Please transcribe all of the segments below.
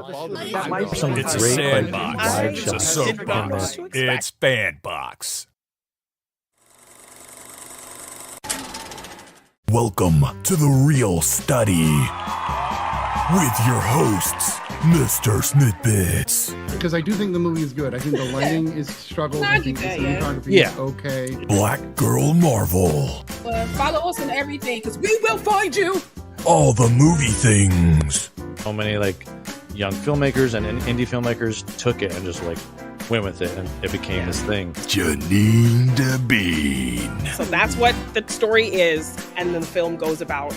That might be It's a great, sandbox. like, It's a soapbox. It's Bandbox. Welcome to the Real Study with your hosts, MrSniDBitS, Because I do think the movie is good. I think the lighting is struggles. I think the cinematography is okay. BlackGirlMarvel, Follow us on everything, because we will find you. Allthemoviethings, So many like young filmmakers and indie filmmakers took it and just like went with it, and it became this thing. JeannineDaBean, So that's what the story is, and then the film goes about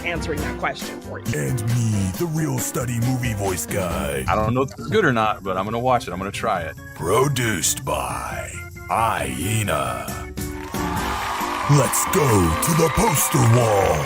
answering that question for you. and me, the Real Study movie voice guy. I don't know if it's good or not, but I'm going to watch it. I'm going to try it. Produced by Hyena. Let's go to the poster wall.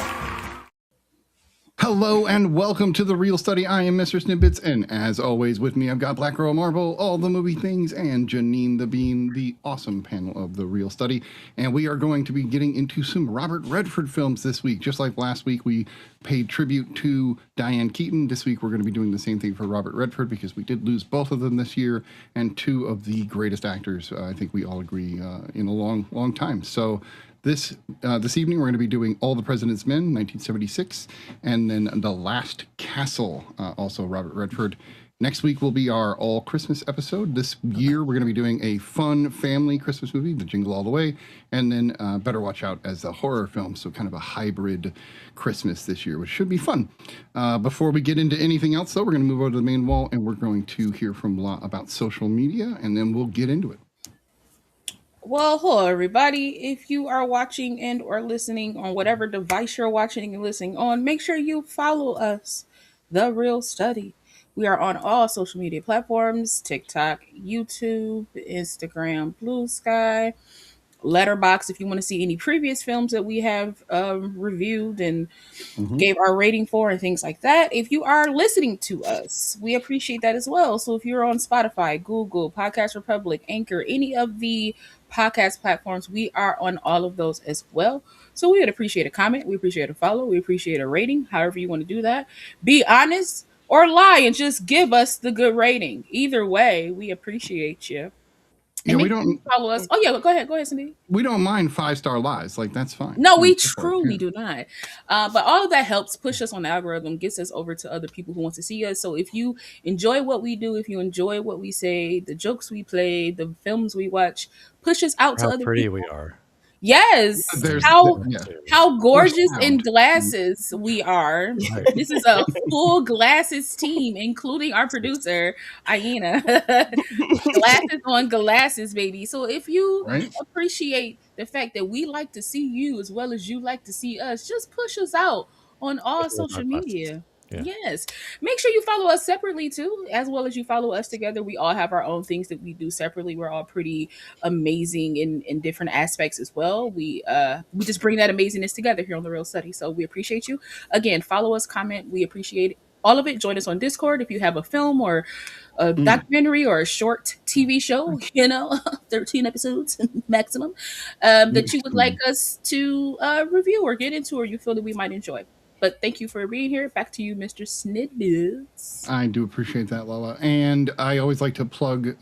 Hello and welcome to the Real Study. I am MrSniDBitS, and as always with me I've got BlackGirlMarvel, All the Movie Things, and JeannineDaBean, the awesome panel of the Real Study. And we are going to be getting into some Robert Redford films this week. Just like last week we paid tribute to Diane Keaton. This week we're going to be doing the same thing for Robert Redford, because we did lose both of them this year, and two of the greatest actors, I think we all agree, in a long time. So this evening, we're going to be doing All the President's Men, 1976, and then The Last Castle, also Robert Redford. Next week will be our All Christmas episode. This year, we're going to be doing a fun family Christmas movie, The Jingle All the Way, and then Better Watch Out as the horror film, so kind of a hybrid Christmas this year, which should be fun. Before we get into anything else, though, we're going to move over to the main wall, and we're going to hear from La about social media, and then we'll get into it. Well, hello, everybody. If you are watching and or listening on whatever device you're watching and listening on, make sure you follow us, The Real Study. We are on all social media platforms, TikTok, YouTube, Instagram, Blue Sky, Letterboxd, if you want to see any previous films that we have reviewed and gave our rating for and things like that. If you are listening to us, we appreciate that as well. So if you're on Spotify, Google, Podcast Republic, Anchor, any of the podcast platforms, we are on all of those as well. So we would appreciate a comment. We appreciate a follow. We appreciate a rating, however you want to do that. Be honest or lie and just give us the good rating. Either way, we appreciate you. Yeah, And we make sure don't. you follow us. Oh yeah, go ahead, Cindy. We don't mind 5-star lies. Like, that's fine. No, we That's truly fine. do not. But all of that helps push us on the algorithm, gets us over to other people who want to see us. So if you enjoy what we do, if you enjoy what we say, the jokes we play, the films we watch, push us out to How other pretty people. we are. Yes. There's- yeah. How gorgeous sound. in glasses we are. This is a full glasses team, including our producer, Hyena. Glasses on glasses, baby. So if you Right? appreciate the fact that we like to see you as well as you like to see us, just push us out on all With our social glasses. media. Yeah. Yes. Make sure you follow us separately too, as well as you follow us together. We all have our own things that we do separately. We're all pretty amazing in different aspects as well. We just bring that amazingness together here on The Real Study. So we appreciate you. Again, follow us, comment. We appreciate all of it. Join us on Discord if you have a film or a documentary or a short TV show, 13 episodes maximum, that you would like us to review or get into, or you feel that we might enjoy. But thank you for being here. Back to you, MrSniDBitS. I do appreciate that, Lala. And I always like to plug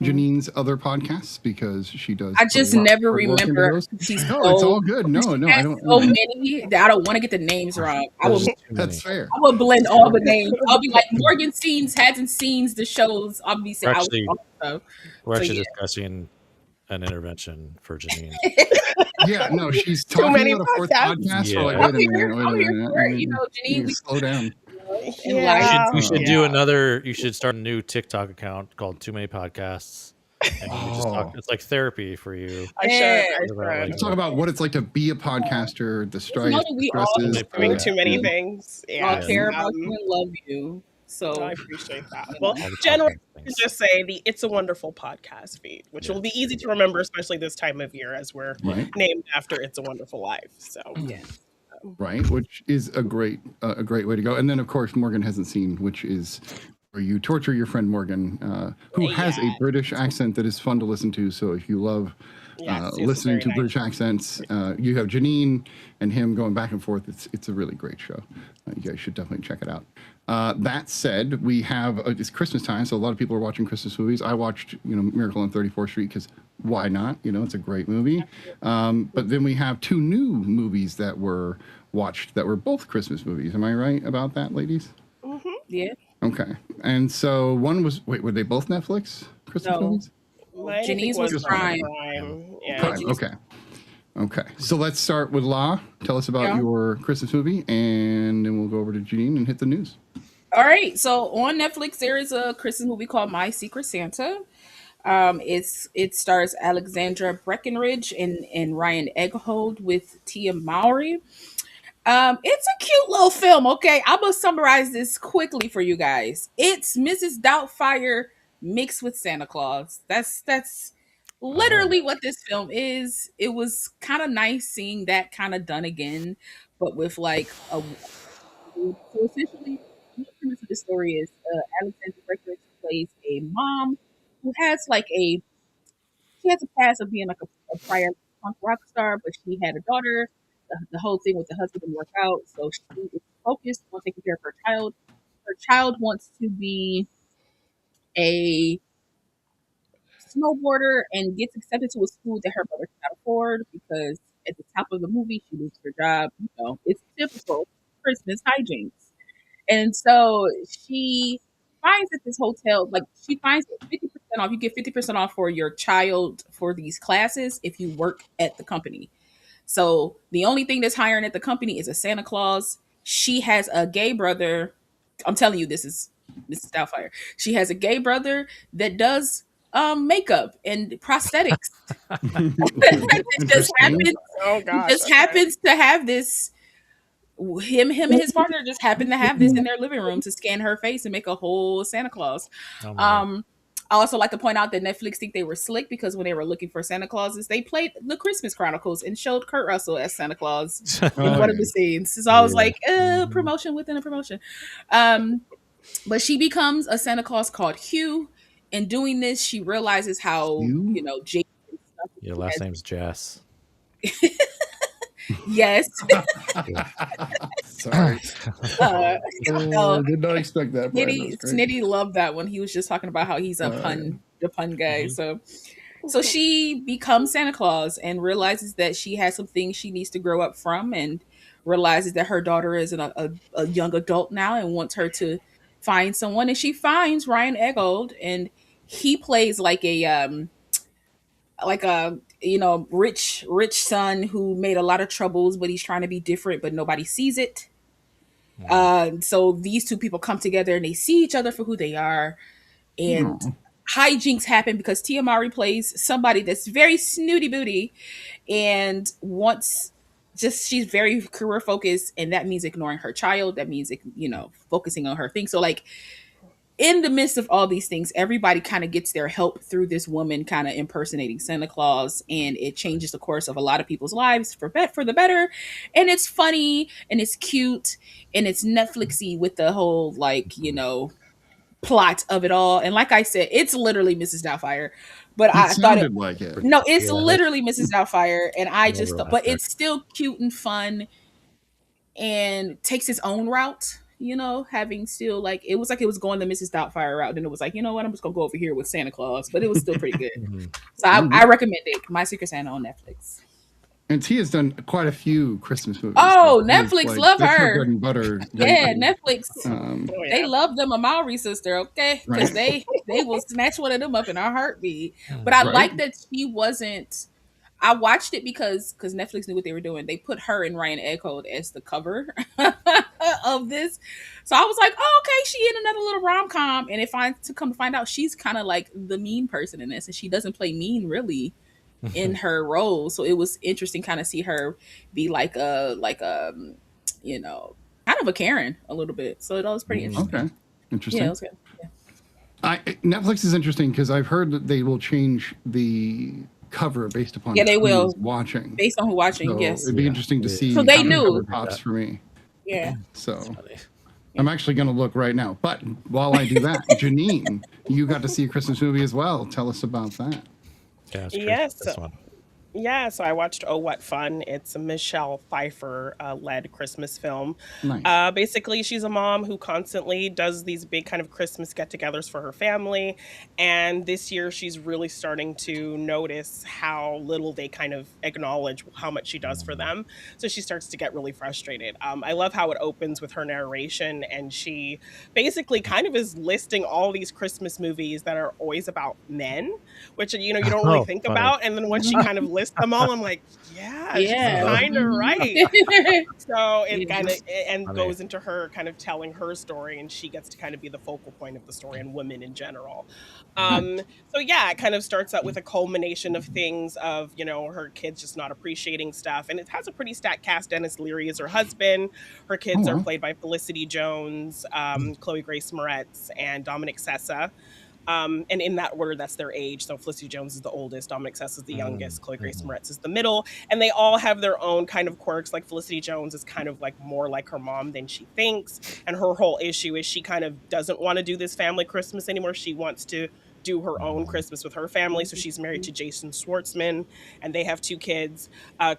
Janine's other podcasts, because she does. I just a lot never of work into remember. those. She's No, it's all good. No, I don't. So many that I don't want to get the names wrong. I will. There's too many. That's fair. I will blend all the names. I'll be like, Morgan hasn't seen the shows. I'll be saying, We're So, actually yeah. discussing an intervention for Janine. Yeah, no, she's Too talking many about a fourth podcasts. podcast. Yeah. We're like, I'm wait a here. minute, I'm wait a here minute. for it. You know, Janine, we Slow down. You should do another. You should start a new TikTok account called Too Many Podcasts, and you just talk. It's like therapy for you. I should. Let's talk about what it's like to be a podcaster, the strife, know that we all stresses. Doing too many Yeah. things. all Yeah. care about you and love you. So I appreciate that. Well, All the generally, podcast you things. just say the It's a Wonderful podcast feed, which will be easy to remember, especially this time of year, as we're Right. named after It's a Wonderful Life. So, Right, which is a great way to go. And then, of course, Morgan hasn't seen, which is where you torture your friend Morgan, who has a British accent that is fun to listen to. So if you love listening to British accents. You have Janine and him going back and forth. It's a really great show. You guys should definitely check it out. That said, we have it's Christmas time, so a lot of people are watching Christmas movies. I watched Miracle on 34th Street because why not? It's a great movie. But then we have 2 new movies that were watched that were both Christmas movies. Am I right about that, ladies? Mm-hmm. Yeah. Okay. And so one was were they both Netflix Christmas movies? Janine's was Prime. Yeah. Prime. Okay. So let's start with La. Tell us about your Christmas movie, and then we'll go over to Janine and hit the news. All right. So on Netflix, there is a Christmas movie called My Secret Santa. It stars Alexandra Breckenridge and Ryan Eggold with Tia Mowry. It's a cute little film. Okay, I'm gonna summarize this quickly for you guys. It's Mrs. Doubtfire mixed with Santa Claus. That's literally what this film is. It was kind of nice seeing that kind of done again, but with like a. So essentially, the premise of the story is Alexandra Breckenridge plays a mom who has she has a past of being like a prior punk rock star, but she had a daughter. The whole thing with the husband didn't work out, so she is focused on taking care of her child. Her child wants to be a snowboarder and gets accepted to a school that her mother cannot afford because at the top of the movie she loses her job. It's typical Christmas hijinks. And so she finds at this hotel, she finds 50% off. You get 50% off for your child for these classes if you work at the company. So the only thing that's hiring at the company is a Santa Claus. She has a gay brother. I'm telling you, this is Mrs. Doubtfire. She has a gay brother that does makeup and prosthetics. It just happens to have this. Him and his partner just happen to have this in their living room to scan her face and make a whole Santa Claus. I also like to point out that Netflix think they were slick because when they were looking for Santa Clauses, they played the Christmas Chronicles and showed Kurt Russell as Santa Claus in one of the scenes. So I was like, promotion within a promotion. But she becomes a Santa Claus called Hugh. In doing this, she realizes how, Jake. Your last name's Jess. Yes. Sorry. I did not expect that. Snitty loved that one. He was just talking about how he's the pun guy. So she becomes Santa Claus and realizes that she has some things she needs to grow up from, and realizes that her daughter is a young adult now and wants her to find someone. And she finds Ryan Eggold, and he plays like a rich son who made a lot of troubles, but he's trying to be different, but nobody sees it. So these two people come together and they see each other for who they are, and hijinks happen because Tia Mowry plays somebody that's very snooty booty and she's very career focused, and that means ignoring her child. That means focusing on her thing. So in the midst of all these things, everybody kind of gets their help through this woman kind of impersonating Santa Claus, and it changes the course of a lot of people's lives for the better. And it's funny, and it's cute, and it's Netflixy with the whole plot of it all. And like I said, it's literally Mrs. Doubtfire, but I thought it like it. No, it's literally Mrs. Doubtfire, and I just thought, but it's still cute and fun, and takes its own route. Having still it was going the Mrs. Doubtfire route, and it was like, I'm just gonna go over here with Santa Claus, but it was still pretty good. So I recommend it. My Secret Santa on Netflix. And Tia's done quite a few Christmas movies. Oh, Netflix love her. Bread and butter. Yeah, Netflix. They love them a Mowry sister, okay? Because they will snatch one of them up in a heartbeat. But I like that she wasn't. I watched it because Netflix knew what they were doing. They put her and Ryan Eggold as the cover of this. So I was like, oh, okay, she in another little rom-com. And to come to find out, she's kind of like the mean person in this. And she doesn't play mean really in her role. So it was interesting kind of see her be kind of a Karen a little bit. So it was pretty interesting. Okay. Interesting. Yeah, it was good. Yeah. Netflix is interesting because I've heard that they will change the cover based upon they will watching based on who watching. So yes, it'd be interesting to see. So they knew pops for me. Yeah. So I'm actually going to look right now. But while I do that, Janine, you got to see a Christmas movie as well. Tell us about that. Yes. Yeah, so I watched Oh What Fun. It's a Michelle Pfeiffer led Christmas film. Nice. Basically, she's a mom who constantly does these big kind of Christmas get-togethers for her family, and this year she's really starting to notice how little they kind of acknowledge how much she does for them. So she starts to get really frustrated. I love how it opens with her narration, and she basically kind of is listing all these Christmas movies that are always about men, which you don't really think funny. about. And then once she kind of lists them all, I'm like, yeah, she's Yeah. kind of right. So it kind of and Funny. goes into her kind of telling her story, and she gets to kind of be the focal point of the story and women in general. So yeah, it kind of starts out with a culmination of things of her kids just not appreciating stuff, and it has a pretty stacked cast. Dennis Leary is her husband. Her kids are played by Felicity Jones, Chloe Grace Moretz, and Dominic Sessa. And in that order, that's their age. So Felicity Jones is the oldest, Dominic Sessa is the youngest, Chloe Grace Moretz is the middle, and they all have their own kind of quirks. Like Felicity Jones is kind of like more like her mom than she thinks, and her whole issue is she kind of doesn't want to do this family Christmas anymore. She wants to do her own Christmas with her family. So she's married to Jason Schwartzman, and they have 2 kids.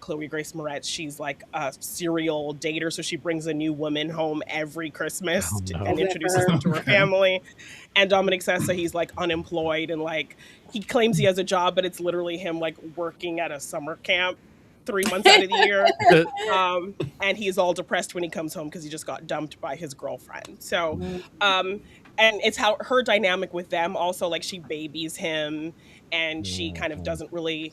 Chloe Grace Moretz, she's like a serial dater, so she brings a new woman home every Christmas and introduces them to her family. And Dominic Sessa, he's like unemployed, and like he claims he has a job, but it's literally him like working at a summer camp 3 months out of the year. And he's all depressed when he comes home because he just got dumped by his girlfriend. So and it's how her dynamic with them also, like she babies him, and she kind of doesn't really,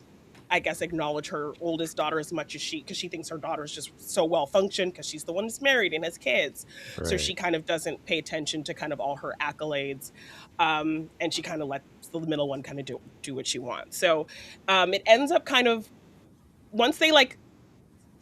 I guess, acknowledge her oldest daughter as much as because she thinks her daughter is just so well functioned because she's the one that's married and has kids. Right. So she kind of doesn't pay attention to kind of all her accolades. And she kind of lets the middle one kind of do what she wants. So it ends up kind of, once they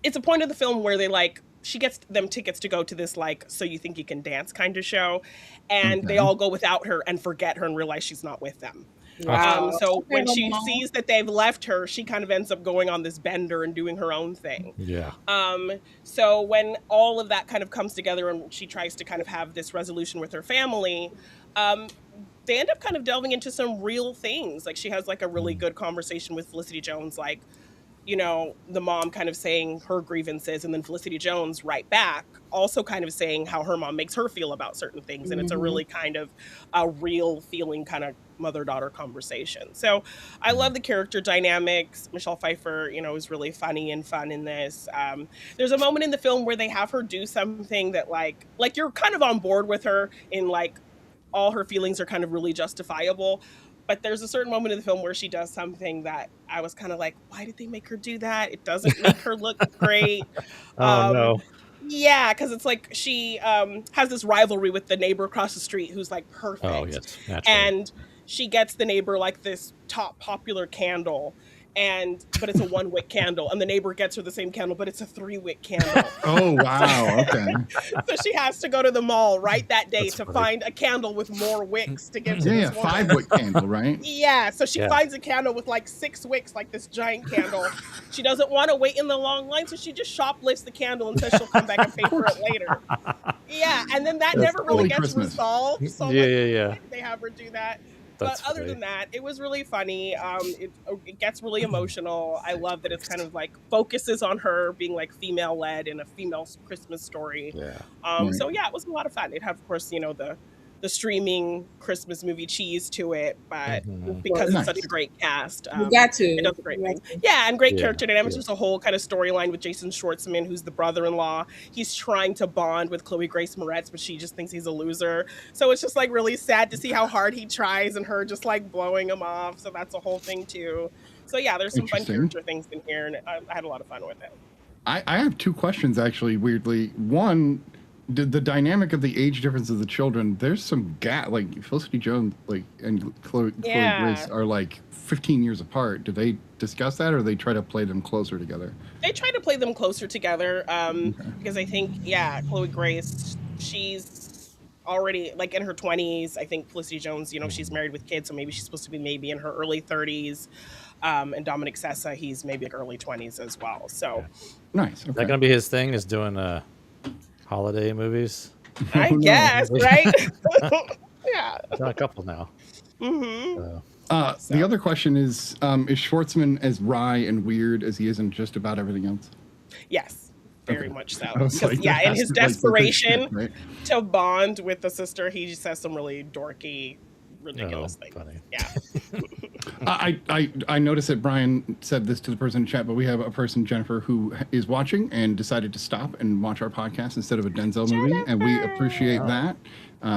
it's a point of the film where they she gets them tickets to go to this So You Think You Can Dance kind of show, and they all go without her and forget her and realize she's not with them. Wow. So when she sees that they've left her, she kind of ends up going on this bender and doing her own thing. Yeah. So when all of that kind of comes together and she tries to kind of have this resolution with her family, they end up kind of delving into some real things. Like she has a really good conversation with Felicity Jones, the mom kind of saying her grievances, and then Felicity Jones right back also kind of saying how her mom makes her feel about certain things. And it's a really kind of a real feeling kind of mother-daughter conversation. So I love the character dynamics. Michelle Pfeiffer, is really funny and fun in this. There's a moment in the film where they have her do something that like you're kind of on board with her in all her feelings are kind of really justifiable. But there's a certain moment in the film where she does something that I was kind of like, why did they make her do that? It doesn't make her look great. No. Yeah, because it's she has this rivalry with the neighbor across the street who's perfect. Oh, yes, naturally. And she gets the neighbor this top popular candle, but it's a 1-wick candle, and the neighbor gets her the same candle, but it's a 3-wick candle. Oh, wow. Okay. So she has to go to the mall right that day to find a candle with more wicks to give to this woman. 5-wick candle, right? Yeah, so she finds a candle with 6 wicks, this giant candle. She doesn't want to wait in the long line, so she just shoplifts the candle and says she'll come back and pay for it later. Yeah, and then that never really gets resolved. So yeah. They have her do that. But other than that, it was really funny. It gets really emotional. I love that it's kind of focuses on her being female led in a female Christmas story. Yeah. So yeah, it was a lot of fun. It had, of course, the streaming Christmas movie cheese to it, but because it's such a great cast, you got to. It does a great thing. Yeah, and great character dynamics. There's a whole kind of storyline with Jason Schwartzman, who's the brother-in-law. He's trying to bond with Chloe Grace Moretz, but she just thinks he's a loser. So it's just really sad to see how hard he tries and her just blowing him off. So that's a whole thing too. So yeah, there's some fun character things in here, and I had a lot of fun with it. I have 2 questions actually. Weirdly, one. The dynamic of the age difference of the children, there's some gap. Felicity Jones and Chloe Grace are 15 years apart. Do they discuss that, or they try to play them closer together? They try to play them closer together because I think Chloe Grace, she's already in her 20s. I think Felicity Jones, she's married with kids, so maybe she's supposed to be maybe in her early 30s. And Dominic Sessa, he's maybe early 20s as well. So nice. Okay. Is that gonna be his thing? Is doing holiday movies? I guess, right? Yeah. I've done a couple now. So. The other question is Schwartzman as wry and weird as he is in just about everything else? Yes, very Okay. much so. I was like, Yeah, that in has his to, like, flip his desperation shit, right? to bond with the sister, he just says some really dorky, ridiculous things. Funny. Yeah. I noticed that Brian said this to the person in chat, but we have a person, Jennifer, who is watching and decided to stop and watch our podcast instead of a Denzel movie, and we appreciate that.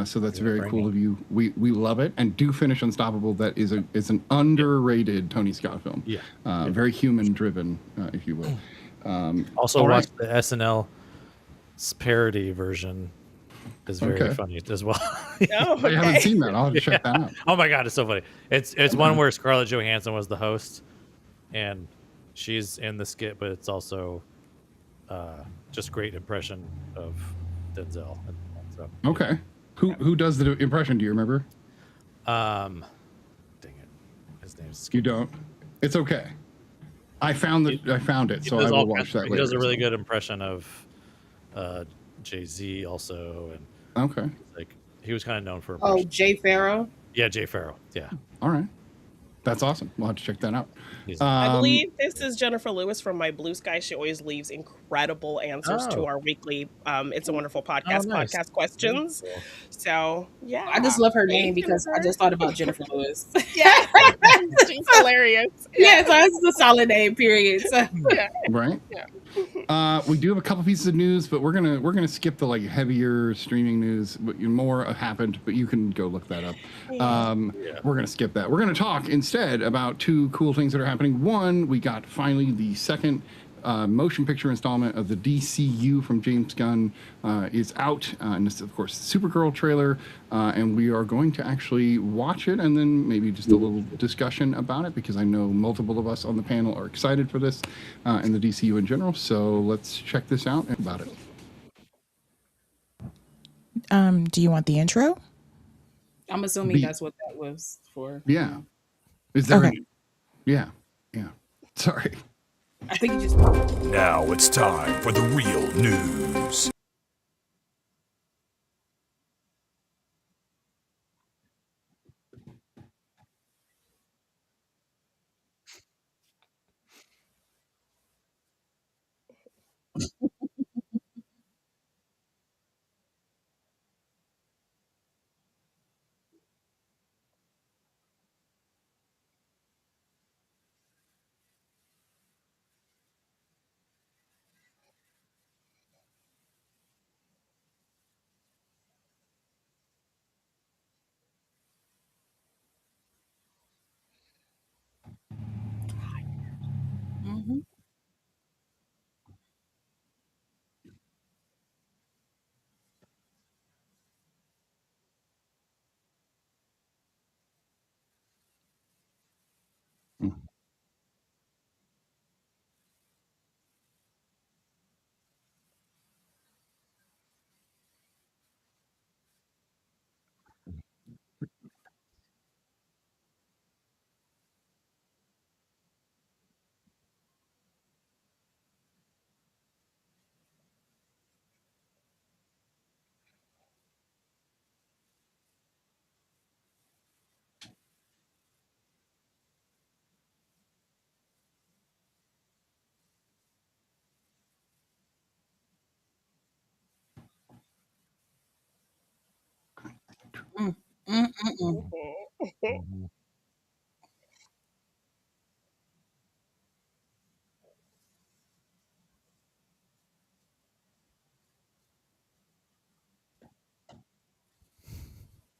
So that's very cool of you. We love it, and do finish Unstoppable. That is an underrated Tony Scott film. Yeah. Very human driven, if you will. Also, all watch right. the SNL parody version. Is very funny as well. Oh, I haven't seen that. I'll have to check that out. Oh my god, it's so funny. It's one where Scarlett Johansson was the host, and she's in the skit, but it's also just great impression of Denzel. So, Okay. Who does the impression? Do you remember? dang it, his name's You don't. It's okay. I found it, so I will watch that later. He does a really good impression of Jay-Z also, and Okay. like he was kind of known for. Oh, Jay Farrow. Yeah, Jay Farrow. Yeah. All right. That's awesome. We'll have to check that out. I believe this is Jennifer Lewis from My Blue Sky. She always leaves incredible answers to our weekly It's a Wonderful Podcast podcast questions. Cool. So, yeah. I just love her name because I just thought about Jennifer Lewis. Yeah. She's hilarious. Yeah, so it's a solid name, period. So. Yeah. Right? Yeah. We do have a couple pieces of news, but we're gonna skip the like heavier streaming news. But more happened, but you can go look that up. We're gonna skip that. We're gonna talk instead about two cool things that are happening. One, we got finally the second motion picture installment of the DCU from James Gunn is out, and this is of course the SuperGirl trailer, and we are going to actually watch it and then maybe just a little discussion about it, because I know multiple of us on the panel are excited for this and the DCU in general. So let's check this out and about it. Do you want the intro? I'm assuming that's what that was for. Yeah. Is there? Okay. Yeah. Sorry. I think you just. Now it's time for the real news. Mm-hmm.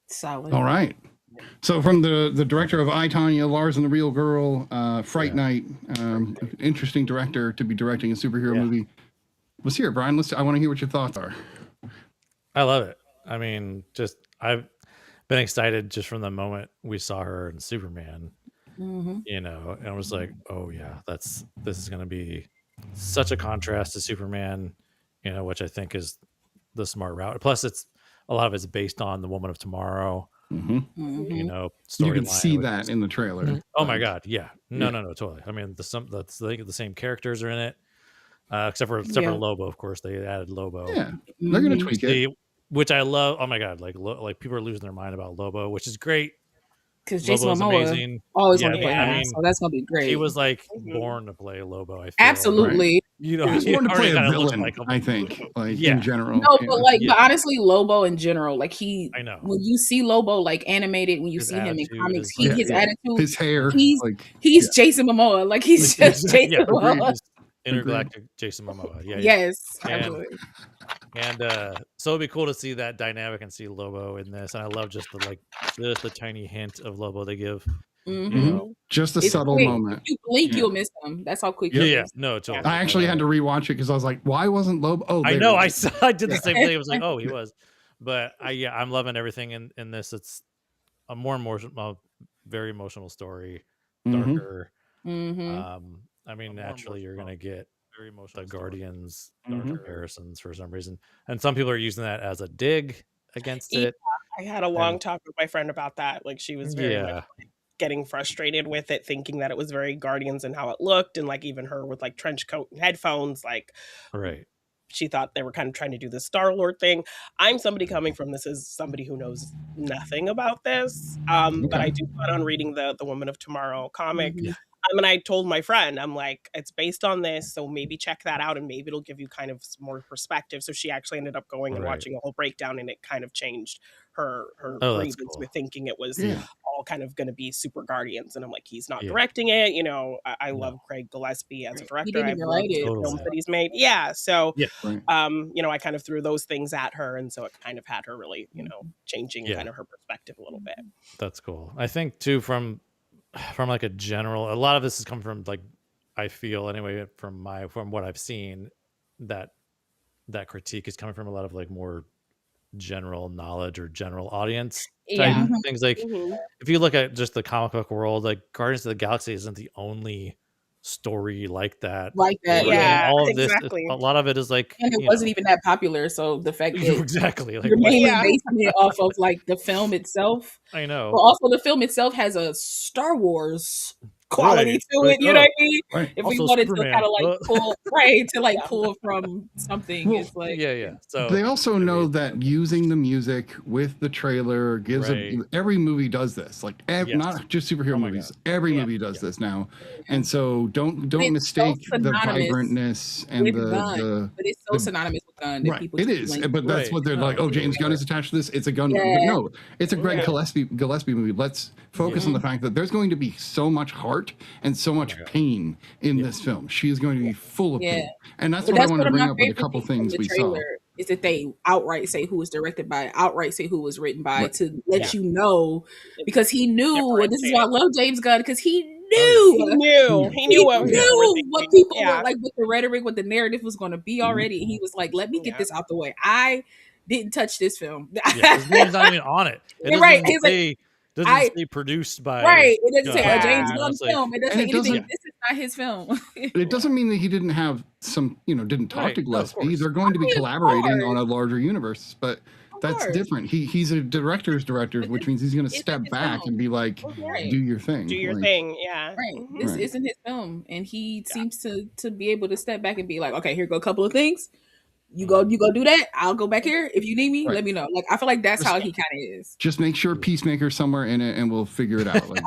Solid. All right. So from the director of I, Tonya, Lars and the Real Girl, Fright Night, interesting director to be directing a superhero movie. Let's hear it, Brian. I want to hear what your thoughts are. I love it. I mean, just I've been excited just from the moment we saw her in Superman. Mm-hmm. You know, and I was like, oh yeah, this is going to be such a contrast to Superman, you know, which I think is the smart route. Plus, it's a lot of it's based on the Woman of Tomorrow. Mm-hmm. You know, You can storyline, see which that is- in the trailer. Oh my god, yeah, no, totally. I mean, the same characters are in it, except for Lobo, of course. They added Lobo. Yeah, they're gonna tweak it. Which I love. Oh my god, like people are losing their mind about Lobo, which is great. because Jason Lobo's Momoa amazing. always Yeah, want to play I him, mean, so that's gonna be great. he was like Mhm. born to play Lobo. I feel Absolutely. you know, He's he born to play already a kind of looks villain, like him. I think, like Yeah. in general. No, Yeah. but like, Yeah. but honestly, Lobo in general, like I know. when you see Lobo like animated, when you His see him in attitude comics, is like- his Yeah. attitude, His hair, he's like he's Jason Momoa, like he's just Jason yeah, Momoa. just intergalactic Jason Momoa. Yeah, yeah. Yes, And- absolutely. And so it'd be cool to see that dynamic and see Lobo in this. And I love just the tiny hint of Lobo they give. Mhm. You know? just a It's subtle quick. moment. If you blink, Yeah. you'll miss him. That's how quick Yeah, he yeah. is. No, totally. I actually had to rewatch it because I was like, why wasn't Lobo? Oh, I there know. he I is. saw. I did the Yeah. same thing. I was like, oh, he was. But I'm loving everything in this. It's a more emotional, very emotional story, Mhm. darker. Mm-hmm. I mean, naturally, you're gonna get very emotional Guardians Mhm. comparisons for some reason, and some people are using that as a dig against Yeah, it. I had a long talk with my friend about that. Like she was very much Yeah, getting frustrated with it, thinking that it was very Guardians and how it looked, and like even her with like trench coat and headphones, like right. she thought they were kind of trying to do the Star-Lord thing. I'm somebody coming from this as somebody who knows nothing about this, but I do plan on reading the Woman of Tomorrow comic. Mhm. And I told my friend, I'm like, it's based on this, so maybe check that out, and maybe it'll give you kind of some more perspective. So she actually ended up going and Right. watching a whole breakdown, and it kind of changed her Oh, that's grievance cool. with thinking it was Yeah. all kind of going to be Super Guardians. And I'm like, he's not Yeah. directing it. You know, I No. love Craig Gillespie as a He director. didn't I've even loved write it. the Totally. films that he's made. Yeah, so Yeah. Right. you know, I kind of threw those things at her, and so it kind of had her really, you know, changing Yeah. kind of her perspective a little bit. That's cool. I think too from like a general, a lot of this has come from like I feel anyway from what I've seen that critique is coming from a lot of like more general knowledge or general audience type Yeah. things. Like Mhm. if you look at just the comic book world, like Guardians of the Galaxy isn't the only story like that. Like that. Or, Yeah, all of this, exactly. a lot of it is like, And it wasn't even that popular, so the fact that exactly like you're mainly Yeah. basing it off of like the film itself, I know. but also the film itself has a Star Wars quality Right. to Like, it. You know what I mean? Right. If we Also wanted Superman, to kind of like but- pull pull from something, Well, it's like yeah. So They also know that using the music with the trailer gives Right. every movie does this. Like Yes. not just superhero Oh my movies. God. Every Yeah. movie does this now. And so don't it's so mistake the synonymous vibrantness and with the Gunn, but it's so the- synonymous with Gunn that right. people It just is, blink. but that's Right. what they're No, like. Oh, James Gunn is attached to this. It's a Gunn. Yeah. But no, it's a Greg Yeah. Gillespie movie. Let's focus on the fact that there's going to be so much heart and so much God. pain in this film. She is going to be full of Yeah. pain, and that's But what I that's want one to of bring my up with a favorite couple things from things the we saw. trailer is that they outright say who was directed by, outright say who was written by, Right. to let Yeah. you know, because he knew, and this is why I Differentiate. love James Gunn, because he He knew. knew. He knew what Yeah. people were Knew what thinking. people Yeah. were like, what the rhetoric, what the narrative was going to be already. And he was like, let me get Yeah. this out the way. I didn't touch this film. Yeah, his name's not even on it. It doesn't Right. even He's like, say, say produced by. right. It doesn't say Gunn. a James Yeah. Gunn It's like- film. It doesn't And say it anything. doesn't- This is not his film. It doesn't mean that he didn't have some, didn't talk Right. to No, of Gillespie. course. They're going to be I mean, of collaborating course. on a larger universe, but that's course. different. He's a director, which means he's going to It's step his back film. and be like, Right. do your thing. Do your Like, thing. Yeah. Right. Mhm. This Right. isn't his film. And he seems to be able to step back and be like, okay, here go a couple of things. You go do that. I'll go back here. If you need me, Right. let me know. Like I feel like that's Just- how he kind of is. Just make sure Peacemaker's somewhere in it and we'll figure it out. Like,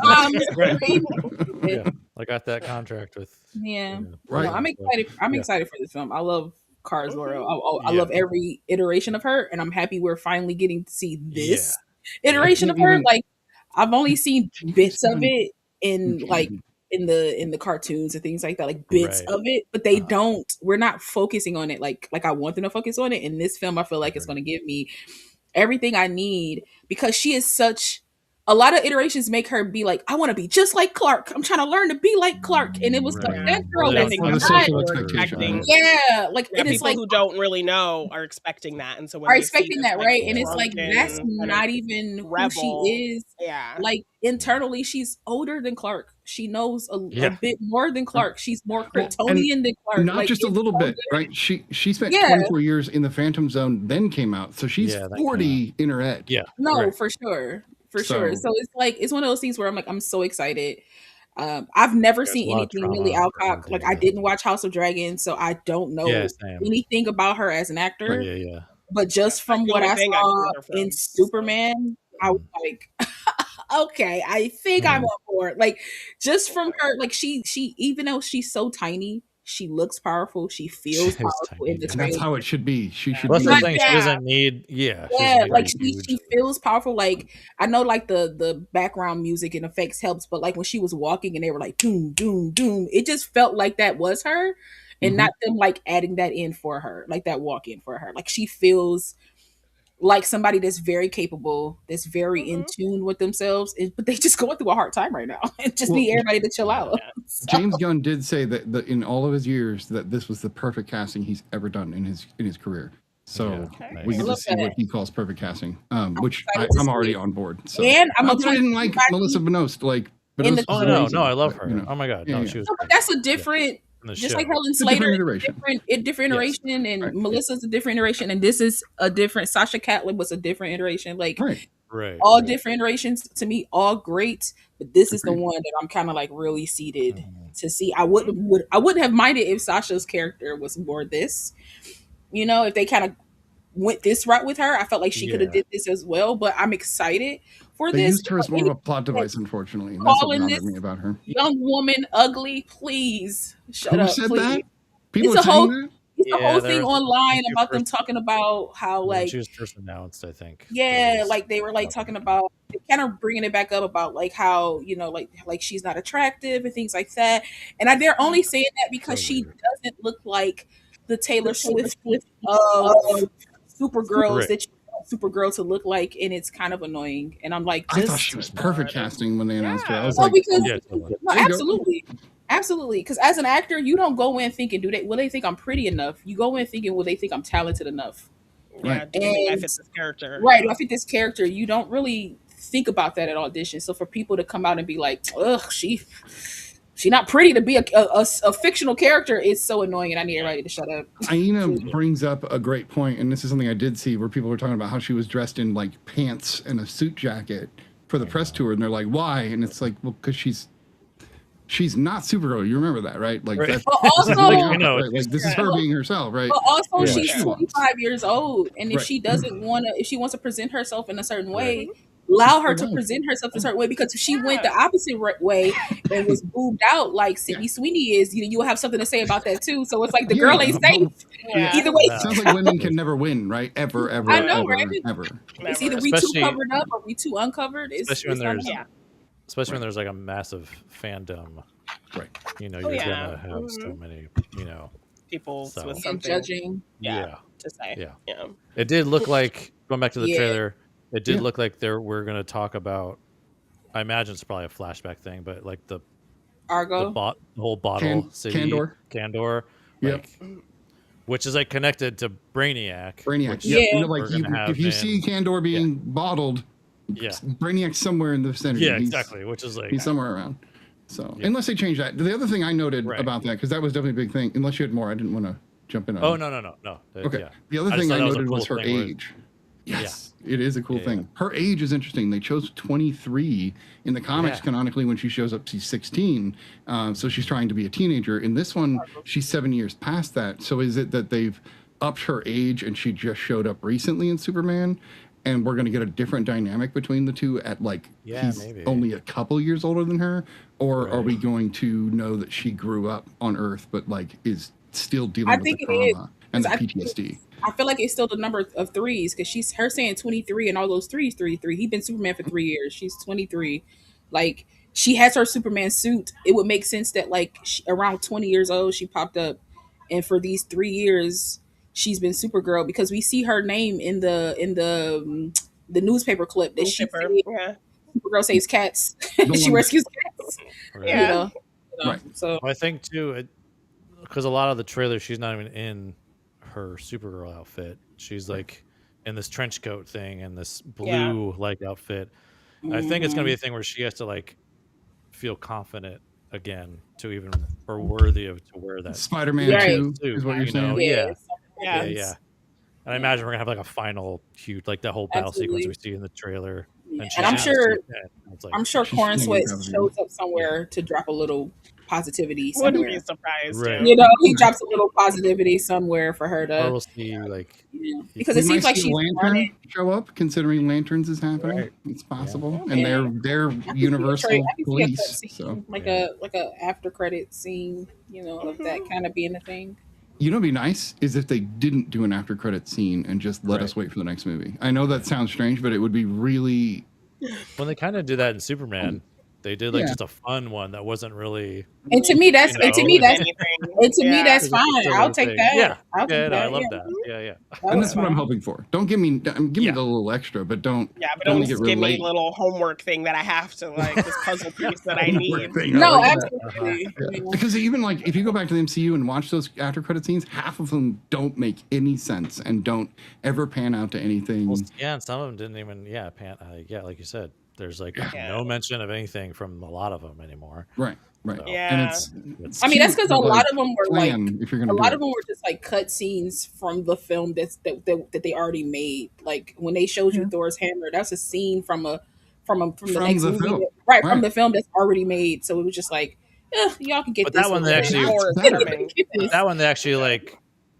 Yeah, I got that contract with. Yeah. Right. No, I'm excited. I'm Yeah. excited for this film. I love Cars Laura. I Yeah. love every iteration of her, and I'm happy we're finally getting to see this Yeah. iteration of her. Even- Like I've only seen bits of even- it in like in the cartoons and things like that, like bits Right. of it, but they don't. We're not focusing on it like I want them to focus on it. In this film, I feel like it's Right. going to give me everything I need because she is such. A lot of iterations make her be like, I want to be just like Clark. I'm trying to learn to be like Clark, and it was Right. that girl. Well, I was think Or the that's not- social what expectation. expecting. yeah, like Yeah, and it's people like who don't really know are expecting that, and so when are they see expecting this, that, like, right? And it's like drunken that's kind of not even who rebel. she is. Yeah. Like internally, she's older than Clark. She knows a Yeah. bit more than Clark. She's more Well, Kryptonian than Clark. Not Like, just a it's little so bit, good. right? She spent Yeah. 24 years in the Phantom Zone, then came out. So she's Yeah, that 40 in her head. Yeah. No, right. for sure. For So- sure. So it's like it's one of those things where I'm like, I'm so excited. I've never There's seen a lot of anything Millie trauma Alcock. for Like her, I yeah. didn't watch House of Dragons, so I don't know Yeah, same. anything about her as an actor. Right, yeah. But just That's from the what only I thing I saw know her from, in so. Superman, I was like, Okay, I think I'm on board. Like, just from her, like she even though she's so tiny, she looks powerful. She feels She is powerful tiny, in the yeah. And that's trailer. how it should be. She should Well, be. that's the thing. She Yeah. doesn't need. Yeah, she Yeah, doesn't like need she huge. feels powerful. Like I know, like the background music and effects helps, but like when she was walking and they were like doom doom doom, it just felt like that was her, and not them like adding that in for her, like that walk in for her. Like she feels like somebody that's very capable, that's very in tune with themselves, but they just going through a hard time right now, and just Well, need everybody to chill out. Yeah. So- James Gunn did say that in all of his years that this was the perfect casting he's ever done in his career. So Yeah, we nice. get Love to see that. what he calls perfect casting, which excited to I'm see already it. on board. So And I'm I gonna also tell you, didn't like back Melissa Benoist. Like, in the- Benoist Oh was no, amazing, no, I love but, her. you know, Oh my god, yeah, no, yeah. she was No, but great. that's a different, In the just show. like Helen It's a different Slater, iteration. different Yes. iteration, and Right. Melissa's a different iteration, and this is a different. Sasha Catlin was a different iteration. Like Right. Right. all right. different iterations to me, all great, but this is the Agreed. one that I'm kind of like really seated Mhm. to see. I wouldn't have minded if Sasha's character was more this, if they kind of went this route with her. I felt like she could have Yeah. did this as well, but I'm excited for They this. used her as more of a plot device, unfortunately. And that's what Calling bothered this me about her. young woman ugly, please shut Who up, said please. that? People It's are a whole saying that? it's a Yeah, whole there thing was- online when she about them first- talking about how When like she was first announced, I think. yeah, there was- like they were like talking about kind of bringing it back up about like how like she's not attractive and things like that. And they're only saying that because So she weird. doesn't look like the Taylor Swift of Supergirls Right. that you want Supergirl to look like, and it's kind of annoying. And I'm like, I just thought she was perfect casting when they announced her. I Yeah. was no, like, because Yeah, totally. no, There you go. absolutely. Because as an actor, you don't go in thinking, will they think I'm pretty enough? You go in thinking, will they think I'm talented enough? Yeah. Right. Do you think I And- fit this character? Right. I think this character, you don't really think about that at audition. So for people to come out and be like, ugh, she not pretty to be a fictional character, it's so annoying, and I need everybody to shut up. Aina brings up a great point, and this is something I did see where people were talking about how she was dressed in like pants and a suit jacket for the press tour, and they're like, "Why?" And it's like, well, because she's not Supergirl. You remember that, right? Like, Right. that's, But this is also, like, I know. right? Like, this is her being herself, right? but also Yeah. she's She wants. 25 years old, and if Right. she doesn't want to, if she wants to present herself in a certain way, allow her to Right. present herself a certain way. Because if she went the opposite way and was boobed out like Sydney Sweeney is, you will have something to say about that too. So it's like the girl ain't safe Yeah. either way. It sounds like women can never win, right? Ever, ever, I know, ever, right? ever. It's Never. either we too Especially- covered up or we too uncovered. Especially when it's not there's- enough. Especially when there's like a massive fandom. Right. You're yeah. gonna have so many. People So- with And something judging. Yeah. to say. Yeah. Yeah. It did look like going back to the Yeah. trailer. It did Yeah. look like we're going to talk about. I imagine it's probably a flashback thing, but like the Argo. the whole bottle city Candor. like, which is like connected to Brainiac. Brainiac. which Yeah. Yeah. Like we're gonna have if you see Candor being bottled, Yeah. Brainiac's somewhere in the vicinity. Yeah, He's- exactly. Which is like He's somewhere around. So Yeah. unless they change that, the other thing I noted Right. about that, because that was definitely a big thing. Unless you had more, I didn't want to jump in on. oh it. no. Okay. Yeah. The other I just thing thought I that was a noted was cool her thing where- age. Yes, it is a cool thing. Her age is interesting. They chose 23 in the comics. Yeah. Canonically, when she shows up, she's 16. So she's trying to be a teenager. In this one, she's 7 years past that. So is it that they've upped her age and she just showed up recently in Superman? And we're going to get a different dynamic between the two at like he's maybe. only a couple years older than her? Or are Right. we going to know that she grew up on Earth but like is still dealing I with think the it is, trauma and the 'cause PTSD? I feel like it's still the number of threes because she's her saying 23 and all those threes, 3. He's been Superman for 3 years. She's 23. Like she has her Superman suit. It would make sense that like around 20 years old she popped up, and for these 3 years she's been Supergirl because we see her name in the newspaper clip that she Shipper. said, Yeah. Supergirl saves cats. The She one- rescues cats. Right. Yeah. You know? Right. So Well, I think too, because a lot of the trailers, she's not even in her Supergirl outfit. She's like in this trench coat thing and this blue like outfit. I think it's gonna be a thing where she has to like feel confident again to even or worthy of to wear that Spider-Man Right. 2 suit, is what you're you saying. know? Yeah. Yeah. And I imagine we're gonna have like a final huge, like that whole battle sequence Absolutely. we see in the trailer. Yeah. she's And I'm in the sure suit, and it's like, I'm sure She's Corn singing Sweat everything. shows up somewhere to drop a little positivity Wouldn't be somewhere. surprised. Right. You know, he drops a little positivity somewhere for her Or to, we'll see like because We it might seems like see she's Lantern running. show up, considering Lanterns is happening. Right. It's possible, Yeah. and Yeah. they're I can see a Universal I can see a cut Police. scene, So like Yeah. a after credit scene, you know, of that kind of being a thing. you know, what'd be nice is if they didn't do an after credit scene and just let us wait for the next movie. I know that sounds strange, but it would be really. Well, they kind of do that in Superman. They did like Yeah. just a fun one that wasn't really. And to me, that's You know, and to me that's anything. and to me Yeah. that's It's just a fine. silly I'll take thing. that. Yeah, I'll take yeah, no, that. I love Yeah. that. Yeah, yeah. That And was that's what I'm fine. hoping for. Don't give me the Yeah. little extra, but don't. Yeah, but don't don't make it just give me relate. a little homework thing that I have to like this puzzle piece that I need. Thing. I No, like that. absolutely. Yeah. Because even like if you go back to the MCU and watch those after credit scenes, half of them don't make any sense and don't ever pan out to anything. Well, yeah, and some of them didn't even. Yeah, yeah, like you said, there's like Yeah. no mention of anything from a lot of them anymore. Right. So, Yeah. And it's I mean, that's cute, because a but, lot like, of them were like plan if you're a gonna do lot it. of them were just like cut scenes from the film that they already made. Like when they showed you Thor's hammer, that's a scene from the next the movie, film. right? From Right. the film that's already made. So it was just like, y'all can get But this. that one they over actually- there. Or Better. something. Get this. that one they actually like,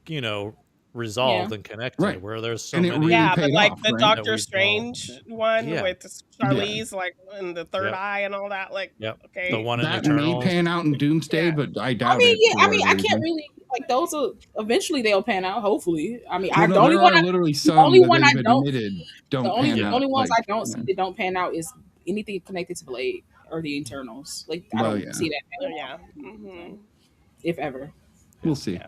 you know, resolved and connected. Right. Where there's so And it many. really Yeah, but paid like off, the right? That Doctor we Strange one Yeah. with Charlize, like in the third eye and all that. Like, Yep. okay, The one in That may Eternals. pan out in Doomsday, Yeah. but I doubt I mean, it. yeah. for I mean, I whatever can't reason. really like those. Are eventually they'll pan out. Hopefully. I mean, Well, the no, only there one are I literally some only that one I they've don't- admitted don't the only pan the out. only ones like, I don't see that don't pan out is anything connected to Blade or the Eternals. Like I Well, don't yeah. see that panning yeah. out, Mhm. if ever. We'll see.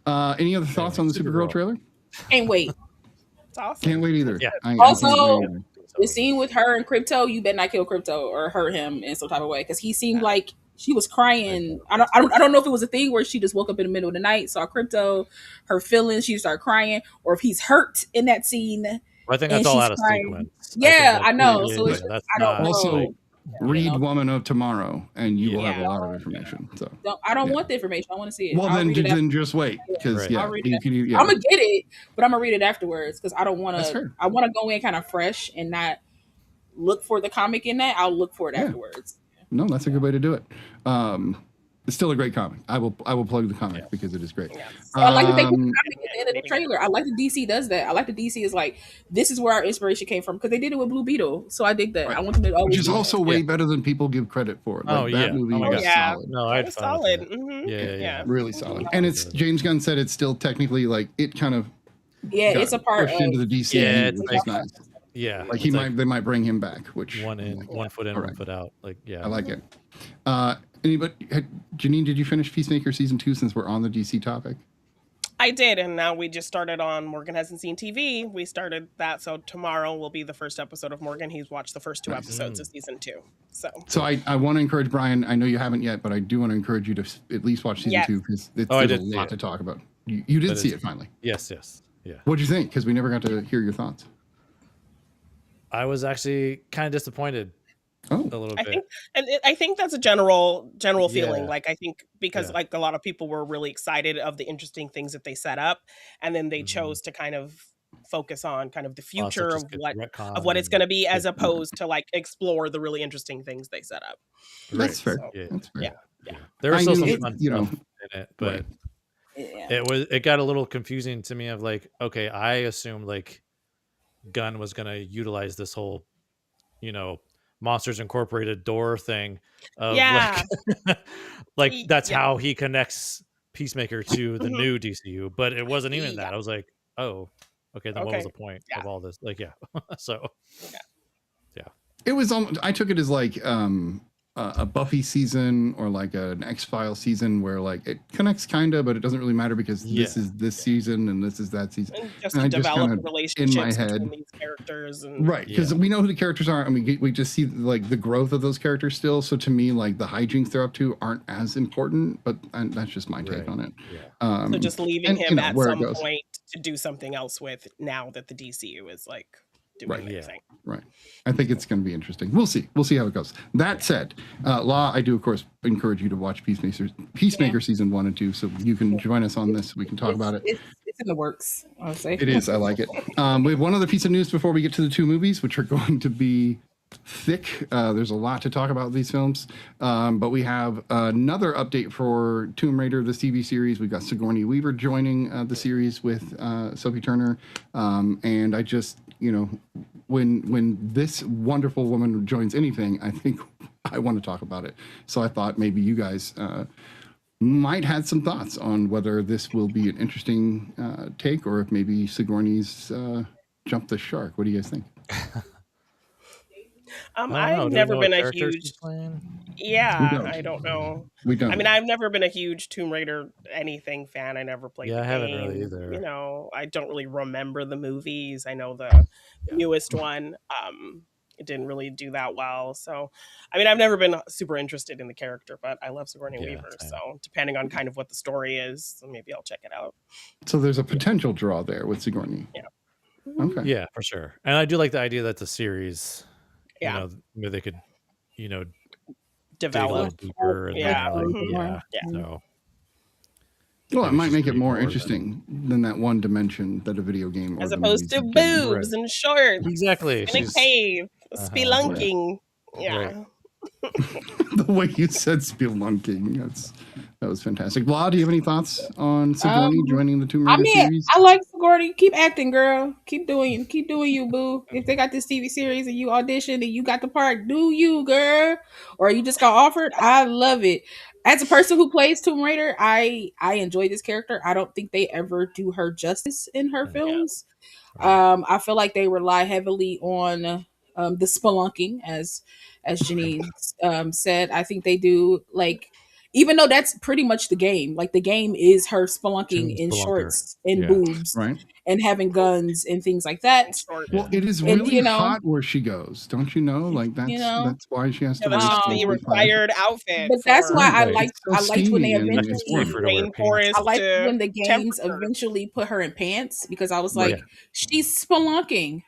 Any other thoughts on the Supergirl Supergirl. trailer? Can't wait. It's awesome. Can't wait either. Yeah. I Also, can't wait either. The scene with her and Crypto, you better not kill Crypto or hurt him in some type of way because he seemed like she was crying. I don't know if it was a thing where she just woke up in the middle of the night, saw Crypto, her feelings, she started crying, or if he's hurt in that scene. I think and that's all she's out of crying. sequence. Yeah, think I know. that's- So it's yeah, that's I don't not, know. Also, like, read know. Woman of Tomorrow, and you will have a Yeah. lot of information. So, I don't Yeah. want the information. I want to see it. well, I'll then, read it then just wait, because Right. yeah, I'll read you it. can, yeah. I'm gonna get it, but I'm gonna read it afterwards because I don't want That's to. fair. I want to go in kind of fresh and not look for the comic in that. I'll look for it Yeah. afterwards. No, that's a good way to do it. It's still a great comic. I will plug the comic because it is great. Yeah. I like that they put the Um, comic at the end of the trailer. I like the DC does that. I like the DC is like, this is where our inspiration came from because they did it with Blue Beetle. So I dig that. Right. I want them to always which is do that. also way better than people give credit for. Like, Oh, that yeah. movie Oh my was God. Yeah. solid. No, It I'd was fun with solid. that. Mhm. Yeah. Really solid. And it's James Gunn said it's still technically like it kind of Yeah, got it's a part pushed of into the DCU, Yeah, it's which like- is nice. Yeah. Like it's they might bring him back, which one in, like, one foot in, all one right. foot out. Like, yeah. I like it. Anybody, Janine, did you finish Peacemaker season 2 since we're on the DC topic? I did, and now we just started on Morgan Hasn't Seen TV. We started that, so tomorrow will be the first episode of Morgan. He's watched the first 2 Nice. episodes of season 2. So I want to encourage Brian. I know you haven't yet, but I do want to encourage you to at least watch season Yes. 2 because I there's a did see lot it. to talk about. You did That see is- it finally. Yes. Yeah. What'd you think? Because we never got to hear your thoughts. I was actually kind of disappointed Oh, a little I bit. think, and I think that's a general feeling. Yeah. Like I think because Yeah. like a lot of people were really excited of the interesting things that they set up, and then they Mhm. chose to kind of focus on kind of the Also future just of good what retcon of what it's and going to be, as good- opposed to like explore the really interesting things they set up. that's fair. So, Yeah. That's fair. yeah. Yeah. There was I still knew some it, fun you know, stuff in it, but right. Yeah. it got a little confusing to me of like, okay, I assumed like Gunn was going to utilize this whole, Monsters Incorporated door thing of Yeah. like that's Yeah. how he connects Peacemaker to the Mhm. new DCU, but it wasn't even Yeah. that. I was like, oh, okay, then what was Okay. the point Yeah. of all this? Like, yeah. So It was. I took it as like a Buffy season or like an X-Files season where like it connects kinda, but it doesn't really matter because this Yeah. is this season and this is that season. And just And to I just develop kinda, relationships head- between these characters and Right, because Yeah. we know who the characters are, and we just see like the growth of those characters still. So to me, like the hijinks they're up to aren't as important, but that's just my take Right. on it. yeah. so just leaving and, him at where it some goes. point to do something else with now that the DCU is like doing Right. their Yeah. thing. Right. I think it's going to be interesting. We'll see. We'll see how it goes. That said, Law, I do, of course, encourage you to watch Peacemaker season 1 and 2, so you can join us on this. We can talk about it. It's in the works, I would say. It is. I like it. We have one other piece of news before we get to the 2 movies, which are going to be thick. There's a lot to talk about with these films. But we have another update for Tomb Raider, the TV series. We've got Sigourney Weaver joining the series with Sophie Turner. And I just, when this wonderful woman joins anything, I think I want to talk about it. So I thought maybe you guys might have some thoughts on whether this will be an interesting take or if maybe Sigourney's jumped the shark. What do you guys think? I've never been a huge. Yeah, I don't know. We don't. I mean, I've never been a huge Tomb Raider anything fan. I never played the game. I haven't really either. I don't really remember the movies. I know the newest one. It didn't really do that well. So, I mean, I've never been super interested in the character, but I love Sigourney Weaver. Same. So, depending on kind of what the story is, maybe I'll check it out. So, there's a potential draw there with Sigourney. Yeah. Okay. Yeah, for sure. And I do like the idea that it's a series. Yeah. Where they could, develop deeper and So. Well, it might make it more interesting than that one dimension that a video game as opposed to boobs and shorts. Exactly. In a cave, spelunking. Yeah. Right. The way you said spelunking, that was fantastic. Blah, do you have any thoughts on Sigourney joining the Tomb Raider series? I like Sigourney. Keep acting, girl. Keep doing you, boo. If they got this TV series and you auditioned and you got the part, do you, girl? Or you just got offered? I love it. As a person who plays Tomb Raider, I enjoy this character. I don't think they ever do her justice in her films. I feel like they rely heavily on the spelunking, as Janine said. I think they do, even though that's pretty much the game. Like, the game is her spelunking in shorts and boobs, right, and having guns and things like that. Well, it is really hot where she goes, don't you know? Like, that's why she has to wear the required outfit. But that's why I liked when they eventually rainforest. I liked when the games eventually put her in pants, because I was like, she's spelunking.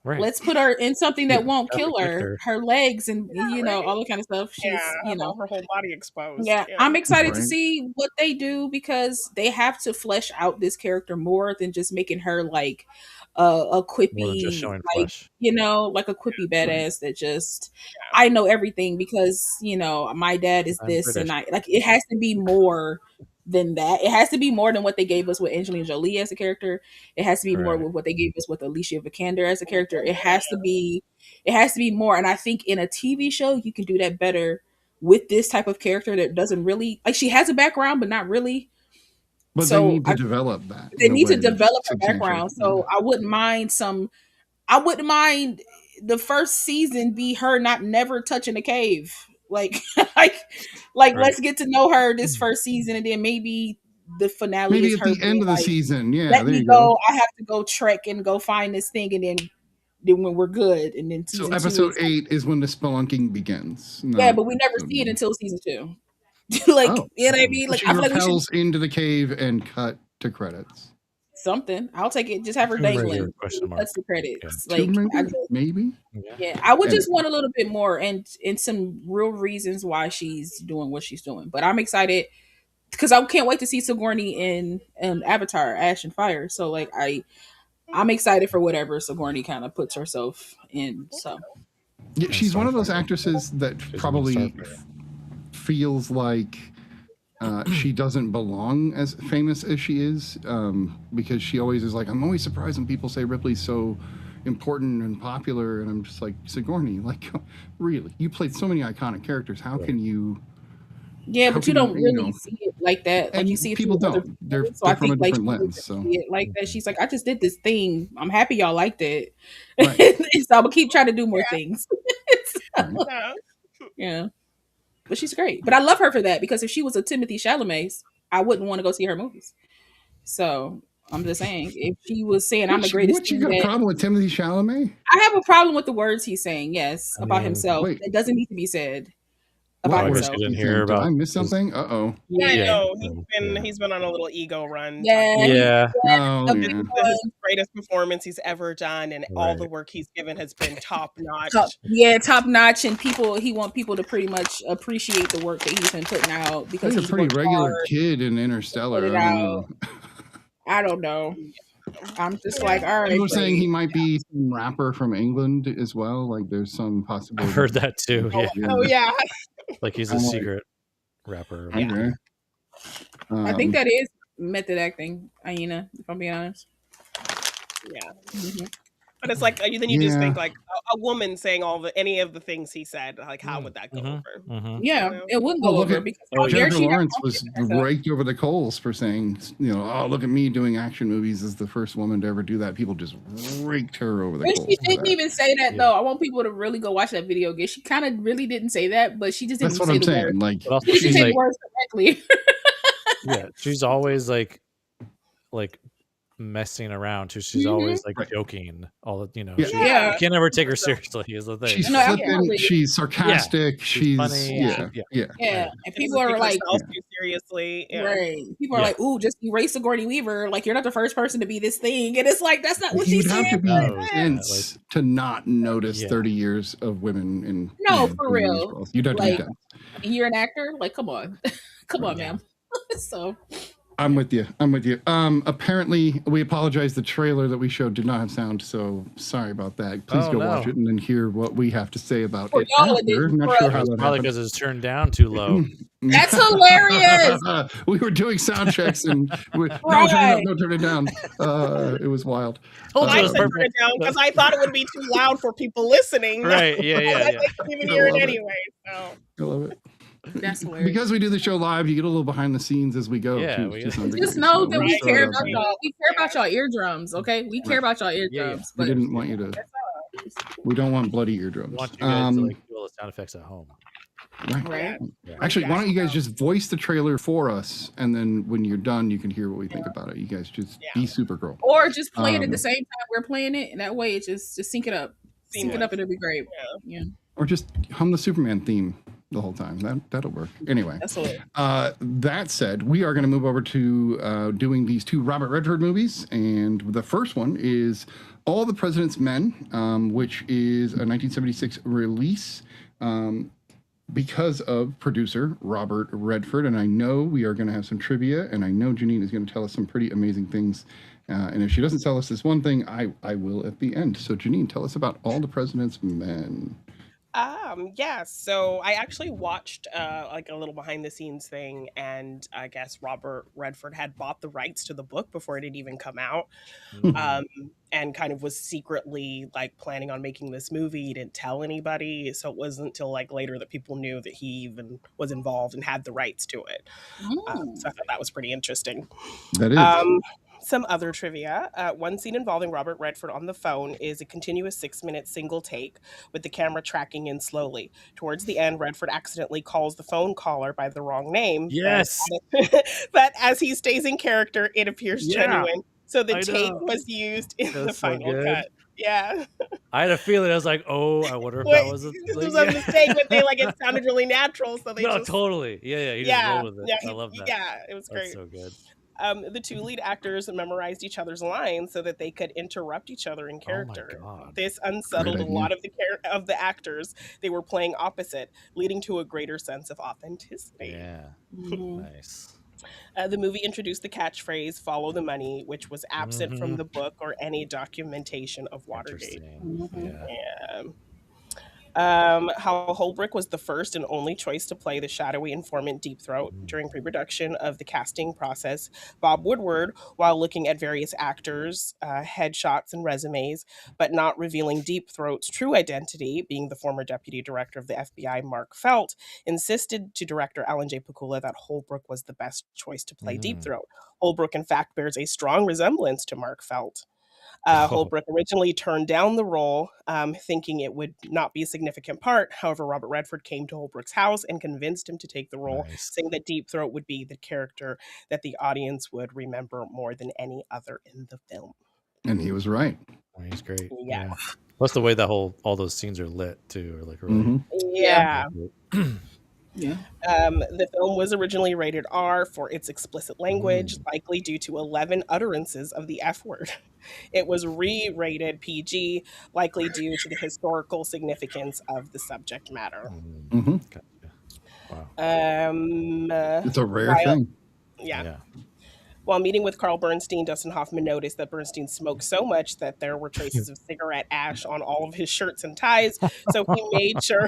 Right. Let's put her in something that won't kill her legs and all that kind of stuff. She's her whole body exposed. Yeah. I'm excited to see what they do, because they have to flesh out this character more than just making her like a quippy, like a quippy badass that just I know everything because my dad is this and it has to be more than that. It has to be more than what they gave us with Angelina Jolie as a character. It has to be more with what they gave us with Alicia Vikander as a character. It has to be more. And I think in a TV show, you can do that better with this type of character that doesn't really, she has a background, but not really. But so they need to develop that. They need to develop her background. So I wouldn't mind the first season be her never touching a cave. Let's get to know her this first season, and then maybe the finale maybe is at the end of the season. Yeah, let me go. I have to go trek and go find this thing, and then when we're good, and then so episode 8 is when the spelunking begins. Yeah, but we never see it until season 2. You know what I mean? Like, I feel like we should into the cave and cut to credits. Something. I'll take it. Just have her dangling. That's the credits. Maybe. Yeah, I would just want a little bit more and some real reasons why she's doing what she's doing. But I'm excited because I can't wait to see Sigourney in Avatar: Ash and Fire. So I'm excited for whatever Sigourney kind of puts herself in. So yeah, she's one of those actresses that probably feels like she doesn't belong as famous as she is, because she always is like, I'm always surprised when people say Ripley's so important and popular, and I'm just like, Sigourney, like, really, you played so many iconic characters. How can you? Yeah, but you don't really see it like that. Like, you see people don't. They're from a different lens. So like that, she's like, I just did this thing. I'm happy y'all liked it. Right. So I'm gonna keep trying to do more things. Yeah. But she's great. But I love her for that, because if she was a Timothy Chalamet, I wouldn't want to go see her movies. So I'm just saying, if she was saying I'm the greatest, what, you got a problem with Timothy Chalamet? I have a problem with the words he's saying. Yes, about himself. It doesn't need to be said about himself. Did I miss something? Yeah, no, he's been on a little ego run. Yeah. The greatest performance he's ever done, and all the work he's given has been top notch. Top notch, and he want people to pretty much appreciate the work that he's been putting out, because he's a pretty regular kid in Interstellar. I don't know. I'm just like, all right. People are saying great. he might be some rapper from England as well. Like there's some I've possibility. heard that too. Yeah, Oh yeah. like he's a I'm like, secret rapper. Yeah. okay. I think that is method acting, Aina, if I'm being honest. Yeah. Mm-hmm. But it's like then you just Yeah. think like a woman saying any of the things he said. Like how would that go over? Yeah, You know? it wouldn't Oh, go look over at because Oh, how dare Jennifer she not Lawrence was confident in herself? raked over the coals for saying, oh, look at me doing action movies as the first woman to ever do that. People just raked her over the And coals. she for didn't that. even say that though. I want people to really go watch that video again. She kind of really didn't say that, but she just didn't That's what say I'm the saying. word. Like, But also She didn't she's say like, the words correctly. yeah, she's always like messing around too. She's always like Right. joking. All the Yeah. Yeah. you can't ever take her seriously. Is the thing. She's No, flippant. absolutely. She's sarcastic. She's funny. Yeah. Yeah, and She people doesn't are take like, herself too seriously. Yeah. right? People are Yeah. like, "Ooh, just erase Sigourney Weaver. Like you're not the first person to be this thing." And it's like that's not what she You'd have to said. be No, dense to not notice Yeah. 30 years of women in No, for in these real. roles. You'd have to Like, be dense. and you're an actor. Like, come on, come on, Yeah. ma'am. So I'm with you. Apparently, we apologize. The trailer that we showed did not have sound, so sorry about that. Please Oh, go no. watch it and then hear what we have to say about For it y'all, it after. didn't, Not for sure us, how It's that probably happened. because it's turned down too low. That's hilarious. We were doing sound checks and Right. no, turn it down. It was wild. Told you I it was said turn perfect. it down because I thought it would be too loud for people listening. Right? Yeah. They couldn't even I hear it love it. anyway. So. I love it. That's hilarious. Because we do the show live, you get a little behind the scenes as we go. Yeah, too. we- Just Just know that we just throw it care out about there. y'all. We care about y'all eardrums, okay? We care about y'all eardrums. Yeah. We But didn't want you to. We don't want bloody eardrums. We want you guys to like do all the sound effects at home. right. Actually, why don't you guys just voice the trailer for us, and then when you're done, you can hear what we think about it. You guys just be SuperGirl, Or just play it at the same time we're playing it, and that way it just sync it up. Sync it up, and it'll be great. Yeah. or just hum the Superman theme the whole time. That'll work. Anyway, That's hilarious. that said, we are going to move over to doing these two Robert Redford movies, and the first one is All the President's Men, which is a 1976 release. Because of producer Robert Redford, and I know we are going to have some trivia, and I know Janine is going to tell us some pretty amazing things. And if she doesn't tell us this one thing, I will at the end. So Janine, tell us about All the President's Men. Yeah, so I actually watched like a little behind the scenes thing, and I guess Robert Redford had bought the rights to the book before it had even come out. And kind of was secretly like planning on making this movie. He didn't tell anybody, so it wasn't until like later that people knew that he even was involved and had the rights to it. So I thought that was pretty interesting. That is. Some other trivia. One scene involving Robert Redford on the phone is a continuous 6-minute single take with the camera tracking in slowly. Towards the end, Redford accidentally calls the phone caller by the wrong name. Yes. But as he stays in character, it appears genuine. So the I take know. was used in the That's so final good. cut. Yeah. I had a feeling. I was like, oh, I wonder if Wait, that was a this was a mistake, but it sounded really natural, so they No, just totally. Yeah. He just rolled with it. yeah, I love that. Yeah, it was That's great. so good. The two lead actors memorized each other's lines so that they could interrupt each other in character. Oh my God. This unsettled a idea. lot of the actors. They were playing opposite, leading to a greater sense of authenticity. Yeah. Mhm. Nice. The movie introduced the catchphrase "Follow the money," which was absent from the book or any documentation of Watergate. Interesting. Yeah. How Holbrook was the first and only choice to play the shadowy informant Deep Throat. During pre-production of the casting process, Bob Woodward, while looking at various actors, headshots, and resumes, but not revealing Deep Throat's true identity, being the former deputy director of the FBI, Mark Felt, insisted to director Alan J. Pakula that Holbrook was the best choice to play Deep Throat. Holbrook, in fact, bears a strong resemblance to Mark Felt. Holbrook originally turned down the role, thinking it would not be a significant part. However, Robert Redford came to Holbrook's house and convinced him to take the role, saying that Deep Throat would be the character that the audience would remember more than any other in the film. And he was right. Oh, he's great. Yeah. Plus the way that all those scenes are lit too, are like really. Yeah. Yeah. The film was originally rated R for its explicit language, likely due to 11 utterances of the F word. It was re-rated PG, likely due to the historical significance of the subject matter. Gotcha. Wow. It's a rare thing. Yeah. While meeting with Carl Bernstein, Dustin Hoffman noticed that Bernstein smoked so much that there were traces of cigarette ash on all of his shirts and ties. So he made sure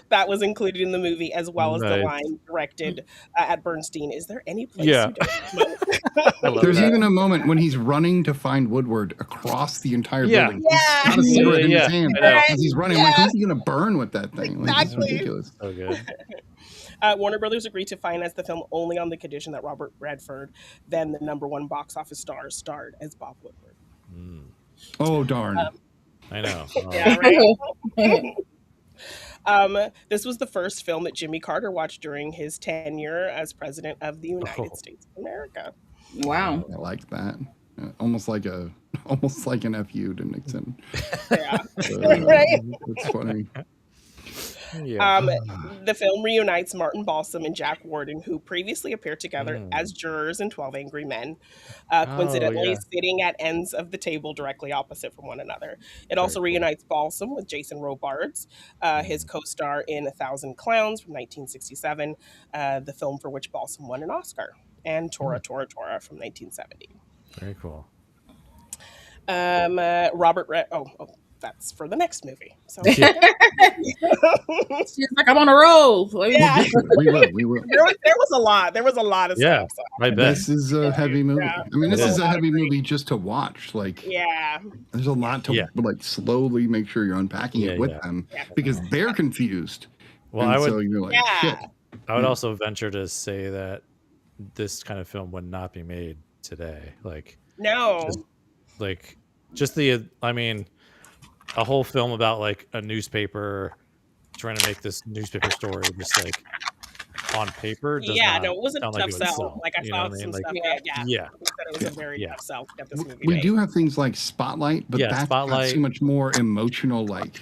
that was included in the movie, as well as the Nice. line directed at Bernstein, "Is there any place Yeah. you don't smoke?" I love There's that. even a moment when he's running to find Woodward across the entire Yeah. building. Yeah. He's got a cigarette in his Yeah, hand I know. as he's running. I'm like, who's he gonna burn with that thing? Like, it's Exactly. ridiculous. So good. Warner Brothers agreed to finance the film only on the condition that Robert Redford, then the #1 box office star, starred as Bob Woodward. Oh darn! I know. Yeah, right. This was the first film that Jimmy Carter watched during his tenure as president of the United States of America. Wow. I like that. Almost like an FU to Nixon. Yeah. Right. It's funny. Yeah. The film reunites Martin Balsam and Jack Warden, who previously appeared together as jurors in 12 Angry Men, coincidentally sitting at ends of the table directly opposite from one another. It also reunites Balsam with Jason Robards, his co-star in 1,000 Clowns from 1967, the film for which Balsam won an Oscar, and Tora Tora Tora from 1970. Very cool. That's for the next movie. So She's like, I'm on a roll. Yeah. We will. There was a lot. There was a lot of stuff. So. I bet. This is a heavy movie. Yeah. I mean, this It is is. a heavy movie just to watch. Like, Yeah. there's a lot to like slowly make sure you're unpacking it with them because they're confused. Well, and so you're like, shit. I would also venture to say that this kind of film would not be made today. Like, No. A whole film about like a newspaper trying to make this newspaper story just like on paper. Does not it was a sound tough like it would sell. sell. Like I You know saw what I some mean? stuff. Like, Yeah. It was a very tough sell to get this movie We made. do have things like Spotlight, but that's got Spotlight. so much more emotional, like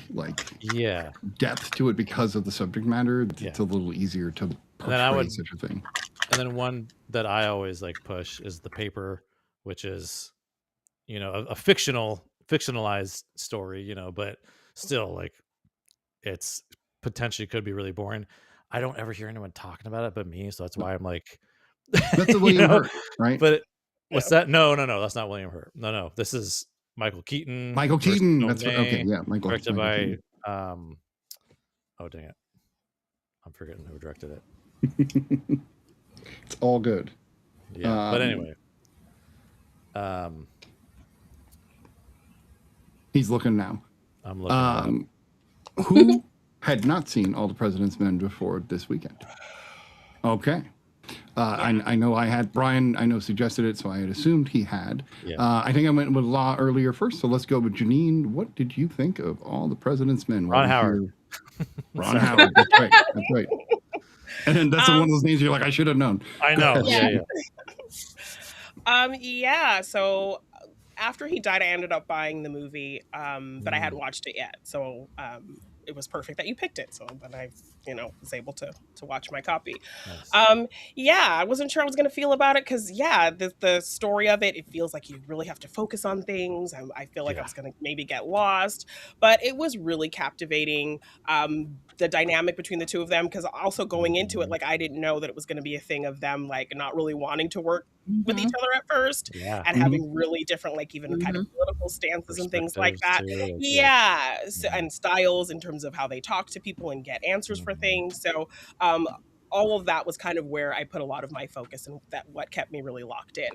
depth to it because of the subject matter. It's a little easier to portray such a thing. And then one that I always like push is The Paper, which is, a fictionalized story, but still like it's potentially could be really boring. I don't ever hear anyone talking about it but me, so that's why I'm like, that's a William Hurt, right? But what's that? No, that's not William Hurt. No, this is Michael Keaton. Michael Keaton. That's okay. Yeah, directed by Keaton. Oh dang it, I'm forgetting who directed it. It's all good. Yeah, but anyway, he's looking now. I'm looking. Who had not seen All the President's Men before this weekend? Okay. I know I had Brian. I know suggested it, so I had assumed he had. Yeah. I think I went with Law earlier first, so let's go with Janine. What did you think of All the President's Men? Ron Howard. Ron Howard. That's right. That's right. And then that's one of those names you're like, I should have known. I know. Yeah. So after he died, I ended up buying the movie, but I hadn't watched it yet. So it was perfect that you picked it. So then I, was able to watch my copy. Nice. I wasn't sure I was going to feel about it because, the story of it feels like you really have to focus on things. I feel like I was going to maybe get lost, but it was really captivating. The dynamic between the two of them, because also going into it, like I didn't know that it was going to be a thing of them like not really wanting to work with each other at first and having really different, like even kind of political stances and things like that. So, and styles in terms of how they talk to people and get answers for things. So all of that was kind of where I put a lot of my focus and what kept me really locked in.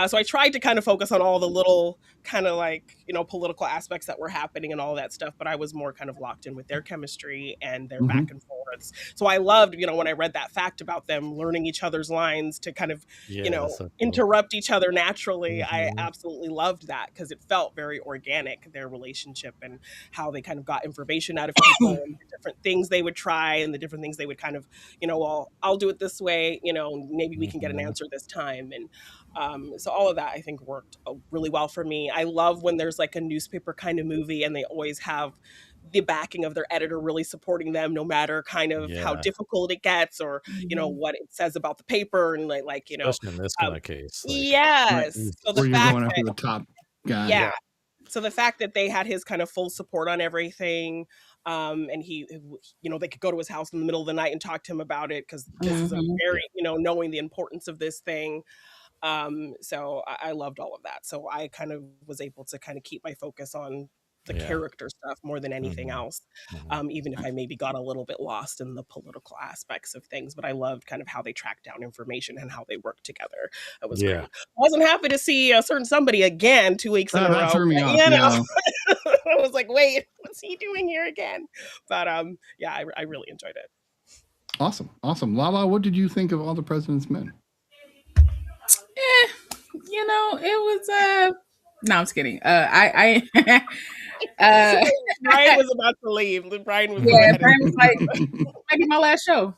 So I tried to kind of focus on all the little kind of like, political aspects that were happening and all that stuff, but I was more kind of locked in with their chemistry and their back and forths. So I loved, when I read that fact about them learning each other's lines to kind of, so cool. Interrupt each other naturally. I absolutely loved that because it felt very organic, their relationship and how they kind of got information out of people and the different things they would try and the different things they would kind of, well, I'll do it this way, maybe we can get an answer this time. And so all of that I think worked really well for me. I love when there's like a newspaper kind of movie and they always have the backing of their editor really supporting them no matter kind of how difficult it gets or, what it says about the paper and especially in this kind of case. Yes. So the fact going after the top guy. Yeah. So the fact that they had his kind of full support on everything, and he, they could go to his house in the middle of the night and talk to him about it because this is a very, knowing the importance of this thing. So I loved all of that. So I kind of was able to kind of keep my focus on the character stuff more than anything else, even if I maybe got a little bit lost in the political aspects of things. But I loved kind of how they tracked down information and how they worked together. It was great. I wasn't happy to see a certain somebody again 2 weeks in a row. That threw me off, You know, I was like, wait, what's he doing here again? But yeah, I really enjoyed it. Awesome. Lala, what did you think of All the President's Men? You know, it was no, I'm just kidding. I Brian was about to leave. Brian was Brian was like, this might be my last show.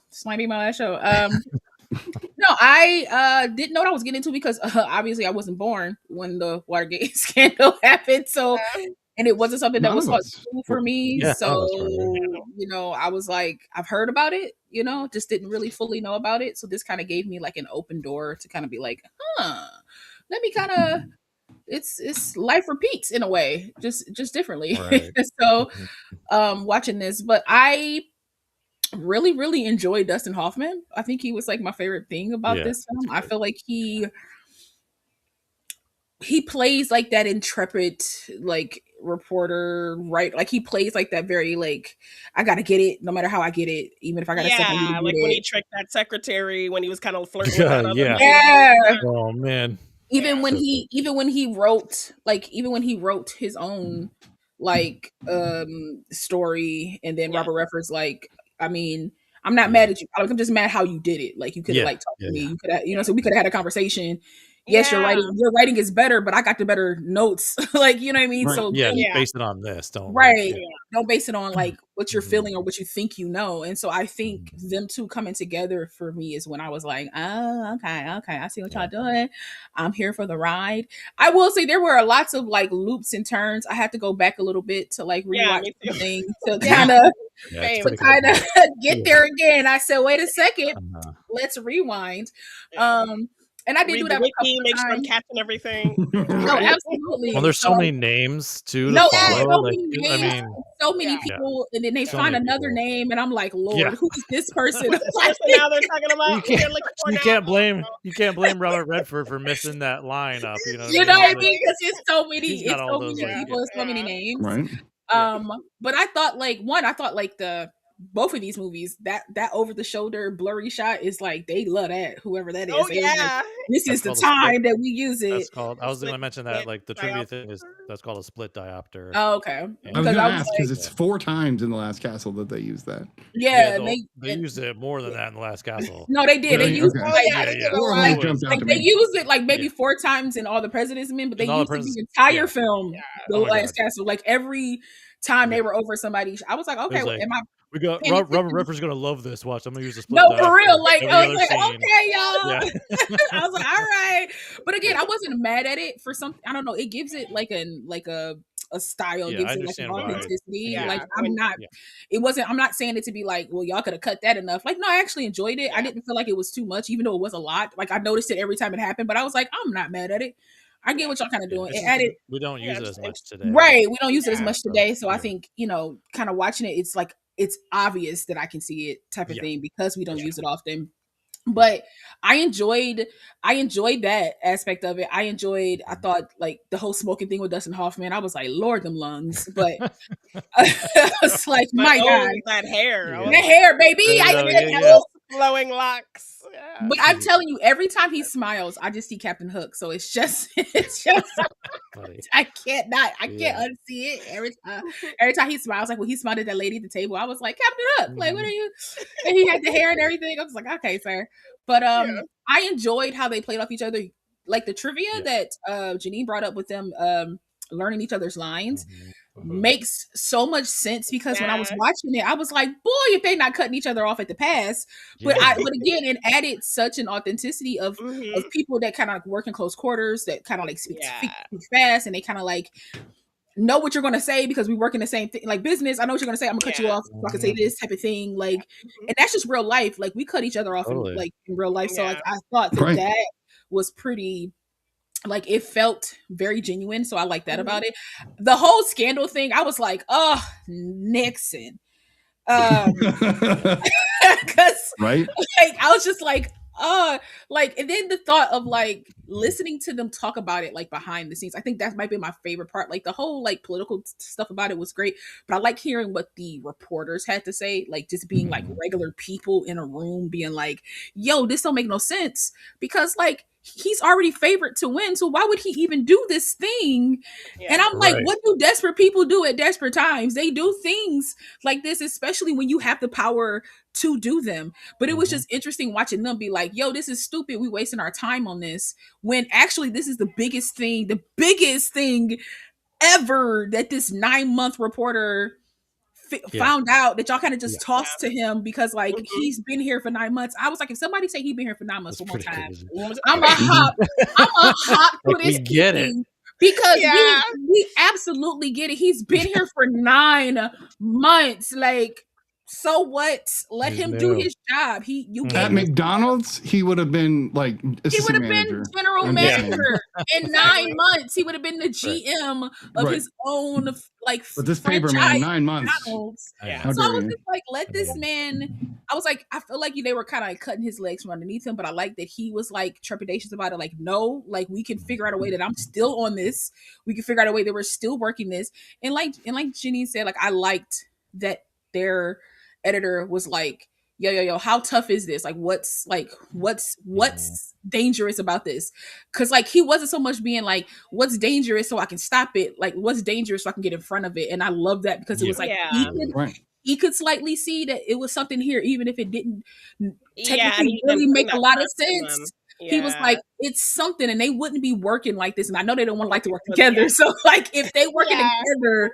No, I didn't know what I was getting into because obviously I wasn't born when the Watergate scandal happened. So, and it wasn't something that was new for me. So, you know, I was like, I've heard about it, you know, just didn't really fully know about it. So this kind of gave me like an open door to kind of be like, let me kind of, it's life repeats in a way, just differently. Right. So, watching this, but I really enjoyed Dustin Hoffman. I think he was like my favorite thing about this film. I feel like he plays like that intrepid like reporter, right? Like he plays like that very like, I gotta get it no matter how I get it, even if I gotta like when he tricked that secretary when he was kind of flirting with that other Oh man. Even when he wrote his own like story, and then Robert Redford's like, I mean, I'm not mad at you. I'm just mad how you did it. Like you could have like talked to me. You could have, you know, so we could have had a conversation. Yes, your writing is better, but I got the better notes. Like, you know what I mean? Right. So base it on this. Don't don't base it on like what you're feeling or what you think you know. And so I think them two coming together for me is when I was like, oh, okay, I see what y'all doing. I'm here for the ride. I will say there were lots of like loops and turns. I had to go back a little bit to like rewatch the thing to kind of get there again. I said, wait a second, let's rewind. And I did do that. Make sure I'm catching everything. No, absolutely. Well, there's so many names too. To follow. So many people, and then they find another name, and I'm like, Lord, who is this person? Now they're talking about. You can't blame Robert Redford for missing that line up. You know what I mean? Because it's so many people, so many names. Right. But I thought both of these movies, that over the shoulder blurry shot is like, they love that, whoever that is. Oh yeah. Like, this is the time that we use it. That's called, I was going to mention that, like the trivia thing is, that's called a split diopter. Oh, okay. I was going to ask because it's 4 times in The Last Castle that they use that. Yeah, they used it more than that in The Last Castle. No, they did. They used they used it like maybe 4 times in All the President's Men, but they used it the entire film, The Last Castle. Like every time they were over somebody, I was like, okay, am I? We got Robert Redford's gonna love this. Watch, I'm gonna use the split. No, for real. Like I was like, okay, y'all. I was like, all right. But again, I wasn't mad at it for something. I don't know. It gives it like a style. It gives it like an authenticity. Like I'm not. It wasn't. I'm not saying it to be like, well, y'all could have cut that enough. Like, no, I actually enjoyed it. I didn't feel like it was too much, even though it was a lot. Like I noticed it every time it happened, but I was like, I'm not mad at it. I get what y'all kind of doing. It added. We don't use it as much today. Right. We don't use it as much today. So I think, you know, kind of watching it, it's like, it's obvious that I can see it type of thing because we don't use it often. But I enjoyed that aspect of it. I thought like the whole smoking thing with Dustin Hoffman, I was like, Lord, them lungs. But I was like, my God. That hair. That hair, baby. Flowing locks. Yeah. But I'm telling you, every time he smiles, I just see Captain Hook. So it's just I can't unsee it. Every time he smiles, like when he smiled at that lady at the table, I was like, Captain Hook, like what are you? And he had the hair and everything. I was like, okay, sir. But I enjoyed how they played off each other, like the trivia that Janine brought up with them learning each other's lines. Makes so much sense because when I was watching it, I was like, boy, if they not cutting each other off at the pass. But again, it added such an authenticity of people that kind of like work in close quarters, that kind of like speak fast, and they kind of like know what you're going to say because we work in the same thing, like business. I know what you're going to say. I'm gonna cut you off so I can say this type of thing. Like, and that's just real life. Like we cut each other off in real life. So like I thought that was pretty. Like it felt very genuine, so I like that about it. The whole scandal thing, I was like, oh, Nixon, because like I was just like, Like, and then the thought of like listening to them talk about it like behind the scenes, I think that might be my favorite part. Like the whole like political stuff about it was great, but I like hearing what the reporters had to say, like just being like regular people in a room being like, yo, this don't make no sense, because like he's already favored to win, so why would he even do this thing? And I'm like, Right. what do desperate people do at desperate times? They do things like this, especially when you have the power to do them. But it was just interesting watching them be like, yo, this is stupid, we wasting our time on this, when actually this is the biggest thing ever that this 9-month reporter found out, that y'all kind of just tossed to him because like he's been here for 9 months. I was like, if somebody say he's been here for 9 months That's one more pretty time, crazy. I'm a hop for Like, we this get it. king, because Yeah. we absolutely get it. He's been here for 9 months. Like, so what? Let He's him do new. his job. You At gave him, McDonald's, he would have been like he would assistant have manager. been general I'm just saying. manager in 9 months. He would have been the GM of Right. his own like But this paper man, franchise 9 months. McDonald's. Yeah. How So I dare was you? just like, let this man. I was like, I feel like they were kind of like cutting his legs from underneath him, but I like that he was like trepidatious about it. Like, no, like we can figure out a way that I'm still on this. We can figure out a way that we're still working this. And like Janine said, like I liked that their editor was like, yo, how tough is this? Like, what's dangerous about this? Because like he wasn't so much being like, what's dangerous so I can stop it, like what's dangerous so I can get in front of it. And I love that, because it was like Right. he could slightly see that it was something here, even if it didn't technically and he really didn't make bring a that lot of trust to them. sense. He was like, it's something, and they wouldn't be working like this. And I know they don't want to like to work But, together. yeah. So like if they working Yeah. together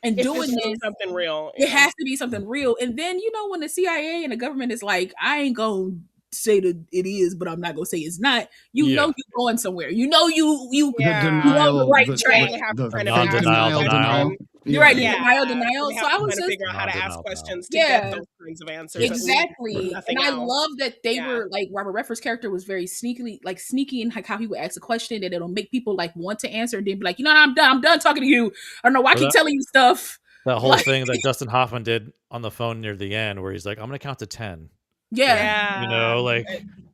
and If doing this was this, something real, it has to be something real. And then, you know, when the CIA and the government is like, I ain't gonna say that it is, but I'm not gonna say it's not, you know you're going somewhere. You know you The Yeah. denial, on the right the, track. They have to the kind of fake ask denial. questions. You're right, Yeah. denial. They So have I to was kind of just figure out how to ask Non-denial. questions to Yeah. get those kinds of answers. exactly. Nothing And I else. love that they Yeah. were like, Robert Redford's character was very sneaky in like how he would ask a question that it'll make people like want to answer, and then be like, you know, I'm done talking to you. I don't know why I Or keep that- telling you stuff. That whole Like- thing that Dustin Hoffman did on the phone near the end, where he's like, "I'm gonna count to 10." Yeah. You know, like,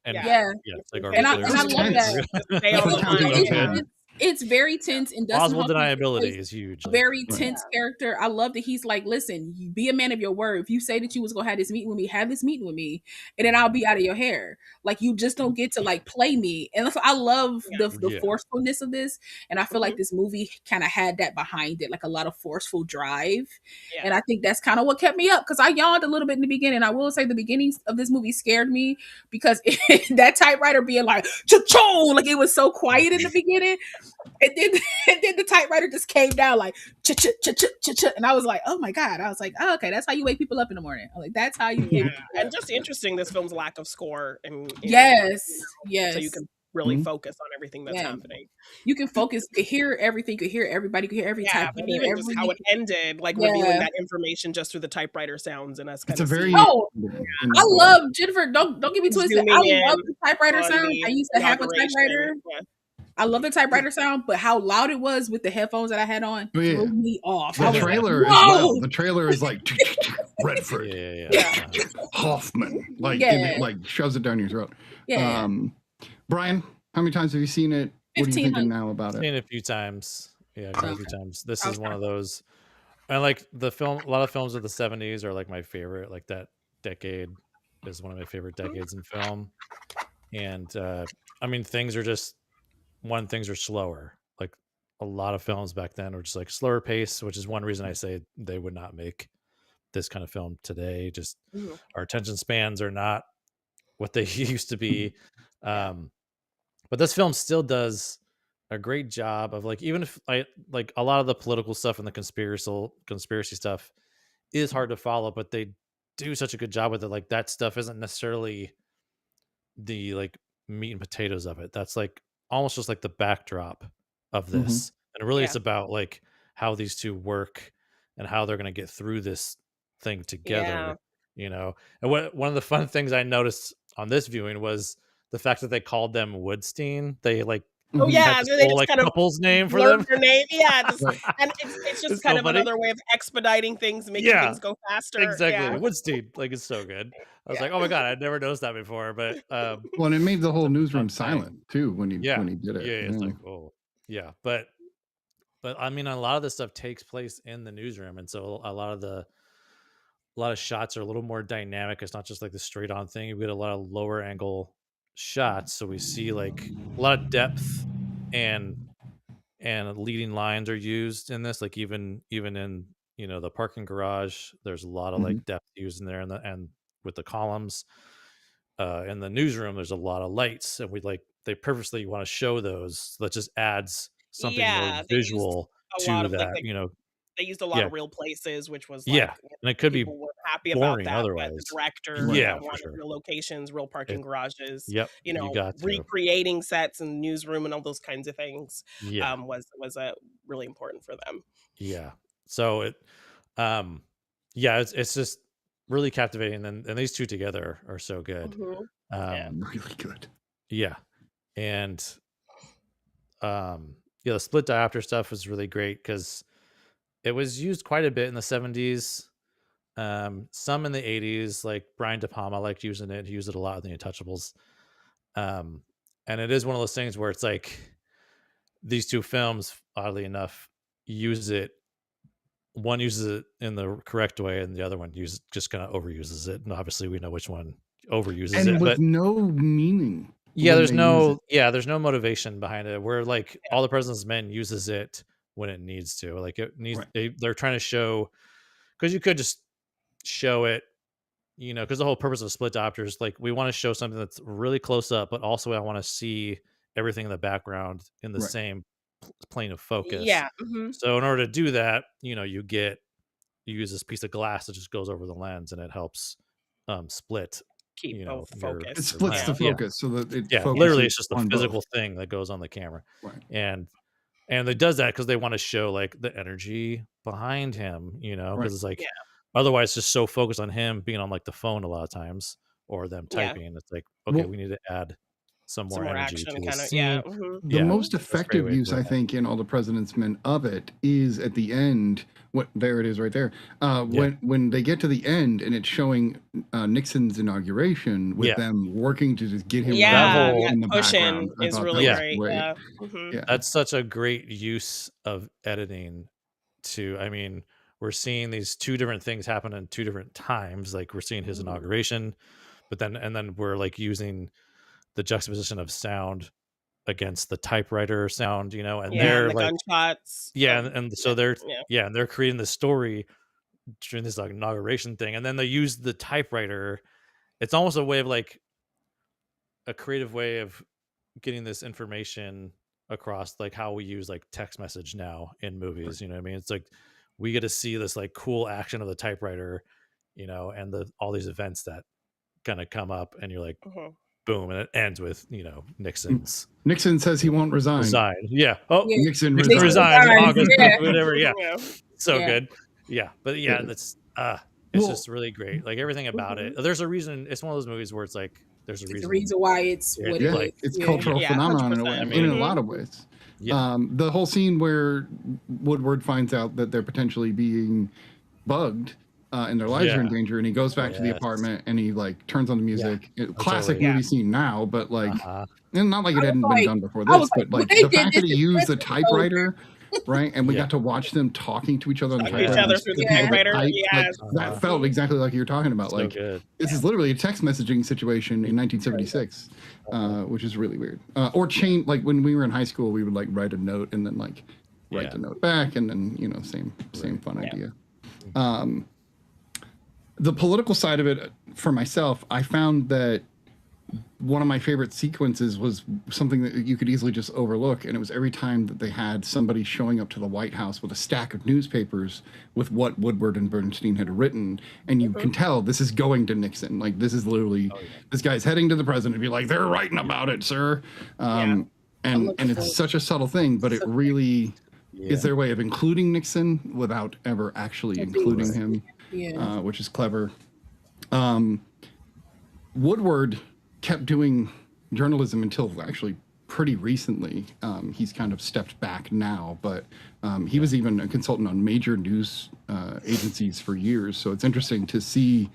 and Yeah. it's like, And I are we love clear? that. Stay on the line. It's very tense, and Dustin Plausible Hoffman deniability plays is huge. a very tense character. I love that he's like, listen, you be a man of your word. If you say that you was gonna have this meeting with me, have this meeting with me, and then I'll be out of your hair. Like, you just don't get to like play me. And so I love the forcefulness of this, and I feel like this movie kind of had that behind it, like a lot of forceful drive. And I think that's kind of what kept me up, because I yawned a little bit in the beginning. I will say the beginnings of this movie scared me, because that typewriter being like cha-chong, like it was so quiet in the beginning, and then the typewriter just came down like cha-cha-cha-cha-cha, and I was like, oh my god. I was like, oh, okay, that's how you wake people up in the morning. I'm like, that's how you wake people up. And just interesting, this film's lack of score, and yes, so you can really focus on everything that's happening. You can focus, you can hear everything, you can hear everybody, you can hear every type. But even just how it ended, like revealing that information just through the typewriter sounds, and us kind of I love Jennifer. Don't get me twisted. I love the typewriter sound. I used to have a typewriter. I love the typewriter sound, but how loud it was with the headphones that I had on threw me off. The trailer as well. The trailer is like Redford, Hoffman, like it like shoves it down your throat. Yeah. Brian, how many times have you seen it? What are you thinking now about it? Seen it a few times. Yeah, quite a few times. This is one of those. And like the film, a lot of films of the 70s are like my favorite. Like that decade is one of my favorite decades in film. And I mean, things are slower. Like a lot of films back then were just like slower pace, which is one reason I say they would not make this kind of film today. Just our attention spans are not what they used to be. But this film still does a great job of like, even if like a lot of the political stuff and the conspiracy stuff is hard to follow, but they do such a good job with it. Like that stuff isn't necessarily the like meat and potatoes of it. That's like almost just like the backdrop of this. And really it's about like how these two work and how they're going to get through this thing together, you know? And one of the fun things I noticed on this viewing was the fact that they called them Woodstein. They like Oh Mhm. yeah, had and this then they whole just like kind of couple's name for blurb them. their name. Yeah, just Right. and it's just It's kind so of funny. another way of expediting things, making Yeah, things go faster. exactly. Yeah. Woodstein, like it's so good. I was Yeah. like, oh my god, I'd never noticed that before. But Well, and it made the it's whole such a newsroom fun thing. silent too when Yeah, he did it. yeah. It's Yeah. like, oh, yeah. But I mean, a lot of this stuff takes place in the newsroom, and so a lot of shots are a little more dynamic. It's not just like the straight on thing. We get a lot of lower angle shots, so we see like a lot of depth and leading lines are used in this. Like even in the parking garage, there's a lot of Mhm. like depth used in there, and with the columns. In the newsroom, there's a lot of lights, and they purposely want to show those. So that just adds something more Yeah, they used visual a lot to of like that. they used a lot Yeah, of real places, which was yeah, like and it could be people were happy about boring that, but the otherwise. director, Right. yeah, Yeah, for wanted sure. real locations, real parking It garages, Yep, you got to. recreating sets and newsroom and all those kinds of things Yeah, was really important for them. yeah. So um, yeah, it's just really captivating, and these two together are so good. Mhm. Yeah. Really good. Yeah, and yeah, the split diopter stuff was really great because it was used quite a bit in the 70s, some in the 80s. Like Brian De Palma liked using it. He used it a lot in the Untouchables. Um, and it is one of those things where it's like these two films, oddly enough, use it. One uses it in the correct way, and the other one just kind of overuses it. And obviously, we know which one overuses And it. with But no meaning yeah, when they use it. there's no motivation behind it. Where like All the President's Men uses it when it needs to. Like it needs. Right. They're trying to show, because you could just show it, because the whole purpose of split diopters, like we want to show something that's really close up, but also I want to see everything in the background in the Right. same plane of focus. Yeah. Mhm. So in order to do that, you use this piece of glass that just goes over the lens, and it helps split, Keep both It focused. splits the yeah, focus so that it yeah. focuses Literally, it's just the on physical both. thing that goes on the camera, Right. and it does that because they want to show like the energy behind him, Right. because it's like Yeah. otherwise just so focused on him being on like the phone a lot of times or them Yeah. typing. It's like, okay, Well, we need to add some Some more more energy action to the kind of. Yeah. scene. Mhm. the Yeah, most that's a great effective way of use, doing I that. think, in All the President's Men of it is at the end. What there it is right there. Yeah, When they get to the end and it's showing Nixon's inauguration with yeah. them working to just get him That Yeah, ready whole that in the push-in background. I is thought that really Yeah. was great. great. Yeah. Mhm. Yeah. That's such a great use of editing. I mean, we're seeing these two different things happen in two different times. Like we're seeing his Mhm. inauguration, but then we're like using the juxtaposition of sound against the typewriter sound, and Yeah, and they're the like, gunshots. yeah, and so Yeah. and they're creating the story during this like inauguration thing, and then they use the typewriter. It's almost a way of like a creative way of getting this information across, like how we use like text message now in movies. You know what I mean? It's like we get to see this like cool action of the typewriter, and all these events that kind of come up, and you're like, Mhm. boom, and it ends with Nixon's Nixon says he won't resign. resign. Yeah. Oh, Yeah. Nixon Nixon resigns. resigns in Resigns, August, yeah. whatever. Yeah. Yeah. So Yeah. good. Yeah, but yeah, Yeah. that's it's Well, just really great. Like everything about it. There's a reason. It's one of those movies where it's like there's a It's the reason. reason why it's Yeah, what yeah, it like, is. it's Yeah. cultural Yeah, phenomenon in a way, 100%. in a Mhm. lot of ways. Yeah. The whole scene where Woodward finds out that they're potentially being bugged and their lives are in Yeah. danger, and he goes back to the Yes. apartment and he like turns on the music. Classic totally. movie scene now, but like, Uh-huh. and not like it hadn't been like- done before I this, was but like, like they the did fact that this he in used the Redford. typewriter, right? And we Yeah. got to watch them talking to each other on the Talking to each typewriter. other through the speaking over typewriter. type, like, Yes. that felt exactly like you're talking about. So Like good. this is literally a text messaging situation in 1976, which is really weird. Or chain, like when we were in high school, we would like write a note and then like write Yeah. the note back, and then same fun idea. The political side of it, for myself, I found that one of my favorite sequences was something that you could easily just overlook, and it was every time that they had somebody showing up to the White House with a stack of newspapers with what Woodward and Bernstein had written, and you can tell this is going to Nixon. Like this is literally this guy's heading to the president to be like, they're writing about it, sir. And it's such a subtle thing, but it really is their way of including Nixon without ever actually including him, Yeah. which is clever. Woodward kept doing journalism until actually pretty recently. He's kind of stepped back now, but he was even a consultant on major news agencies for years. So it's interesting to see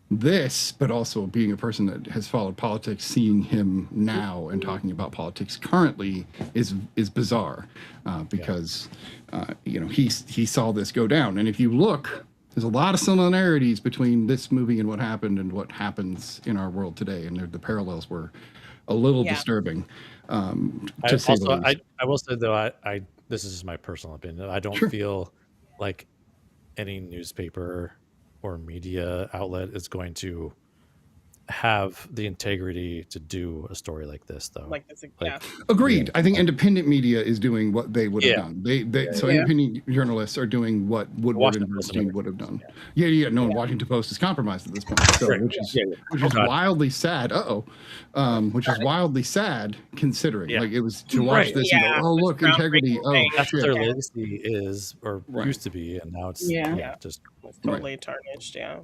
this, but also being a person that has followed politics, seeing him now and talking about politics currently is bizarre, because he saw this go down. And if you look, there's a lot of similarities between this movie and what happened and what happens in our world today, and the parallels were a little disturbing. I will say though, I this is just my personal opinion. I don't feel like any newspaper or media outlet is going to have the integrity to do a story like this, though. Agreed. I think independent media is doing what they would have done. Independent journalists are doing what Woodward and Bernstein would have done. Washington Post is compromised at this point, so, which is wildly sad. Which is wildly sad considering like it was to watch this and go, oh look, integrity. Oh, that's what their legacy is or used to be, and now it's just totally tarnished. Yeah.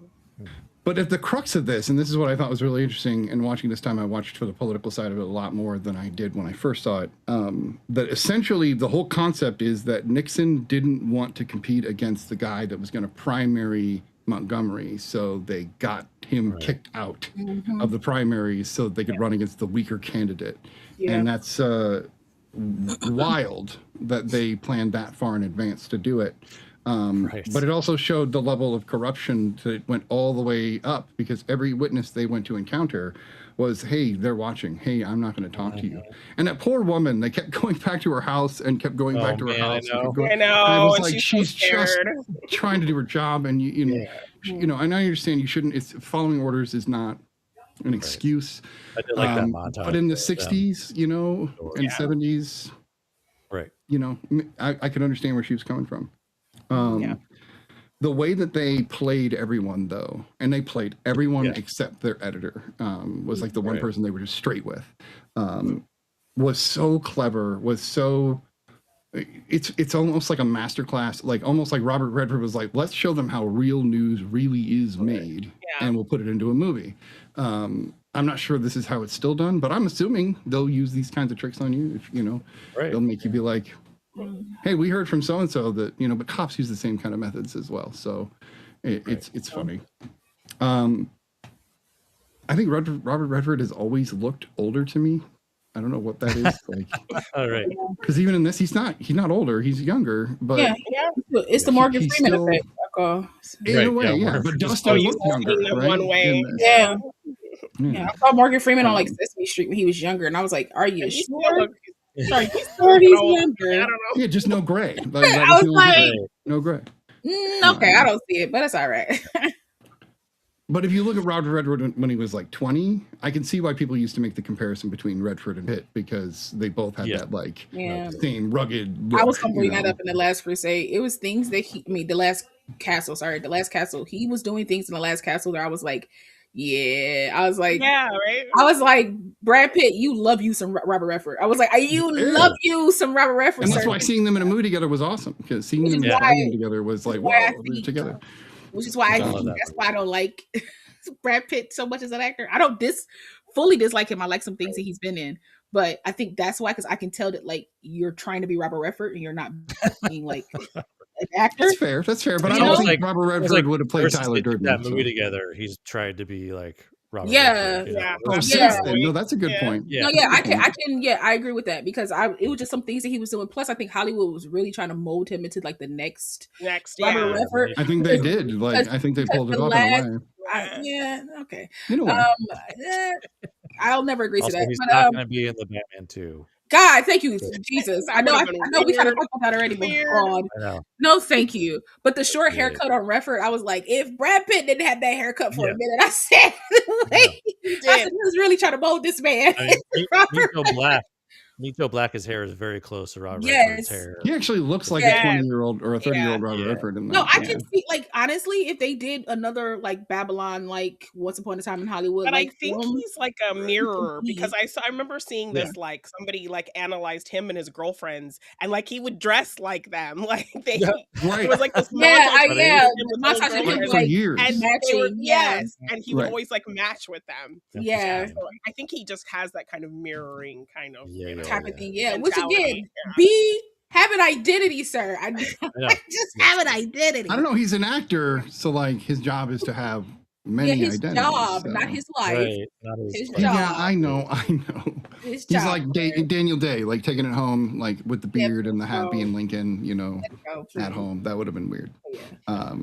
But at the crux of this, and this is what I thought was really interesting, and watching this time I watched for the political side of it a lot more than I did when I first saw it, that essentially the whole concept is that Nixon didn't want to compete against the guy that was going to primary Montgomery, so they got him kicked out of the primaries so that they could run against the weaker candidate. And that's wild that they planned that far in advance to do it. But it also showed the level of corruption that went all the way up, because every witness they went to encounter was, hey, they're watching. Hey, I'm not going to talk to you. And that poor woman, they kept going back to her house and kept going back to her house. I know. And I was like, she's just trying to do her job. And, and I understand you shouldn't, following orders is not an excuse. I did like that montage. But in the 60s, and 70s, I could understand where she was coming from. The way that they played everyone, though, and they played everyone except their editor, was like the one person they were just straight with, was so clever, was so... It's almost like a masterclass, like almost like Robert Redford was like, let's show them how real news really is made, and we'll put it into a movie. I'm not sure this is how it's still done, but I'm assuming they'll use these kinds of tricks on you. If, they'll make you be like, hey, we heard from so-and-so that, but cops use the same kind of methods as well. So it's funny. I think Robert Redford has always looked older to me. I don't know what that is. Like, all right. Because even in this, he's not older. He's younger. But it's the Morgan Freeman effect. In a way, But Dustin looked younger, right? One way. Yeah. I saw Morgan Freeman on Sesame Street when he was younger, and I was like, "Are you sure? Sorry, he's 30s younger." I don't know. Yeah, just no gray. I was like, no gray. Okay, I don't see it, but it's all right. But if you look at Robert Redford when he was like 20, I can see why people used to make the comparison between Redford and Pitt, because they both had that same rugged look, I was going to bring that up in The Last Crusade. It was things that The Last Castle. He was doing things in The Last Castle that I was like, I was like, Brad Pitt, you love you some Robert Redford. I was like, love you some Robert Redford. And that's why seeing them in a movie together was awesome, because seeing them together was like, wow, they're together. Which is why that's why I don't like Brad Pitt so much as an actor. I don't fully dislike him. I like some things that he's been in, but I think that's why, because I can tell that like you're trying to be Robert Redford and you're not being like an actor. That's fair. But I don't think Robert Redford would have played Tyler Durden. That movie together, he's tried to be like Robert Redford. No, that's a good point. I agree with that, because it was just some things that he was doing. Plus, I think Hollywood was really trying to mold him into like the next Robert Redford. I think they did. Like, I think they pulled it off in a way. Okay. In a way. I'll never agree to that. He's not going to be in the Batman 2. God, thank you, Jesus. I know we kind of talked about that already, but no, thank you. But the short haircut on Redford, I was like, if Brad Pitt didn't have that haircut for a minute, I said, he was really trying to mold this man. I mean, he's so black. Joe Black's hair is very close to Robert Yes. Redford's hair. He actually looks like Yes. a 20-year-old or a 30-year-old Robert Yeah. Redford in that. No, I can see, like, honestly, if they did another like Babylon, like Once Upon a Time in Hollywood, But like I think film, he's like a mirror because I remember seeing Yeah. this, like somebody like analyzed him and his girlfriends, and like he would dress like them, like they. Yeah. Right. It was like this yeah, montage But yeah, with the his old montage of him girlfriends, for like years. and they matching, were, yeah, yes, and he would Right. always like match with them. yeah, So I think he just has that kind of mirroring kind of Yeah, yeah, type of thing, yeah. Which mentality. again, be have an identity, sir. I know. just have an identity. I don't know. He's an actor, so like his job is to have many Yeah, his identities. job, so. not his life. Right. Not His life. job. Yeah, I know. His He's job. like Daniel Day, like taking it home, like with the Yeah, beard and the hat, so- being Lincoln, you know, Oh, at home. That would have been weird. yeah.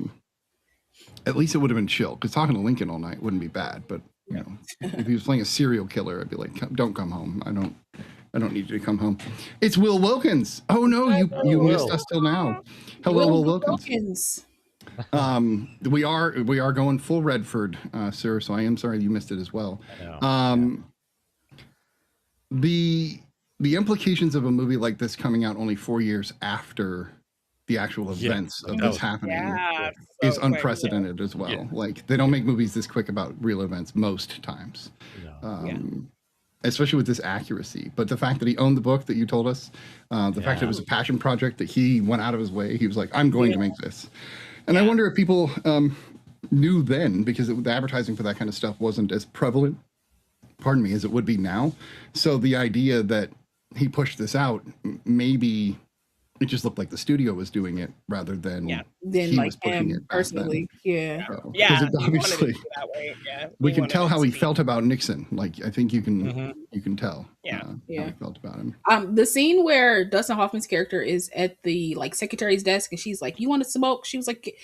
At least it would have been chill, because talking to Lincoln all night wouldn't be bad. But you know, if he was playing a serial killer, I'd be like, don't come home. I don't need you to come home. It's Will Wilkins. Oh no, you missed Will. us till now. Hello, Will Wilkins. We are going full Redford, sir. So I am sorry you missed it as well. I know. The implications of a movie like this coming out only 4 years after the actual Yeah. events of That this was- happening Yeah, is so quick, unprecedented as well. Yeah. Like they don't make movies this quick about real events most times. No. Especially with this accuracy. But the fact that he owned the book that you told us, the fact that it was a passion project that he went out of his way, he was like, I'm going to make this. And I wonder if people knew then, because the advertising for that kind of stuff wasn't as prevalent, as it would be now. So the idea that he pushed this out, maybe it just looked like the studio was doing it rather than Then he like was pushing him it back personally, yeah. then. So, Yeah, 'cause it he wanted it to obviously be that way. Yeah, we he can wanted tell it how to he be- felt about Nixon. Like I think you can tell Yeah. how Yeah. he felt about him. The scene where Dustin Hoffman's character is at the like secretary's desk and she's like, "You want to smoke?" She was like,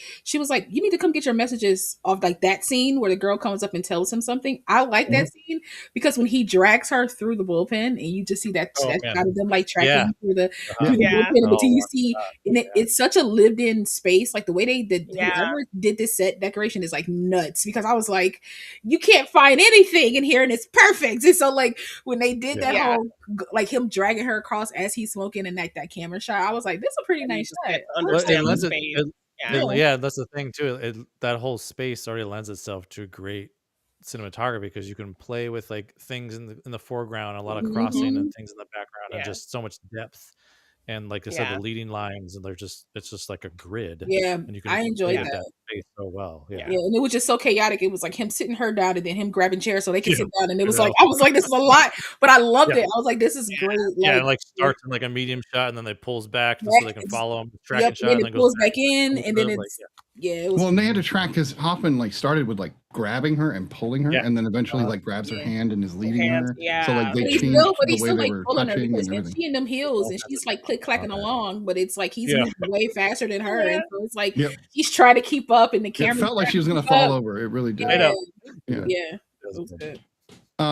"You need to come get your messages off." Like that scene where the girl comes up and tells him something. I like that scene because when he drags her through the bullpen and you just see that Oh, that man. shot of them like tracking Yeah. through the Yeah. bullpen until you Oh, see, and it's such a lived in space. Like the way they did, Yeah. whoever did this set decoration is like nuts because I was like, you can't find anything in here and it's perfect. And so like when they did that Yeah. whole like him dragging her across as he's smoking and that camera shot, I was like, this is a pretty And you nice just shot. get to I was understand like, the It- space. Yeah. Yeah, that's the thing too. That whole space already lends itself to great cinematography because you can play with like things in the foreground, a lot of crossing and things in the background, and Yeah. just so much depth. And like I said, the leading lines, and it's just like a grid. Yeah, and you can I play enjoyed with that. space so well. Yeah, Yeah, and it was just so chaotic. It was like him sitting her down and then him grabbing chairs so they can Yeah. sit down. And it was Yeah. like, I was like, this is a lot, but I loved Yeah. it. I was like, this is great. yeah, and like starts in like a medium shot, and then they pulls back just so they can It's- follow him. Tracking Yep, shot, and then it pulls goes back in, and then like, it's it was Well, and they had to track because Hoffman like started with like grabbing her and pulling her, Yeah. and then eventually like grabs her Yeah. hand and is leading Hands, her. yeah. So like they But he's changed still, but the he's way still they like were pulling her touching because and then everything. she in them heels and she's like click clacking Okay. along, but it's like he's Yeah. moving way faster than her, and so it's like Yep. he's trying to keep up, and the It camera felt like she was gonna keep up. fall over. It really did. I know. Yeah. Yeah, It it was good.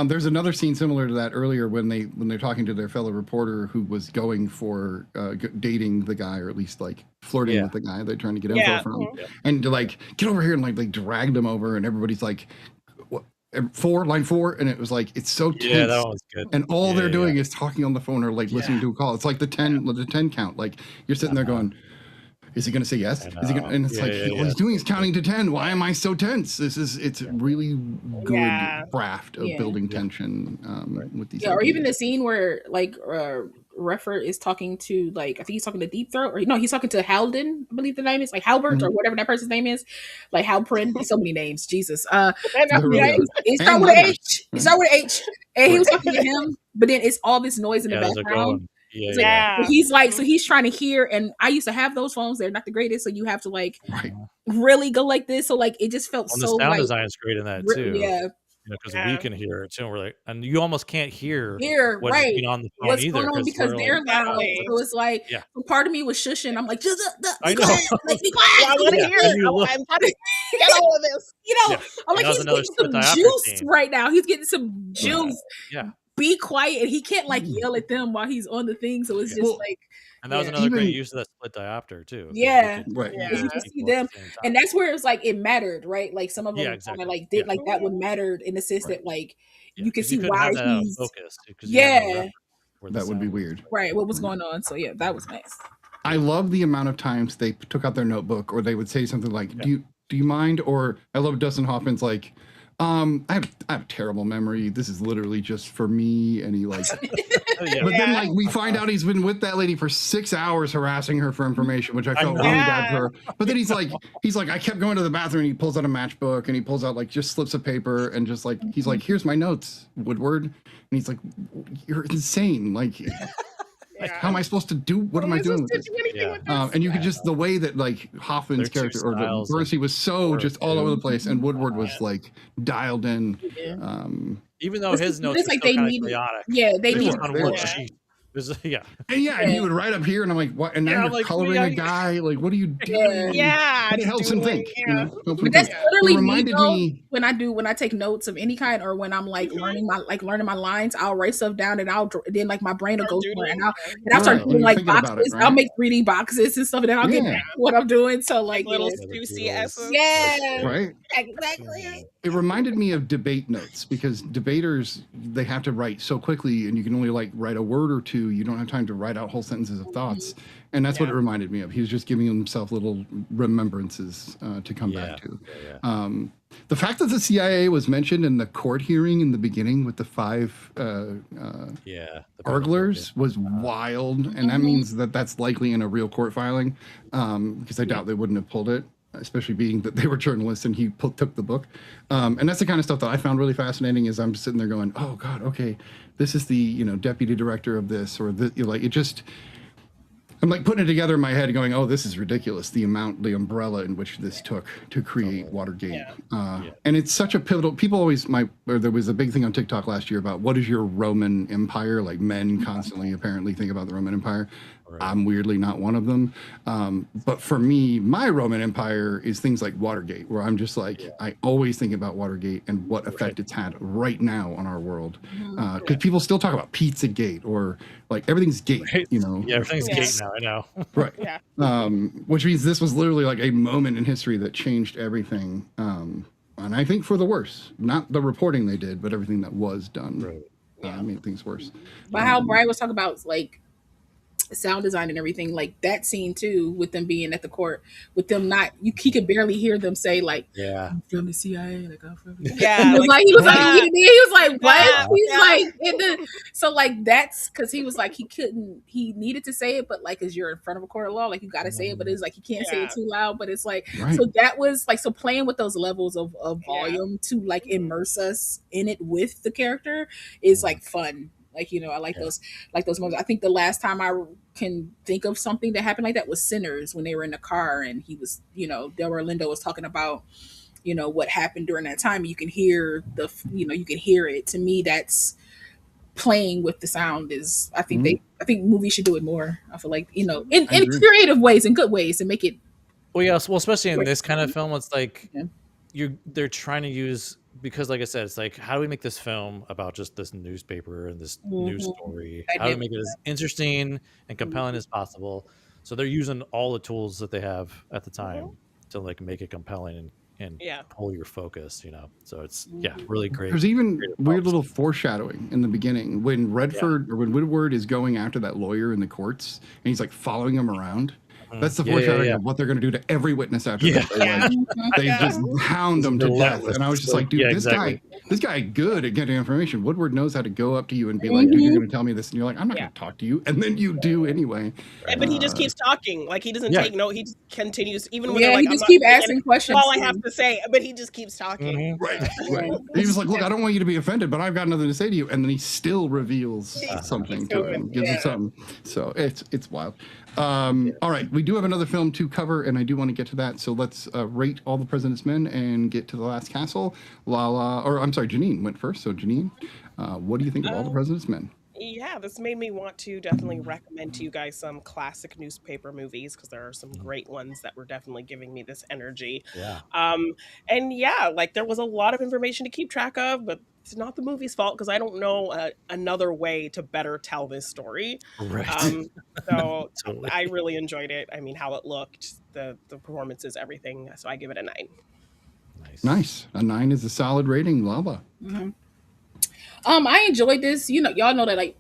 There's another scene similar to that earlier when they're talking to their fellow reporter who was going for dating the guy, or at least like flirting with the guy they're trying to get info Yeah. from, and to like get over here and like dragged him over, and everybody's like, what, line 4, and it was like it's so tense. Yeah, that one was good. And all they're Yeah, doing is talking on the phone or like listening Yeah. to a call. It's like the 10 count. Like you're sitting there going, is he going to say yes? Is he gonna, and it's Yeah, like yeah, all he's doing is counting to 10. Why am I so tense? It's really good Yeah. craft of Yeah. building tension with these. Yeah, or even the ideas. scene where like Redford is talking to like I think he's talking to Deep Throat, or no, he's talking to Halden, I believe the name is, like Halbert or whatever that person's name is, like Halprin. So many names, Jesus. There we Yeah, go. it start And with an numbers. H. It start with an H, and he was talking to him, but then it's all this noise in the Yeah, those are background. going. Yeah, It's like- yeah. but he's like, so he's trying to hear, and I used to have those phones. They're not the greatest, so you have to like Right. really go like this. So like it just felt Well, the so sound like design is great in that too. yeah, Because Yeah. we can hear it too. And we're like, and you almost can't hear here what's right. being on the phone What's either going on because we're they're like, loud. Exactly. So it's like Yeah. part of me was shushing. I'm like, just I be know. quiet, like, be quiet. I want to Yeah. hear And it. you look- I'm trying to get all of this. You know, Yeah. I'm like, That was he's another getting split some diopter juice scene. right now. He's getting some juice. Yeah. Be quiet, and he can't like yell at them while he's on the thing. So it's just Well, like, And that was Yeah. another great Even- use of that split diopter too. 'cause Yeah. you could Right. Yeah. hear you can people see at the them, same time. and that's where it was like it mattered, right? Like some of them Yeah, kind exactly. of like did Yeah. like that one mattered in the sense Right. that like Yeah, you can 'cause see couldn't why have that out of he's focus. 'Cause you had no yeah. reference where the That would be sound was. weird. Right, what was going on? So yeah, that was nice. I love the amount of times they took out their notebook, or they would say something like, do you mind? Or I love Dustin Hoffman's like, I have a terrible memory. This is literally just for me. And he like, but then like we find out he's been with that lady for 6 hours harassing her for information, which I felt really bad for her. But then he's like, I kept going to the bathroom and he pulls out a matchbook and he pulls out like just slips of paper and just like, he's like, here's my notes, Woodward. And he's like, you're insane. Like, how am I supposed to do? What am I doing with this? And you could just, the way that like Hoffman's character or Dorsey was so just all over the place, and Woodward was like dialed in. Even though his notes were like still they kind of needed, chaotic. yeah, they They needed were on more. worksheet. And he would write up here, and I'm like, what? And now you're like, coloring a guy. Like, what are you doing? Yeah, it helps him think. You know, helps him But that's think. literally It reminded me. when I take notes of any kind, or when I'm like learning my lines, I'll write stuff down and then like my brain will go for it, and I'll start doing like boxes. I'll make 3D boxes and stuff, and then I'll get back to what I'm doing. So like little juicy S's. Yeah, Right. exactly. It reminded me of debate notes, because debaters, they have to write so quickly, and you can only like write a word or two. You don't have time to write out whole sentences of thoughts. And that's what it reminded me of. He was just giving himself little remembrances to come back to. The fact that the CIA was mentioned in the court hearing in the beginning with the 5 burglars was wild. And that means that that's likely in a real court filing, because I doubt they wouldn't have pulled it, especially being that they were journalists and he took the book. And that's the kind of stuff that I found really fascinating. Is I'm sitting there going, oh God, okay, this is the, deputy director of this, or the, like, it just, I'm like putting it together in my head going, oh, this is ridiculous. The umbrella in which this took to create Watergate. And it's such a pivotal, people always, there was a big thing on TikTok last year about what is your Roman Empire? Like men constantly apparently think about the Roman Empire. I'm weirdly not one of them. But for me, my Roman Empire is things like Watergate, where I'm just like, I always think about Watergate and what effect it's had right now on our world. Because people still talk about Pizzagate, or like everything's gate, Yeah, everything's gate now, I know. Right. Which means this was literally like a moment in history that changed everything. And I think for the worse. Not the reporting they did, but everything that was done made things worse. But how Brian was talking about like sound design and everything, like that scene too, with them being at the court, with them not, he could barely hear them say like, I'm from the CIA, like I'm from the CIA. He was like what? He's like, so like that's because he was like, he needed to say it, but like, as you're in front of a court of law, like you gotta say it, but it's like he can't say it too loud. But it's like, so that was like, so playing with those levels of volume to like immerse us in it with the character is like fun. Like, I like those moments. I think the last time I can think of something that happened like that was Sinners, when they were in the car and he was, Delroy Lindo was talking about, what happened during that time. You can hear you can hear it. To me, that's playing with the sound is, I think movies should do it more. I feel like, in creative ways and good ways to make it. Well, yeah. Well, especially in this kind of film, it's like they're trying to use, because like I said, it's like, how do we make this film about just this newspaper and this news story? How do we make it as interesting and compelling as possible? So they're using all the tools that they have at the time to like make it compelling and pull your focus, So it's really great. There's even weird little foreshadowing in the beginning when Redford or when Woodward is going after that lawyer in the courts and he's like following him around. That's the foreshadowing of what they're going to do to every witness after that. They just hound them to death. And I was just like, dude, this guy good at getting information. Woodward knows how to go up to you and be like, dude, you're going to tell me this. And you're like, I'm not going to talk to you. And then you do anyway. But he just keeps talking. Like, he doesn't take note. He just continues. Even when they're like, he just keeps asking questions. All I have to say, but he just keeps talking. Right. He was like, look, I don't want you to be offended, but I've got nothing to say to you. And then he still reveals something to him, gives him something. So it's wild. All right, we do have another film to cover, and I do want to get to that. So let's rate All the President's Men and get to The Last Castle. Janine went first. So Janine, what do you think of All the President's Men? Yeah, this made me want to definitely recommend to you guys some classic newspaper movies, because there are some great ones that were definitely giving me this energy. Like there was a lot of information to keep track of, but it's not the movie's fault, because I don't know another way to better tell this story. So totally. I really enjoyed it. I mean, how it looked, the performances, everything. So I give it a 9. Nice. A 9 is a solid rating, Lava. I enjoyed this. Y'all know that like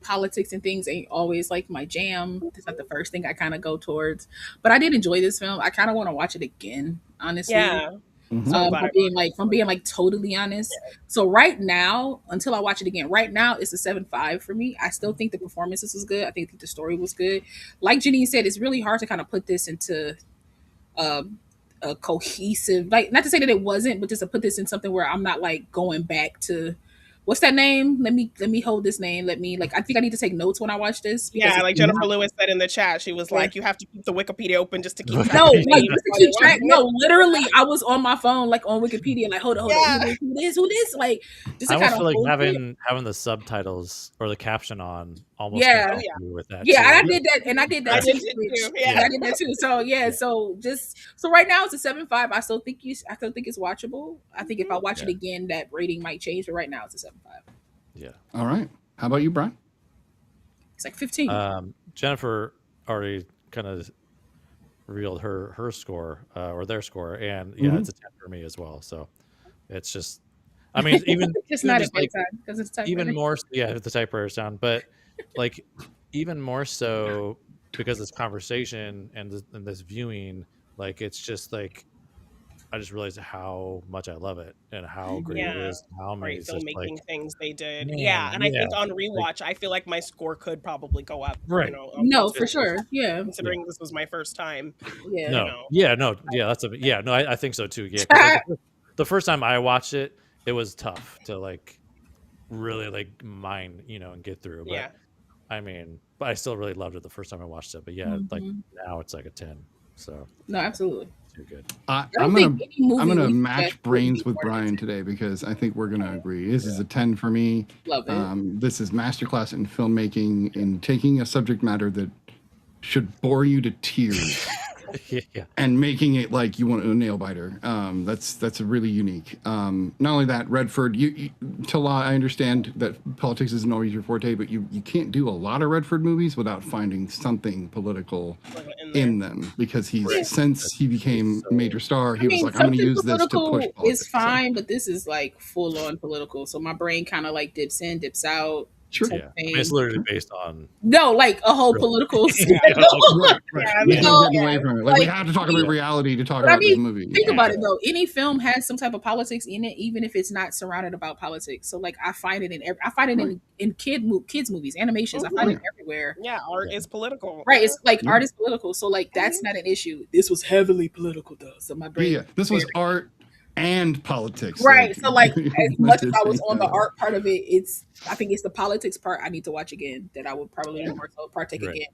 politics and things ain't always like my jam. It's not the first thing I kind of go towards, but I did enjoy this film. I kind of want to watch it again, honestly. Yeah. Mhm. So glad From being like totally honest. So right now, until I watch it again, right now it's a 7.5 for me. I still think the performances was good. I think the story was good. Like Janine said, it's really hard to kind of put this into a cohesive, like, not to say that it wasn't, but just to put this in something where I'm not like going back to what's that name? Let me hold this name. Let me, like, I think I need to take notes when I watch this. Yeah, like Jennifer Lewis said in the chat, she was like, you have to keep the Wikipedia open just to keep track. No, of like, names. just to keep track. No, literally, I was on my phone, like on Wikipedia, like, hold on, Yeah. who this? Like, just I to kind almost of feel like having the subtitles or the caption on almost Yeah. helped you with that. Yeah, too. and I did that, and I did that I too. did too, which- yeah. I did that too. So yeah, so right now it's a 7.5. I still think it's watchable. I think if I watch it again, that rating might change, but right now it's a 7.5. Yeah. All right. How about you, Brian? It's like 15. Jennifer already kind of reeled her score or their score, and it's a 10 for me as well. So it's just, I mean, even just even not just at like bedtime because it's typewriter. even more, with the typewriter sound, but like even more so because this conversation and this viewing, like it's just like I just realized how much I love it and how great it is. How many Great filmmaking things they did. Man, Yeah, and I think yeah. on rewatch, I feel like my score could probably go up. Right. You know, No, for sure. Yeah. considering this was my first time. Yeah. No, You know. I think so too. Yeah, 'cause, like, the first time I watched it, it was tough to like really like mind, and get through. But Yeah. I mean, but I still really loved it the first time I watched it. But yeah, like now it's like a 10. So No, absolutely. too good. I'm don't gonna think any movie I'm gonna we match said brains would be with more Brian today because I think we're gonna agree. This is a 10 for me. Love it. This is masterclass in filmmaking in taking a subject matter that should bore you to tears yeah. and making it like you want a nail biter. That's really unique. Not only that, Redford, I understand that politics isn't always your forte, but you can't do a lot of Redford movies without finding something political in them because since he became a major star, he was like, I'm going to use this to push politics. It's fine, but this is like full on political. So my brain kind of like dips in, dips out. Sure. Yeah. I mean, it's literally based on No, like a whole political. Right. Yeah, We you can't know, get away from it. Like we like, have to talk about reality to talk But I about this mean, movie. think about it though. Any film has some type of politics in it, even if it's not surrounded about politics. So like I find it in kids movies, animations. I find it everywhere. Yeah, art is political. Right, it's like art is political, so like that's not an issue. This was heavily political though, so my brain. Yeah, this was art and politics. Right, so like as much as I was on the Yeah. art part of it, I think it's the politics part I need to watch again that I would probably more so partake again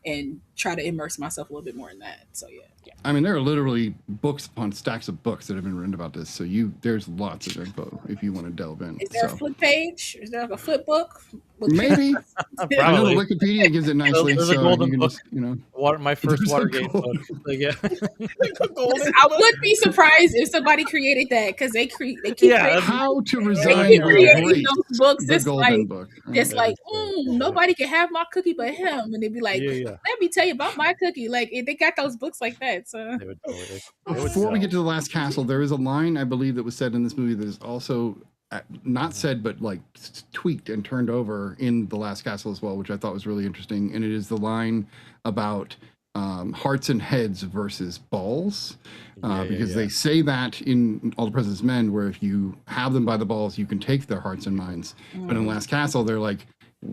and try to immerse myself a little bit more in that. So yeah. I mean, there are literally books upon stacks of books that have been written about this. So there's lots of info if you want to delve in. Is there a flip page? Is there like a flip book? Maybe. I know the Probably. Wikipedia gives it nicely, There's a so golden you can book. just, My first There's a Watergate book. golden- Like, yeah. I would be surprised if somebody created that because they keep Yeah, creating, How to they Resign keep with creating Grace, those books. the It's golden like book. it's like nobody can have my cookie but him, and they'd be like, Yeah. "Let me tell you about my cookie." Like they got those books like that. So They would totally. Before we get to the last castle, there is a line I believe that was said in this movie that is also not said but like tweaked and turned over in the last castle as well, which I thought was really interesting. And it is the line about hearts and heads versus balls, because they say that in All the President's Men, where if you have them by the balls, you can take their hearts and minds. But in Last Castle, they're like,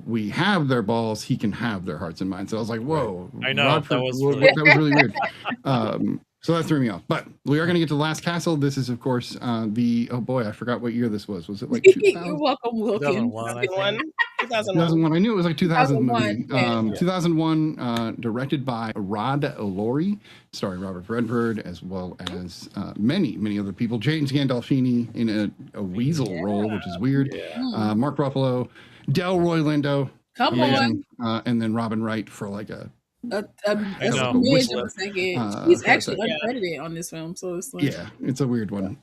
we have their balls, he can have their hearts and minds. So I was like, whoa, I know, Rodford, that was really weird. So that threw me off. But we are going to get to the Last Castle. This is, of course, oh boy, I forgot what year this was. Was it like 2000? you're welcome, Wilkins. 2001, I think. 2001. I knew it was like 2000 movie. 2001, 2001, directed by Rod O'Lory, starring Robert Redford, as well as many other people. James Gandolfini in a weasel role, which is weird. Mark Ruffalo, Delroy Lindo, Come amazing, and then Robin Wright for like a know. smidge of a second. He's actually parasite. uncredited on this film, so it's like it's a weird one.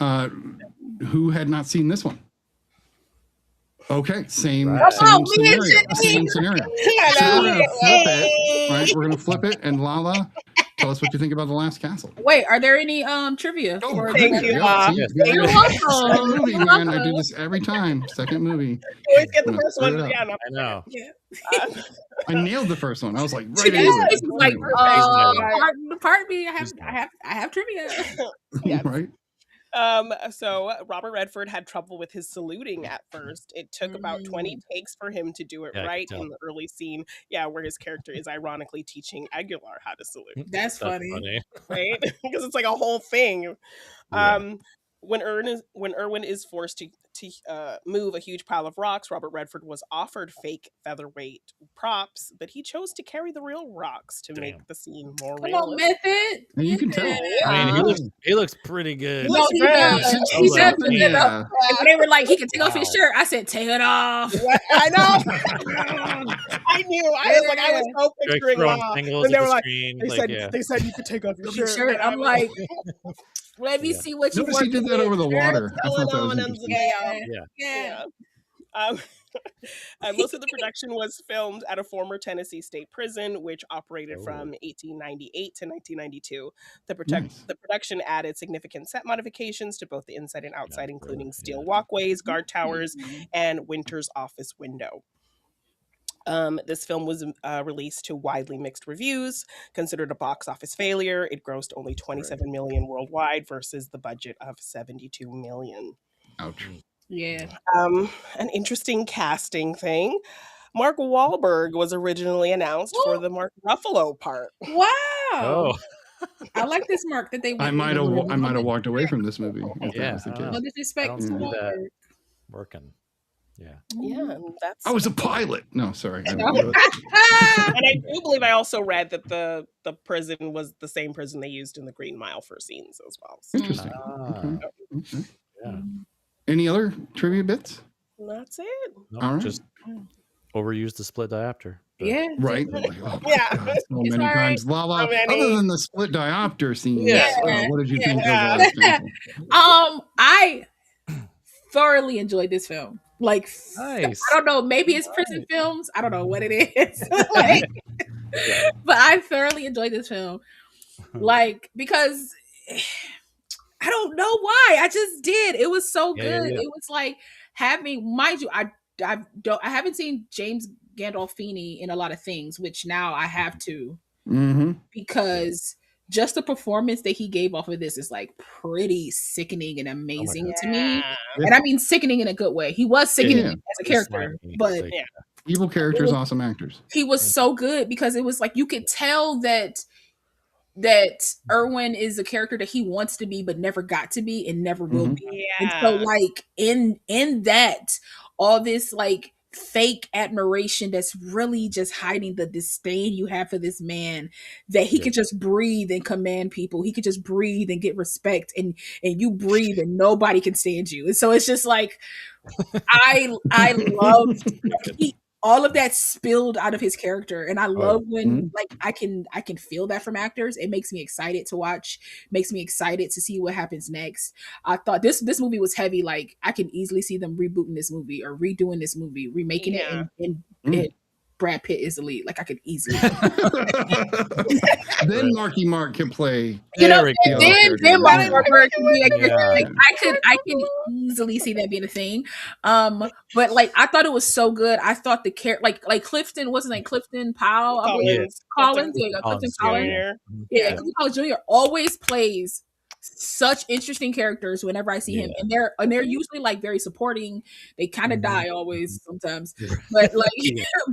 Who had not seen this one? Okay, same scenario. Same scenario. So we're gonna flip it, right? We're gonna flip it, and Lala, tell us what you think about The Last Castle. Wait, are there any trivia? Oh, for thank you, Bob. See, Yes. You're second welcome. movie, man. I do this every time. Second movie. You always get the Gonna first screw one. it up. Yeah, no. I know. Yeah. I nailed the first one. I was like, She right did. into it. She's like, Anyway. pardon me. I have trivia. Yes. Right? So Robert Redford had trouble with his saluting at first. It took about 20 takes for him to do it Yeah, I right can tell. in the early scene. Yeah, where his character is ironically teaching Aguilar how to salute, That's funny. right? Because it's like a whole thing. Yeah. When Irwin is forced to move a huge pile of rocks, Robert Redford was offered fake featherweight props, but he chose to carry the real rocks to make the scene more Come on, realistic. Method. And you can tell. I mean, he looks pretty good. Looks he good. does. I He was like, does. Yeah. And they were like, he can take off his Wow. shirt. I said, take it off. I know. I knew. I was so Like picturing throwing Law. singles When they at were the like, screen. they Like, said yeah. they said you could take off your Your shirt. shirt. And I I'm was like, let me Yeah. see what you Notice he working did that over the with. water. I going thought that was on interesting. Yeah. Yeah. Yeah. Um, and most of the production was filmed at a former Tennessee state prison, which operated from 1898 to 1992. Nice. The production added significant set modifications to both the inside and outside, including steel Yeah. walkways, guard towers, and Winter's office window. This film was released to widely mixed reviews, considered a box office failure. It grossed only 27 million worldwide versus the budget of 72 million. Ouch. Yeah. An interesting casting thing. Mark Wahlberg was originally announced for the Mark Ruffalo part. Wow. Oh, I like this mark that they I might have walked away from this movie if Yeah, that was the I don't case. No I disrespect don't to see that. Wahlberg. working. Yeah. Yeah, and that's. I was a pilot. No, sorry. I No. didn't do it. And I do believe I also read that the prison was the same prison they used in the Green Mile for scenes as well. So Interesting. Ah, Okay. Okay. yeah. Any other trivia bits? that's it. No, All right. just overused the split diopter. But Yeah. Right. Like, oh my Yeah. God, so It's many all right. times. Lala. So many. Other than the split diopter scene, Yeah. what did you think Yeah. of Last Castle? I thoroughly enjoyed this film. Like, Nice. I don't know, maybe it's prison films. I don't know what it is. Like, but I thoroughly enjoyed this film. Like, because I don't know why. I just did. It was so Yeah, good. yeah, yeah. It was like having, mind you, I haven't seen James Gandolfini in a lot of things, which now I have to, Mm-hmm. because just the performance that he gave off of this is like pretty sickening and amazing to me. Yeah. And I mean sickening in a good way. He was sickening Yeah. as a character, but Yeah. Evil characters, awesome actors. he was so good because it was like you could tell that Irwin is a character that he wants to be but never got to be and never will be. And so like in that, all this like fake admiration that's really just hiding the disdain you have for this man, that he could just breathe and command people. He could just breathe and get respect, and you breathe and nobody can stand you. And so it's just like I love all of that spilled out of his character, and I love when like I can feel that from actors. It makes me excited to watch, makes me excited to see what happens next. I thought this movie was heavy. Like I can easily see them rebooting this movie or redoing this movie, remaking it, and Brad Pitt is the lead. Like I could easily. Then Marky Mark can play. You know, There we and go. then Mark Wahlberg can be like, Yeah. like, I can easily see that being a thing. But like I thought it was so good. I thought the like Clifton, wasn't like Clifton Powell, I believe. Collins, yeah, Clifton Collins. Yeah, Clifton Collins Jr. always plays such interesting characters whenever I see him, and they're usually like very supporting. They kind of die always sometimes, but like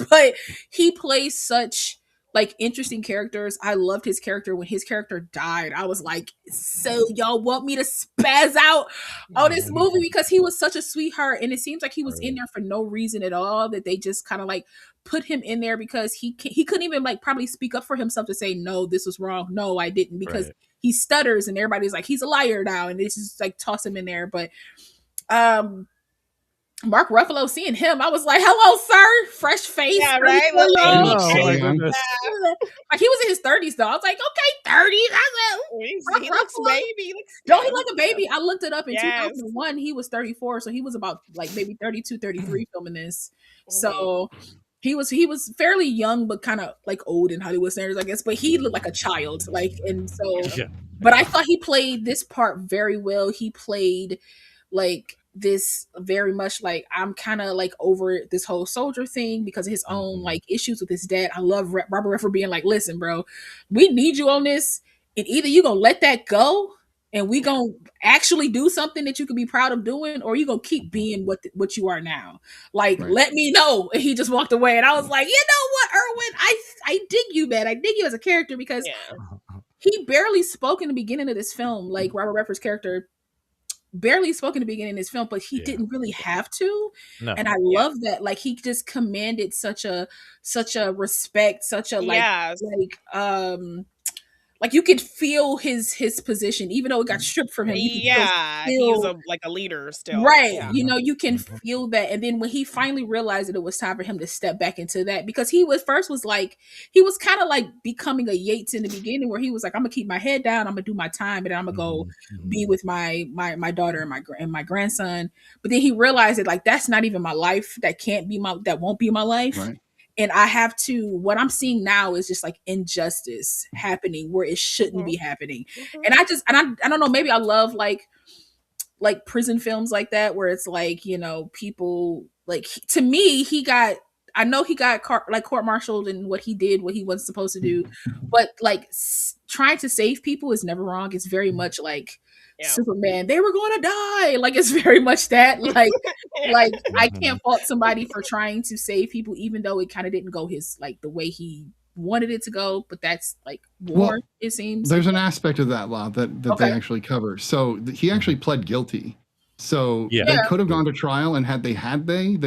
but he plays such like interesting characters. I loved his character. When his character died, I was like, so y'all want me to spaz out on this movie, because he was such a sweetheart, and it seems like he was in there for no reason at all, that they just kind of like put him in there because he couldn't even like probably speak up for himself to say, no, this was wrong, no, I didn't, because he stutters and everybody's like, he's a liar now, and it's just like toss him in there. But Mark Ruffalo, seeing him, I was like, hello, sir, fresh face. Yeah, right? Oh, my goodness. Like he was in his 30s though. I was like, okay, 30s. He looks baby. Don't he look a baby? I looked it up in 2001. He was 34, so he was about like maybe 32, 33 filming this. So He was fairly young, but kind of like old in Hollywood standards, I guess. But he looked like a child, like, and so. Yeah. But I thought he played this part very well. He played like this very much like I'm kind of like over this whole soldier thing because of his own like issues with his dad. I love Robert Redford being like, listen, bro, we need you on this, and either you gonna let that go and we gonna actually do something that you can be proud of doing, or you gonna keep being what you are now. Like, let me know. And he just walked away, and I was like, you know what, Erwin, I dig you, man. I dig you as a character because he barely spoke in the beginning of this film. Like Robert Redford's character barely spoke in the beginning of this film, but he didn't really have to. No. And I love that. Like he just commanded such a respect, such a like you could feel his position, even though it got stripped from him. He's like a leader still, right? Yeah. You know, you can feel that. And then when he finally realized that it was time for him to step back into that, because he was kind of like becoming a Yates in the beginning, where he was like, "I'm gonna keep my head down, I'm gonna do my time, and then I'm gonna go be with my daughter and my grandson." But then he realized that like that's not even my life. That won't be my life. Right. And I have to, what I'm seeing now is just like injustice happening where it shouldn't be happening. And I don't know, maybe I love like prison films like that, where it's like, you know, people like, to me, I know he got court-martialed and what he wasn't supposed to do, but like trying to save people is never wrong. It's very much like Superman, they were going to die. Like it's very much that like I can't fault somebody for trying to save people, even though it kind of didn't go his like the way he wanted it to go. But that's like war. Well, it seems there's an aspect of that law that they actually cover. So he actually pled guilty. So they could have gone to trial, and had they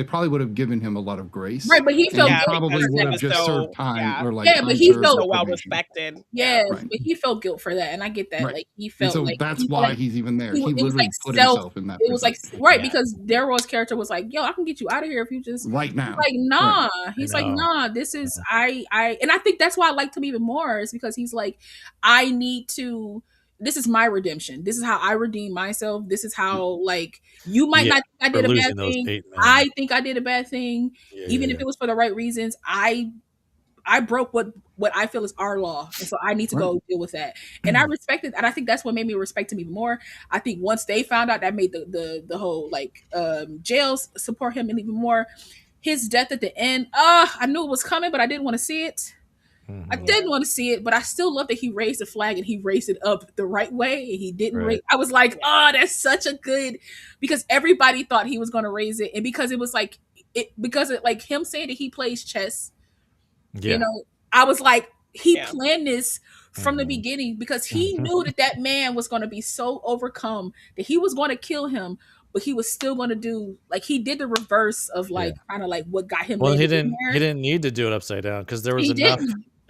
probably would have given him a lot of grace. Right, but he felt probably would have just served time or like but he felt so well respected. But he felt guilt for that, and I get that. Right. Like he felt so like that's why he's even there. He literally put himself in that. It was like because Daryl's character was like, "Yo, I can get you out of here if you just right now." Like nah, he's like nah. This is and I think that's why I liked him even more, is because he's like, I need to. This is my redemption. This is how I redeem myself. This is how, like, you might not think I did a bad thing. I think I did a bad thing. Even if it was for the right reasons. I broke what I feel is our law. And so I need to go deal with that. And I respect it. And I think that's what made me respect him even more. I think once they found out, that made the whole, like, jails support him even more. His death at the end, I knew it was coming, but I didn't want to see it. I didn't want to see it, but I still love that he raised the flag and he raised it up the right way. And he didn't raise. I was like, oh, that's such a good, because everybody thought he was going to raise it, and because it was like him saying that he plays chess. You know, I was like, he planned this from the beginning, because he knew that man was going to be so overcome that he was going to kill him. But he was still going to do, like, he did the reverse of like kind of like what got him. Well, he didn't need to do it upside down, because there was enough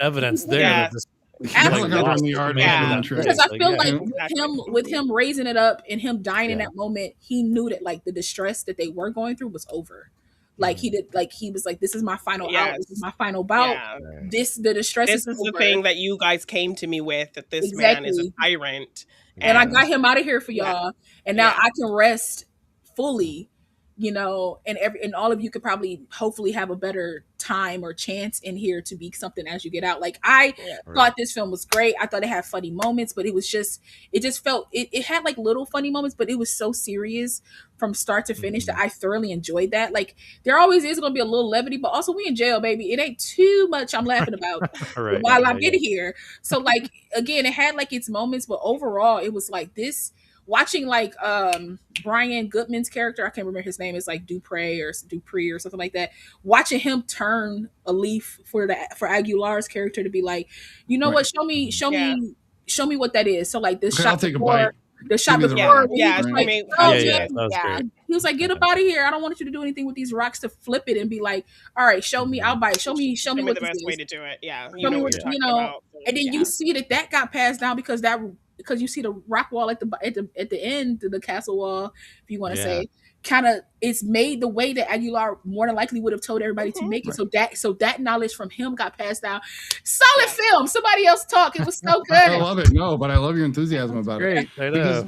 evidence there. Yeah. Because I feel like with him raising it up and him dying in that moment, he knew that like the distress that they were going through was over. Like he was like, this is my final out. This is my final bout. The distress. This is the thing that you guys came to me with, that this man is a tyrant. And I got him out of here for y'all. And now I can rest fully, you know, and all of you could probably hopefully have a better time or chance in here to be something as you get out. Like I thought this film was great. I thought it had funny moments, but it just felt it had like little funny moments, but it was so serious from start to finish that I thoroughly enjoyed that. Like there always is going to be a little levity, but also we in jail, baby. It ain't too much I'm laughing about while I'm in here. So like, again, it had like its moments, but overall it was like this. Watching like Brian Goodman's character, I can't remember his name, it's like Dupree or something like that. Watching him turn a leaf for Aguilar's character to be like, you know what, show me what that is. So like this shot before, the shot before, he was like, get up out of here. I don't want you to do anything with these rocks, to flip it and be like, all right, show me, I'll bite. Show me what the best way to do it. Yeah, you know what you're talking about. And then you see that got passed down because you see the rock wall at the end of the castle wall, if you want to say, kind of it's made the way that Aguilar more than likely would have told everybody to make it. So that knowledge from him got passed down. Solid film. Somebody else talk. It was so good. I love it. No, but I love your enthusiasm about it.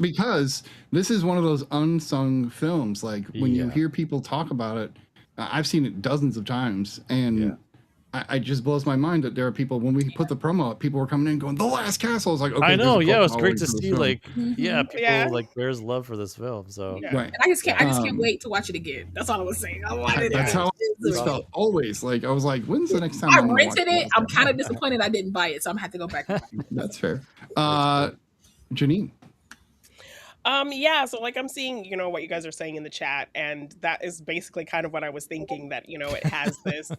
Because this is one of those unsung films. Like when you hear people talk about it, I've seen it dozens of times, and I just blows my mind that there are people, when we put the promo up, people were coming in going, The Last Castle. It's like, okay, I know, there's a yeah, it cult was great following to for this see, film. like, Mhm. people Yeah. like there's love for this film. So Yeah. Right. And I just can't Um, wait to watch it again. That's all I was saying. I wanted it. That's how this I felt always. Like, I was like, when's the next time I'm gonna watch rented The it. Last I'm Castle? kind of disappointed I didn't buy it, so I'm gonna have to go back. And buy it. That's fair. Janine. Yeah, so like I'm seeing, what you guys are saying in the chat, and that is basically kind of what I was thinking, that, it has this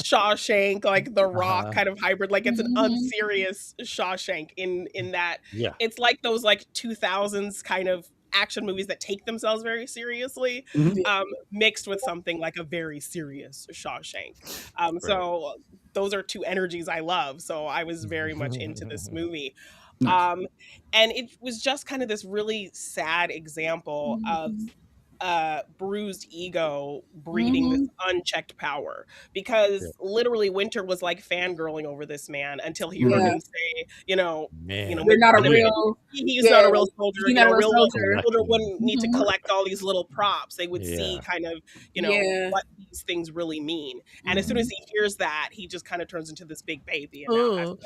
Shawshank, like The Rock kind of hybrid, like it's an Mhm. unserious Shawshank in that yeah, it's like those like 2000s kind of action movies that take themselves very seriously, Mhm. mixed with something like a very serious Shawshank. So those are two energies I love. So I was very much into this movie. Nice. And it was just kind of this really sad example of bruised ego breeding this unchecked power, because literally Winter was like fangirling over this man until he heard him say, man, You're not a real. he's not a real soldier. He's not a real Real soldier. soldier wouldn't need to Mhm. collect all these little props. They would see kind of, Yeah. what these things really mean. And as soon as he hears that, he just kind of turns into this big baby and now has to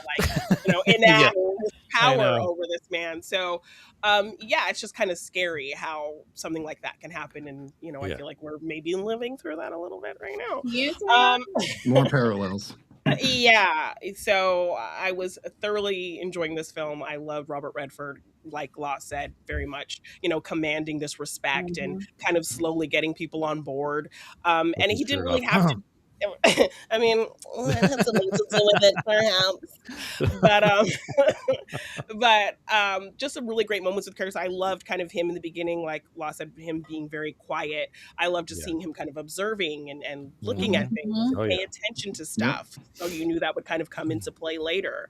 like, enact this power over this man. So it's just kind of scary how something like that can happen. And, I feel like we're maybe living through that a little bit right now. Yes. More parallels. Yeah, so I was thoroughly enjoying this film. I loved Robert Redford, like Law said, very much, commanding this respect and kind of slowly getting people on board. And he didn't really have to. I mean, it had something to do with it, perhaps. But just some really great moments with characters. I loved kind of him in the beginning, like Law said, him being very quiet. I loved just seeing him kind of observing and looking at things, and paying attention to stuff. So you knew that would kind of come into play later.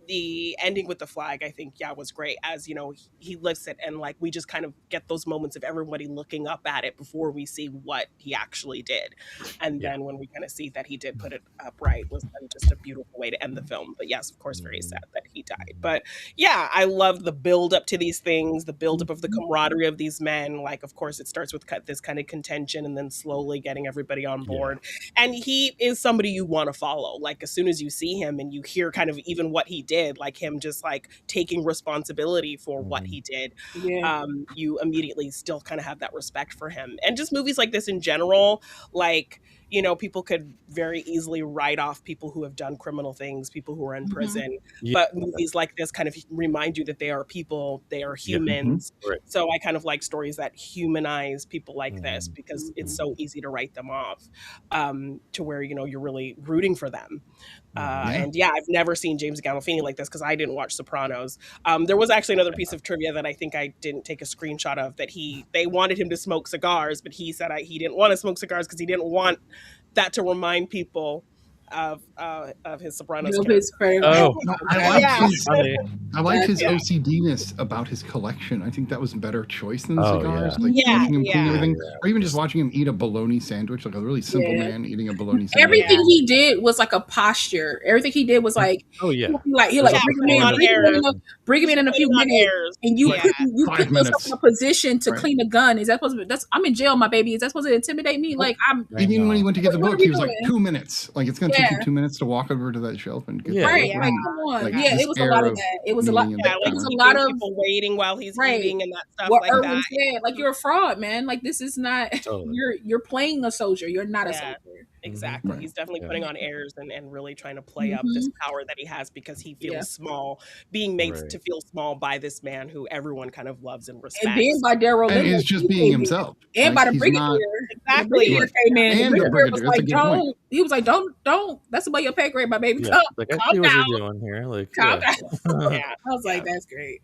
The ending with the flag, I think, was great. As he lifts it, and like we just kind of get those moments of everybody looking up at it before we see what he actually did. And then when we kind of see that he did put it upright, was then just a beautiful way to end the film. But yes, of course, very sad that he died. But yeah, I love the build up to these things, the build up of the camaraderie of these men. Like, of course, it starts with this kind of contention and then slowly getting everybody on board. And he is somebody you want to follow. Like, as soon as you see him and you hear kind of even what he did, like him just like taking responsibility for what he did, you immediately still kind of have that respect for him. And just movies like this in general, like, people could very easily write off people who have done criminal things, people who are in prison. But movies like this kind of remind you that they are people, they are humans. So I kind of like stories that humanize people like this, because it's so easy to write them off, to where, you're really rooting for them. And I've never seen James Gandolfini like this, because I didn't watch Sopranos. There was actually another piece of trivia that I think I didn't take a screenshot of, that they wanted him to smoke cigars, but he said he didn't want to smoke cigars because he didn't want that to remind people of his Sopranos character. I like his OCD-ness about his collection. I think that was a better choice than cigars. Like watching him clean everything, or even just watching him eat a bologna sandwich, like a really simple man eating a bologna sandwich. Everything he did was like a posture. Everything he did was like, he'll bring him in a few minutes, and you put yourself in a position to clean a gun. Is that supposed to be, I'm in jail, my baby. Is that supposed to intimidate me? Like, even when he went to get the book, he was like 2 minutes. Like, it's going to take you 2 minutes to walk over to that shelf and get like, come on. Like, it was a lot of that. It was a lot. It was a lot of people waiting while he's eating and that stuff. What like Irwin said, like, you're a fraud, man. Like, this is not. You're playing a soldier. You're not a soldier. Exactly. He's definitely putting on airs and really trying to play up this power that he has, because he feels small, being made to feel small by this man who everyone kind of loves and respects. And then by Daryl and he's just being himself. And by the Brigadier. Exactly. The Brigadier was like, don't. He was like, don't. That's about your pay grade, my baby. Like, I see what you're doing here. Like, calm down. I was like, that's great.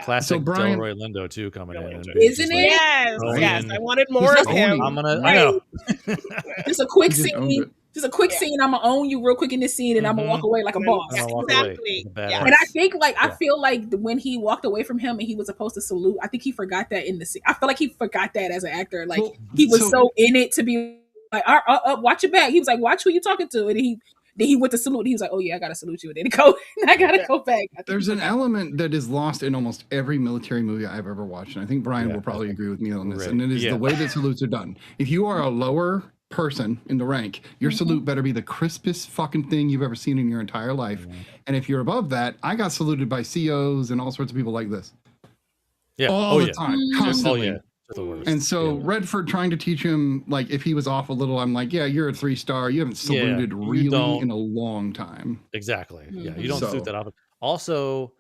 Classic So Brian, Delroy Lindo too coming in. Isn't it? Yes. I wanted more of him. I know. Just a quick scene. Just a quick scene. I'm gonna own you real quick in this scene, and I'm gonna walk away like a boss. Exactly. Yeah. And I think, I feel like when he walked away from him and he was supposed to salute, I think he forgot that in the scene. I feel like he forgot that as an actor. Like, he was so in it to be like, watch your back. He was like, watch who you talking to, and Then he went to salute. He was like, "Oh yeah, I gotta salute you." And then he go, I gotta go back. I think There's he an forgot. element that is lost in almost every military movie I've ever watched, and I think Brian Yeah, will probably I think agree with me on this. right. And it is Yeah. the way that salutes are done. If you are a lower person in the rank, your salute better be the crispest fucking thing you've ever seen in your entire life. And if you're above that, I got saluted by COs and all sorts of people like this Yeah. all Oh the yeah. time, Oh constantly. yeah. Just the worst. And so Yeah. Redford trying to teach him, like, if he was off a little, I'm like, yeah, you're a 3-star. You haven't Yeah, saluted you really don't- in a long time. Exactly. Yeah. You Mhm. don't So- suit that often. Also,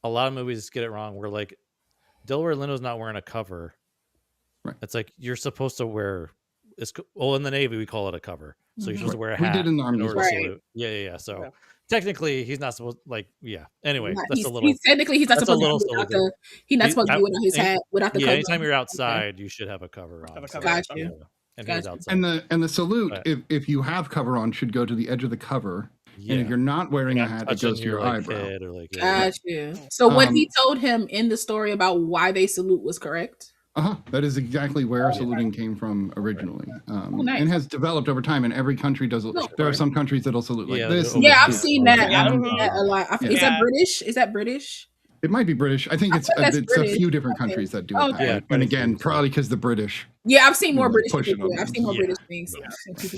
a lot of movies get it wrong. Where like Delroy Lindo's not wearing a cover. Right. It's like you're supposed to wear. Well, in the Navy we call it a cover. So you're supposed to wear a We hat did in the Army as order to well. salute. Yeah. So Yeah. technically he's not supposed yeah. Anyway, Not- that's he's, a little. he's technically he's not that's a supposed little to be without silly. he's not He- supposed to I- be without his hat, without the Yeah, cover. anytime you're outside, you should have a cover on. Have a so- cover Got on. you. Yeah. And he was Gotcha. outside. And the salute, But- if you have cover on, should go to the edge of the cover. Yeah. And if you're not wearing a Not hat, it touching goes to your like, eyebrow. head or like yeah. Got you. So when Um, he told him in the story about why they salute was correct. That is exactly where saluting came from originally, nice. and has developed over time. And every country does. There are some countries that'll salute like Yeah, this. the and Yeah, this I've is- seen that. Yeah. I've seen that a lot. Is that Yeah. British? Is that British? It might be British. I think it's that's it's British. a few different countries that do it. Okay. That way. Yeah, And quite a again, few, so- probably because the British. Yeah, I've seen more Really British pushing people. on I've seen more them. British things.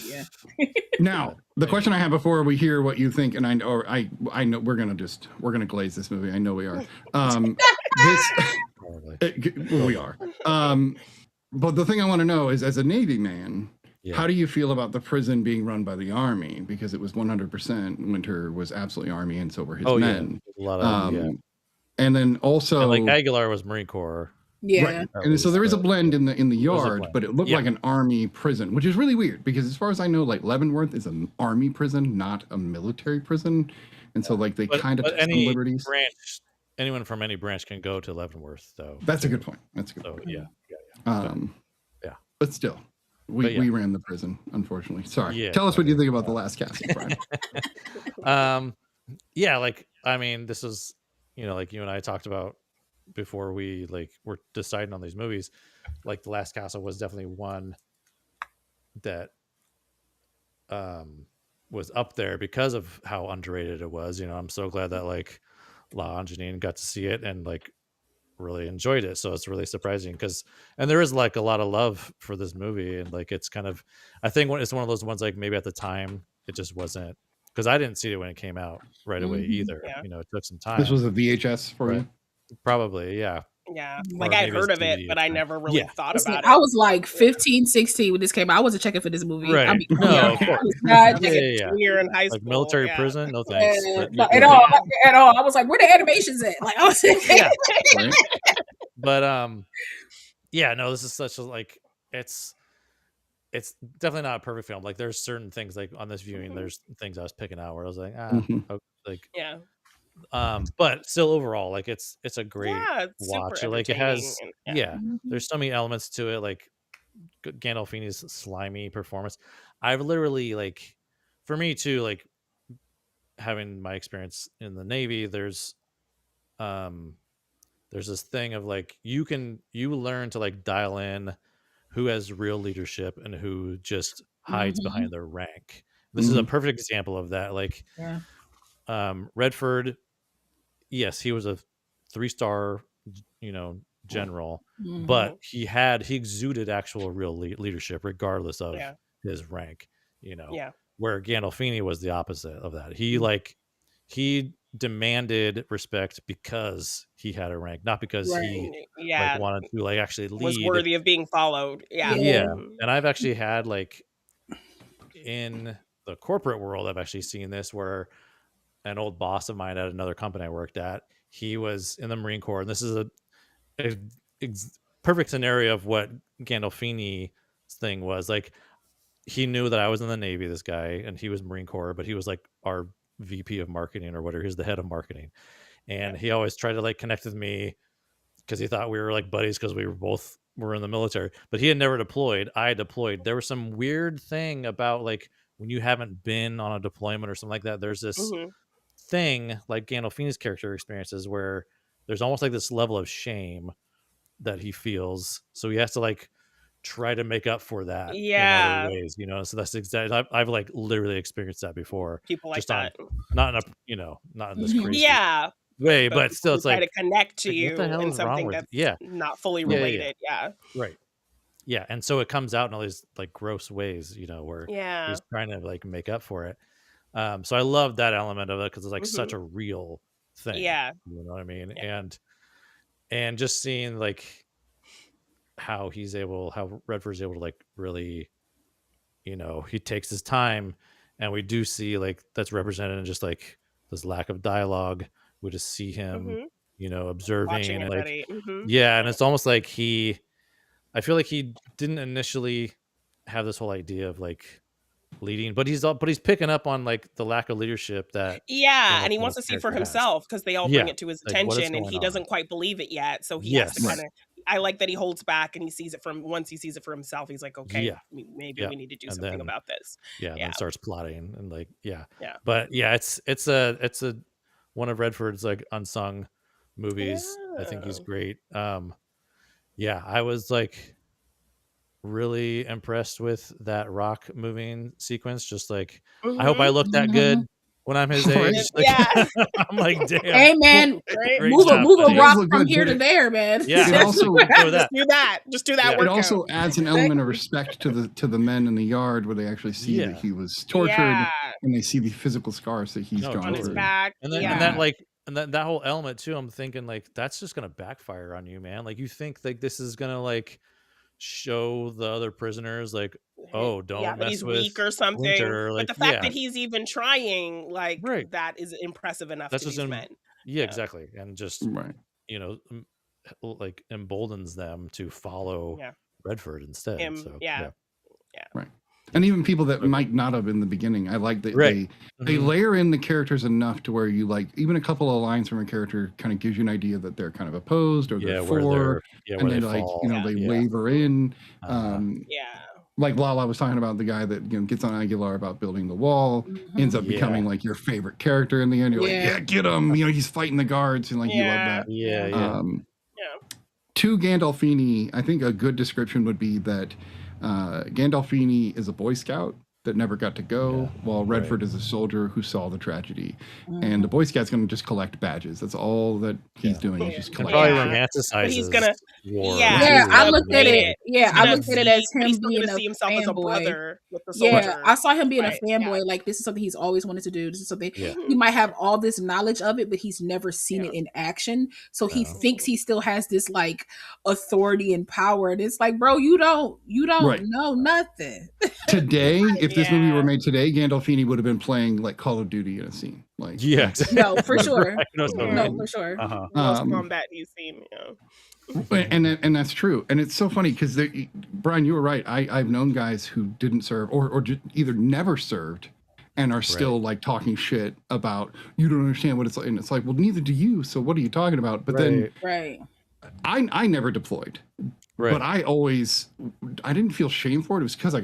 Yeah. Yeah. Now, the question I have before we hear what you think, and I know we're gonna glaze this movie. I know we are. This Probably. we are. But the thing I want to know is, as a Navy man, Yeah. how do you feel about the prison being run by the Army? Because it was 100%. Winter was absolutely Army, and so were his Oh yeah. men. A lot of yeah. And then also, And, like Aguilar was Marine Corps. Yeah. right. And so there is a blend in the yard, blend. but it looked Yeah. like an Army prison, which is really weird because as far as I know, like Leavenworth is an Army prison, not a military prison, and so like they kind of But took some any liberties. branch, anyone from any branch can go to Leavenworth, though. That's a good point. That's a good So point. yeah. Yeah. But still, But yeah. we ran the prison, unfortunately. Sorry. Yeah. Tell us what you think about the last casting, Brian. Yeah, like I mean, this is like you and I talked about before we like were deciding on these movies. Like The Last Castle was definitely one that was up there because of how underrated it was. I'm so glad that like La and Janine got to see it and like really enjoyed it. So it's really surprising and there is like a lot of love for this movie, and like it's kind of, I think it's one of those ones like maybe at the time it just wasn't, because I didn't see it when it came out right away either. Yeah. It took some time. This was a VHS for you. Probably, yeah. Yeah. Or Like I'd maybe heard it's of it, DVD but I at the never really Yeah. thought Listen, about I it. was like 15, 16 when this came out. I wasn't checking for this movie. Right. I mean, No, of I course. was not Yeah, checking yeah. Junior in high Like school. military yeah. prison, no thanks. But not you're at all. good. At all. I was like, where the animations at? Like I was Yeah. Right? But yeah, no, this is such a like it's definitely not a perfect film. Like there's certain things like on this viewing, there's things I was picking out where I was like, like Yeah. but still overall, like it's a great Yeah, it's super watch. Like it has entertaining and- there's so many elements to it, like Gandolfini's slimy performance. I've literally like, for me too, like having my experience in the Navy, there's this thing of like you learn to like dial in who has real leadership and who just hides behind their rank. This is a perfect example of that. Like Redford, yes, he was a 3-star general, but he exuded actual real leadership regardless of his rank. Where Gandolfini was the opposite of that. He demanded respect because he had a rank, not because he like wanted to like actually lead. Was worthy of being followed. Yeah. And I've actually had like in the corporate world, I've actually seen this where an old boss of mine at another company I worked at, he was in the Marine Corps, and this is a perfect scenario of what Gandolfini's thing was. Like he knew that I was in the Navy, this guy, and he was Marine Corps, but he was like our VP of marketing or whatever. He's the head of marketing, and he always tried to like connect with me because he thought we were like buddies because we were in the military. But he had never deployed. I deployed. There was some weird thing about like when you haven't been on a deployment or something like that. There's this thing like Gandolfini's character experiences where there's almost like this level of shame that he feels. So he has to like try to make up for that in Yeah. other ways, so that's exactly I've like literally experienced that before, People like just that. not in not in this crazy Yeah. way, but people still who it's try to like connect to what the you hell in is wrong something with that's not fully Yeah. related. Yeah. Right. Yeah, and so it comes out in all these like gross ways, where Yeah. he's trying to like make up for it. So I love that element of it because it's like such Mhm. a real thing. Yeah. You know what I mean? Yeah. And just seeing like how Redford's able to like really, he takes his time, and we do see like that's represented in just like this lack of dialogue. We just see him, observing Watching and it like, ready. yeah, and it's almost like I feel like he didn't initially have this whole idea of like leading, but he's picking up on like the lack of leadership that Yeah, Game of and he Thrones wants to see for character has. himself because they all Yeah, bring it to his like what is attention, and going he on? doesn't quite believe it yet. So he has to Yes. kind of. I like that he holds back, and he sees it once he sees it for himself. He's like, okay, Yeah. maybe Yeah. we need to do And something then- about this. Yeah, and Yeah. then starts plotting and like Yeah. But yeah, it's a one of Redford's like unsung movies. I think he's Yeah. great. Yeah, I was like really impressed with that rock moving sequence. Just like I hope I look that good when I'm his Right. age. Like, Yeah. I'm like, damn. Hey man, Great move job, a buddy. rock Look from good, here but to there, man. Yeah, It also- go with that. Just do that Yeah. It workout. also adds an element of respect to the men in the yard where they actually see that he was tortured, Yeah. and they see the physical scars that he's No, gone On his through. back. And then yeah. and that like and that whole element too, I'm thinking like that's just gonna backfire on you, man. Like you think like this is gonna like show the other prisoners like, oh, don't that mess he's with weak or something. Winter, like, but the fact yeah. that he's even trying, like Right. that is impressive enough That's to just these men. Yeah, exactly. And just Right. like emboldens them to follow Yeah. Redford instead. Him, So yeah. Right. And even people that might not have in the beginning, I like that Right. they Mhm. layer in the characters enough to where you like even a couple of lines from a character kind of gives you an idea that they're kind of opposed or they're where for, where and they then like fall. they Yeah. waver in. Uh-huh. Yeah. Like Lala was talking about the guy that gets on Aguilar about building the wall, ends up Yeah. becoming like your favorite character in the end. You're like, Yeah. yeah, get him. He's fighting the guards, and like you love Yeah. that. Yeah, Yeah. To Gandolfini, I think a good description would be that Gandolfini is a Boy Scout that never got to go, while Redford is a soldier who saw the tragedy. And the Boy Scout's going to just collect badges. That's all that he's doing. He's just And collecting. probably Yeah. romanticizes But he's gonna- war. Yeah, Yeah, he's I gonna looked at make it. Yeah, I looked at it as but him he's still being gonna a see himself as a fanboy. brother with the Yeah, soldier. I saw him being Right, a fanboy. yeah. Like this is something he's always wanted to do. This is something Yeah. he might have all this knowledge of it, but he's never seen Yeah. it in action. So he No. thinks he still has this like authority and power. And it's like, bro, you don't Right. know nothing. Today, if this movie Yeah. were made today, Gandolfini would have been playing like Call of Duty in a scene. Like, Yeah. No, for sure. I know what you No, mean. for sure. Uh-huh. Most Um, combat he's seen. Yeah. and that's true. And it's so funny because Brian, you were right. I've known guys who didn't serve or either never served and are still like talking shit about you don't understand what it's like. And it's like, well, neither do you. So what are you talking about? But then Right. I never deployed. Right. But I didn't feel shame for it. It was because I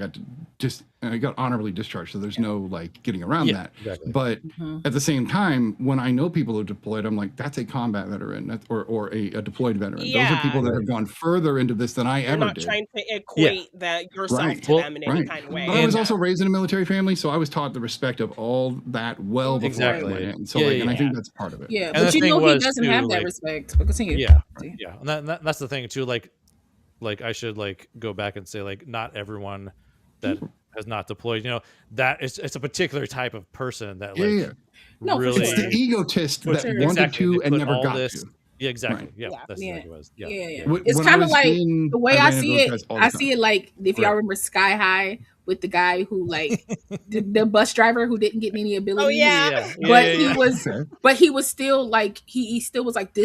got honorably discharged. So there's no like getting around Yeah, that. exactly. But Mhm. at the same time, when I know people who deployed, I'm like, that's a combat veteran or a deployed veteran. Those Yeah. are people that have gone further into this than I You're ever not did. trying to equate that yourself Right. to Well, them in any Right. kind of way. But I was And- also raised in a military family, so I was taught the respect of all that well before Exactly. I went in. So Yeah, and I yeah. think that's part of it. Yeah, And but the you thing know he was, doesn't too, have that like- respect. But continue. Yeah. See? Yeah. And that's the thing too. Like I should like go back and say like not everyone that has not deployed, that it's a particular type of person that like Yeah. No, for really It's the egotist that sure. wanted Exactly, to they and put never all got this- to. Yeah, exactly. Right. Yeah, Yeah. that's Yeah. exactly what it was. Yeah. Yeah. It's When I kind of was like in, the way I I ran into see those it. guys all the I time. see it like if y'all Right. remember Sky High with the guy who like the bus driver who didn't get any abilities. Oh yeah. Yeah. But Yeah, yeah, he was, Okay. but he was still like he still was like,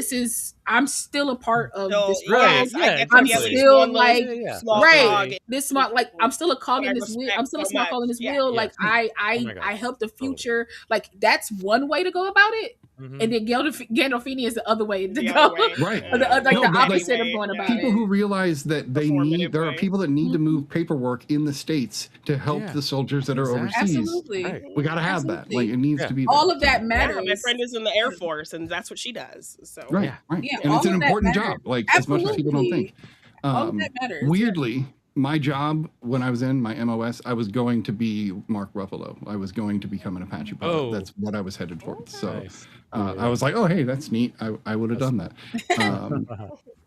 I'm still a part of So, this Right, world. yes, yeah, I get to I'm be at least still one little like yeah. small right. cog. This small like I'm still a cog I in this wheel. respect I'm still a so small cog in this much. wheel. Yeah. Like Oh my I God. help the future. Like that's one way to go about it. Mhm. And then Gandolfini is the other way to The go. other way. Right. Or the, like No, the but, like, opposite of going about People it. who realize that they Performative there are way. people that need to move paperwork in the states to help Yeah. the soldiers that are Exactly. overseas. Absolutely. Right. We got to have that. Absolutely. Like it needs Yeah. to be there. All of that Yeah, matters. my friend is in the Air Force, and that's what she does. So Right, Yeah. right. Yeah, And it's all an of that important matters. job, like as much as people don't think. All of that matters. Weirdly, my job when I was in my MOS, I was going to be Mark Ruffalo. I was going to become an Apache pilot. Oh. That's what I was headed for. So Nice. I was like, oh, hey, that's neat. I would have done that.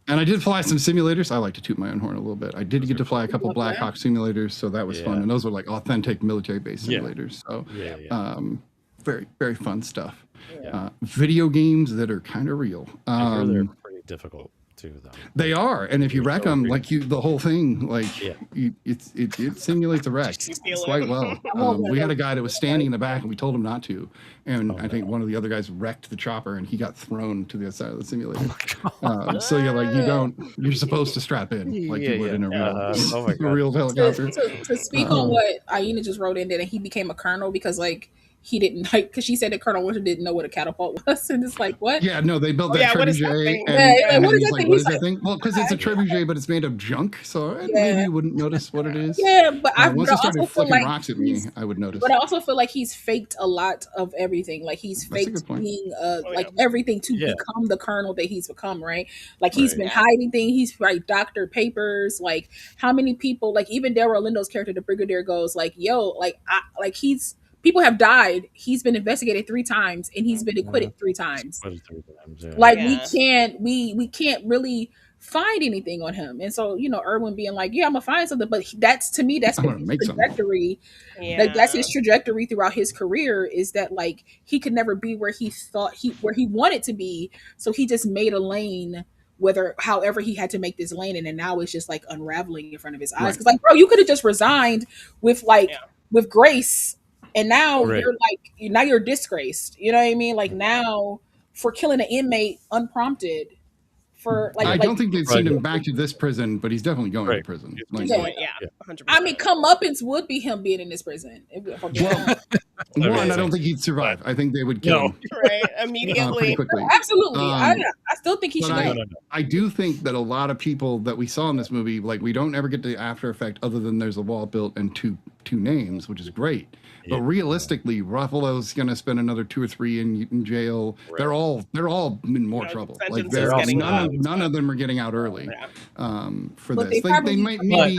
And I did fly some simulators. I like to toot my own horn a little bit. I did get to fly a couple Black Hawk simulators, so that was fun. And those were like authentic military-based simulators. So very, very fun stuff. Video games that are kind of real. I hear they're pretty difficult too, though. They are, and if you wreck them, like the whole thing, like it simulates a wreck quite well. We had a guy that was standing in the back, and we told him not to, and I think one of the other guys wrecked the chopper, and he got thrown to the other side of the simulator. So you're supposed to strap in like you would in a real helicopter. To speak on what Aina just wrote in there, and he became a colonel because like. He didn't like because she said that Colonel Winter didn't know what a catapult was, and it's like what? Yeah, no, they built that trebuchet. What is that thing? What is that thing? Well, because it's a trebuchet, but it's made of junk, so maybe you wouldn't notice what it is. Yeah, but once it started flicking rocks at me, I would notice. But I also feel like he's faked a lot of everything. Like he's faked being everything to become the colonel that he's become, right? Like he's been hiding things. He's doctored papers. Like how many people? Like even Delroy Lindo's character, the Brigadier, goes like, "Yo, he's." People have died. He's been investigated 3 times, and he's been acquitted 3 times. Like we can't really find anything on him. And so Erwin being like, "Yeah, I'm gonna find something," but that's to me that's been his trajectory. Like that's his trajectory throughout his career is that like he could never be where he thought where he wanted to be. So he just made a lane. However he had to make this lane, and then now it's just like unraveling in front of his eyes. Because like, bro, you could have just resigned with with grace. And now you're disgraced. You know what I mean? Like now for killing an inmate unprompted. I don't think they've sent him back to this prison, but he's definitely going to prison. Like, 100%. I mean, comeuppance would be him being in this prison. One, I don't think he'd survive. I think they would kill him immediately, pretty quickly. Absolutely, I still think he should. I do think that a lot of people that we saw in this movie, like we don't ever get the after effect other than there's a wall built and two names, which is great. But realistically, Ruffalo's going to spend another 2 or 3 in jail. They're all in more trouble. Like none of them are getting out early for this. They might maybe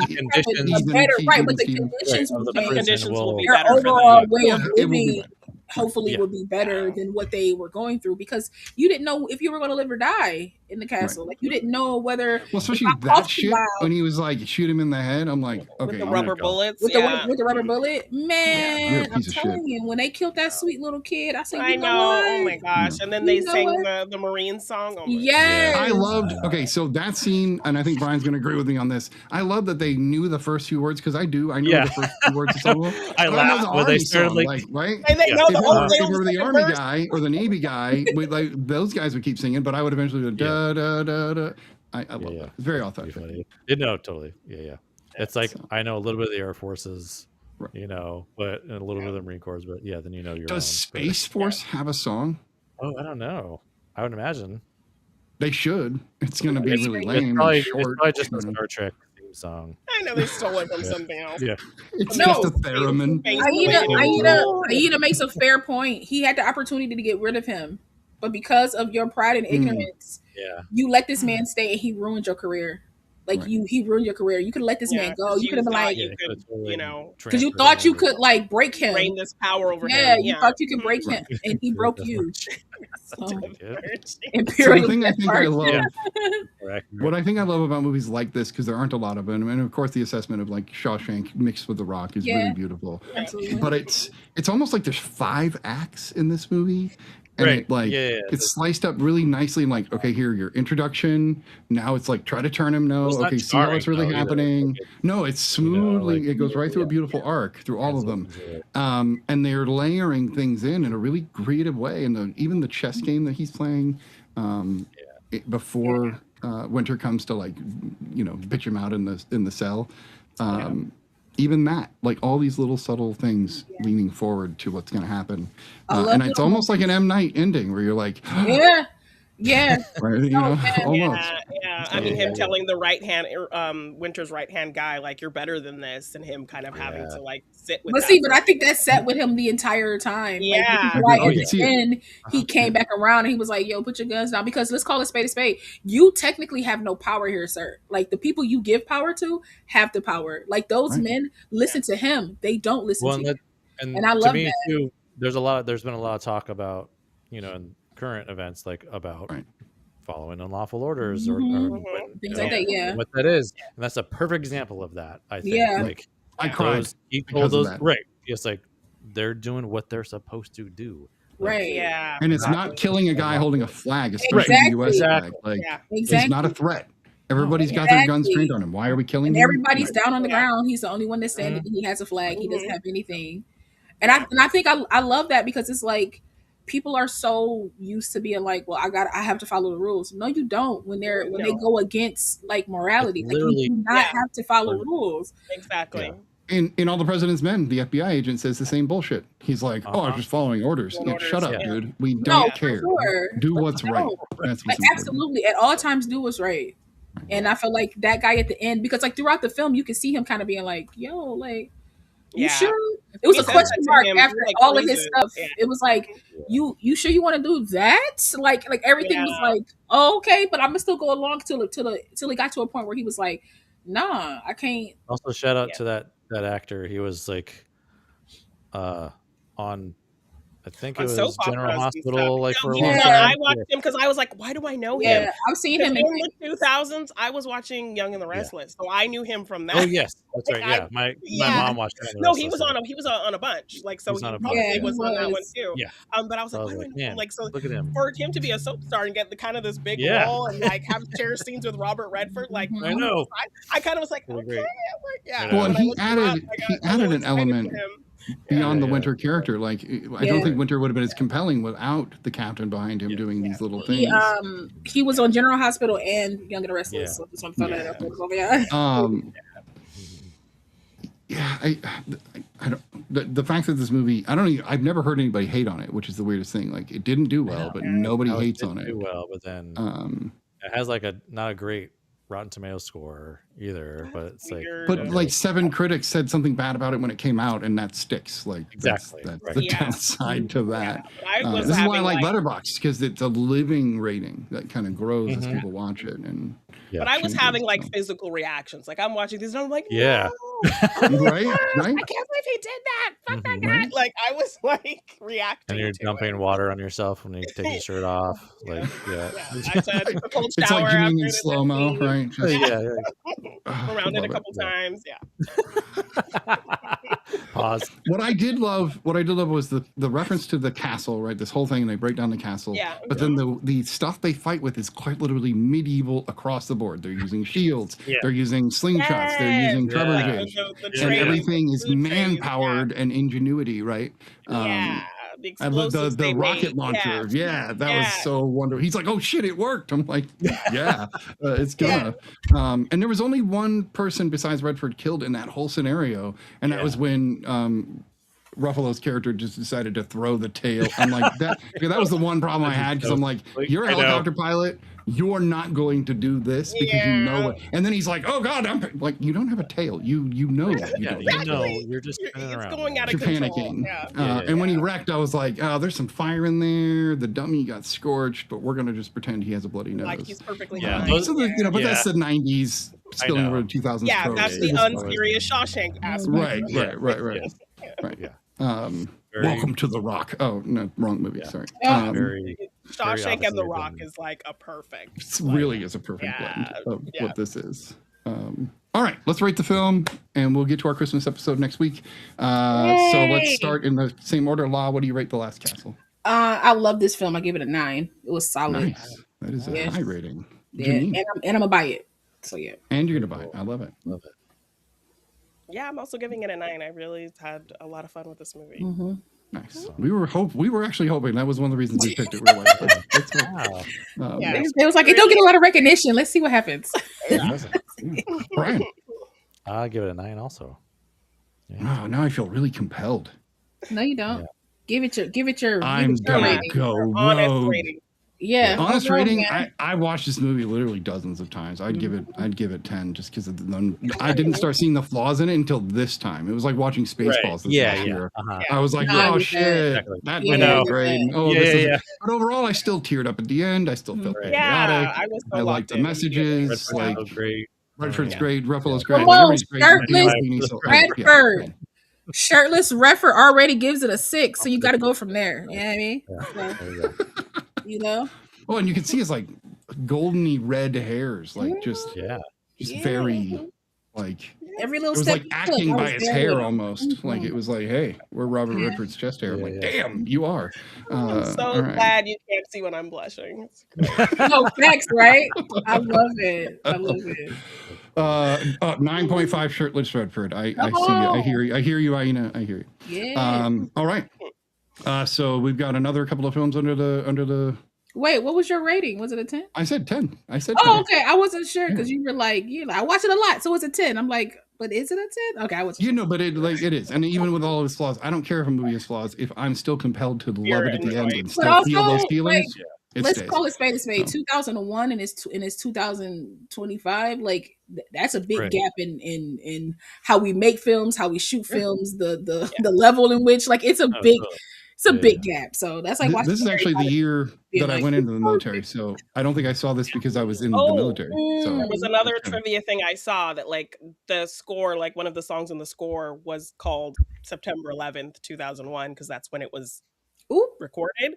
better, right? But the conditions will be better. Their overall way of living hopefully would be better than what they were going through because you didn't know if you were going to live or die in the castle. Like you didn't know whether. Well, especially that shit when he was like shoot him in the head. I'm like, okay, with the rubber bullets. With the rubber bullet, man. I'm telling you, when they killed that sweet little kid, I said, I know. Oh my gosh! And then they sang the Marine song. Oh I loved. Okay, so that scene, and I think Brian's going to agree with me on this. I love that they knew the first few words because I do. I know the first few words of some of them. I laughed when they started right. And they know if they were the Army guy or the Navy guy, like those guys would keep singing, but I would eventually go da da da da. I love that. It's very authentic. No, totally. Yeah. It's like I know a little bit of the Air Forces, but and a little bit of the Marine Corps, but then your Does Space Force have a song? Oh, I don't know. I would imagine they should. It's going to be really lame. It's probably just a Star Trek theme song. I know they stole it from something else. It's just a theremin. Aida makes a fair point. He had the opportunity to get rid of him, but because of your pride and ignorance, you let this man stay, and he ruined your career. Like he ruined your career. You could let this man go. You could have been like, because you thought you could like break him, gain this power over him. Yeah, you thought you could break him, and he broke you. The thing I think I love, what I think I love about movies like this, because there aren't a lot of them, and of course the assessment of like Shawshank mixed with The Rock is really beautiful. Absolutely. But it's almost like there's 5 acts in this movie. And it's sliced up really nicely. And like, okay, here, your introduction. Now it's like, try to turn him. No. Okay, see what's really happening. No, it's smoothly. It goes right through a beautiful arc through all of them. And they're layering things in a really creative way. And even the chess game that he's playing before Winter comes to like, bitch him out in the cell. Even that, like all these little subtle things leaning forward to what's going to happen. And it's almost like an M. Night ending where you're like, Yeah. Right? You know, almost. Yeah. I mean, him telling the right hand, Winter's right hand guy, like, you're better than this, and him kind of having to like sit with. But see, but I think that sat with him the entire time. Yeah. Like at the end, he came back around and he was like, "Yo, put your guns down." Because let's call a spade a spade. You technically have no power here, sir. Like the people you give power to have the power. Like those men listen to him. They don't listen to you. And I love that. Too, there's been a lot of talk about, in current events, like about following unlawful orders or things like that. Yeah, what that is, and that's a perfect example of that. I think. Yeah, like I cried. He told those right. It's like they're doing what they're supposed to do. Right. Yeah. And it's not killing a guy holding a flag, especially the U.S. flag. Like it's not a threat. Everybody's got their guns trained on him. Why are we killing him? Everybody's down on the ground. He's the only one that's saying that he has a flag. He doesn't have anything. And I think I love that because it's like people are so used to being like, well, I have to follow the rules. No, you don't. When they go against like morality, like you do not have to follow rules. Exactly. Yeah. In All the President's Men, the FBI agent says the same bullshit. He's like, "Oh, I'm just following orders." Yeah, shut up, dude. We don't care. Sure. Do what's right. That's what's absolutely at all times. Do what's right. And I feel like that guy at the end, because like throughout the film, you can see him kind of being like, "Yo, like." You sure? It was a question mark after all of his stuff. Yeah. It was like, you sure you want to do that? Like everything was like, oh, okay, but I'm gonna still go along till he got to a point where he was like, nah, I can't. Also, shout out to that actor. He was like, on. I think it was General Hospital, like for a long time. I watched him because I was like, "Why do I know him?" I've seen him in the 2000s. I was watching Young and the Restless, so I knew him from that. Oh yes, that's right. Yeah, my mom watched him. No, he was on a bunch, like so. He probably was on that one too. Yeah. But I was like, "Why do I know him?" Like so, look at him. For him to be a soap star and get the kind of this big role and like have share scenes with Robert Redford, like I know, I kind of was like, okay, Well, and he added an element beyond the Winter character. Like I don't think Winter would have been as compelling without the captain behind him doing these little things. He was on General Hospital and Young and the Restless. So I'm throwing that up. I don't. The fact that this movie, I've never heard anybody hate on it, which is the weirdest thing. Like it didn't do well, but nobody hates on it. Do well, but then it has like not a great Rotten Tomatoes score either, but it's like, like 7 critics said something bad about it when it came out, and that sticks. Like that's the downside to that. This is why I like Letterboxd, because it's a living rating that kind of grows as people watch it. And but I was having like physical reactions. Like I'm watching these and I'm like, no, right. I can't believe he did that. Fuck that guy. Like I was like reacting. And you're dumping water on yourself when you take your shirt off. Like I said a cold it's shower. Like doing in slow mo, right? Around it a couple times. Pause. What I did love was the reference to the castle, right? This whole thing, and they break down the castle. But then the stuff they fight with is quite literally medieval across the board. They're using shields, they're using slingshots, they're using trebuchets, and everything is man-powered and ingenuity, right? The rocket launcher, that was so wonderful. He's like, "Oh shit, it worked!" I'm like, "Yeah, it's gonna." And there was only one person besides Redford killed in that whole scenario, and that was when Ruffalo's character just decided to throw the tail. I'm like, that was the one problem I had, because I'm like, you're a helicopter pilot. You're not going to do this because you know it. And then he's like, "Oh God, I'm like, you don't have a tail. You know that. You're just going out of control. Panicking." And when he wrecked, I was like, "Oh, there's some fire in there. The dummy got scorched, but we're gonna just pretend he has a bloody nose." Like he's perfectly fine. But that's the '90s spilling over to 2000s. Yeah, that's the unserious Shawshank aspect. Right. Welcome to the Rock. Oh no, wrong movie. Sorry. Shawshank and the Rock is like a perfect. It really is a perfect blend of what this is. All right, let's rate the film, and we'll get to our Christmas episode next week. So let's start in the same order. Law, what do you rate The Last Castle? I love this film. I give it a 9. It was solid. Nice. That is a high rating. Yeah, and I'm gonna buy it. So yeah. And you're gonna buy it. I love it. Yeah, I'm also giving it a 9. I really had a lot of fun with this movie. Nice. We were actually hoping that was one of the reasons we picked it. We were like, it was like, it don't get a lot of recognition. Let's see what happens. Brian, I'll give it a 9 also. Oh, now I feel really compelled. No, you don't. Give it your I'm gonna rating. go honest rogue. rating. Yeah. Honest overall, rating, man. I watched this movie literally dozens of times. I'd give it 10 just because I didn't start seeing the flaws in it until this time. It was like watching Spaceballs this last year. I was like, Nah, oh you're shit, Exactly. that Yeah, didn't you're look great. right. And, oh, this is. But overall, I still teared up at the end. I still felt patriotic. I was so I like locked the in messages. Redford's Like so great. Redford's great. Ruffalo's Come great. Like, on, everybody's great. shirtless Redford. Shirtless Redford already gives it a 6, so you got to go from there. You know what I mean? So, you know. Oh, and you can see his like goldeny red hairs, like just very like every little it was step like acting by his hair almost. Mm-hmm. Like it was like, hey, we're Robert Redford's chest hair. I'm like, damn, you are. I'm so glad you can't see when I'm blushing. No, facts, right? I love it. I love it. 9.5 shirtless Redford. I see you. I hear you. I hear you, Aina. I hear you. Yeah. All right. So we've got another couple of films under the. Wait, what was your rating? Was it a 10? I said 10. I said 10. Oh, okay. I wasn't sure because you were like, I watch it a lot, so it's a 10. I'm like, but is it a 10? Okay, I was. But it is, and even with all of its flaws, I don't care if a movie is flaws. If I'm still compelled to love it at the end and still feel those feelings, let's call it spade a spade. 2001 and it's 2025. Like that's a big gap in how we make films, how we shoot films, the level in which it's a big gap. So that's like this is actually the year that I went into the military. So I don't think I saw this because I was in the military. So there was another trivia thing I saw that the score, one of the songs in the score was called September 11th, 2001, because that's when it was recorded.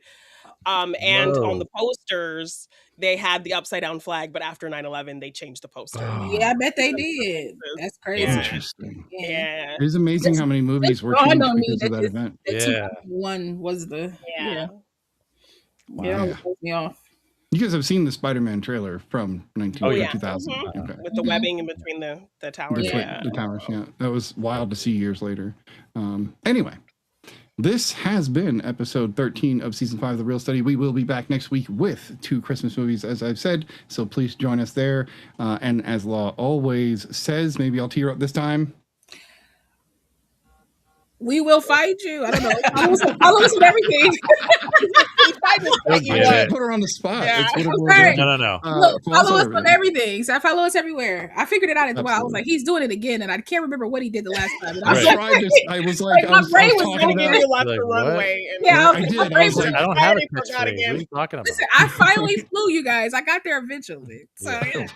And on the posters, they had the upside down flag, but after 9/11, they changed the poster. Yeah, I bet they did. That's crazy. Interesting. Yeah. It's amazing how many movies were changed because of that event. One was the Wow. me off. You guys have seen the Spider-Man trailer from 2000. Okay. With the webbing in between the towers. The towers, that was wild to see years later. Anyway. This has been episode 13 of season 5 of The Real Study. We will be back next week with 2 Christmas movies, as I've said. So please join us there. And as Law always says, maybe I'll tear up this time. We will find you. I don't know. I'll listen everything. Put her on the spot. Yeah. No. Look, follow us on everything. So follow us everywhere. I figured it out as well. I was like, he's doing it again, and I can't remember what he did the last time. And I was like, my brain was going to give you left the runway. I did. I don't have a catchphrase. What are you talking about? Listen, I finally flew, you guys. I got there eventually. So I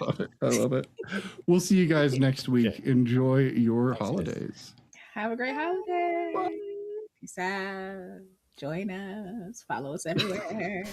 love it. We'll see you guys next week. Enjoy your holidays. Have a great holiday. Bye. Peace out. Join us. Follow us everywhere.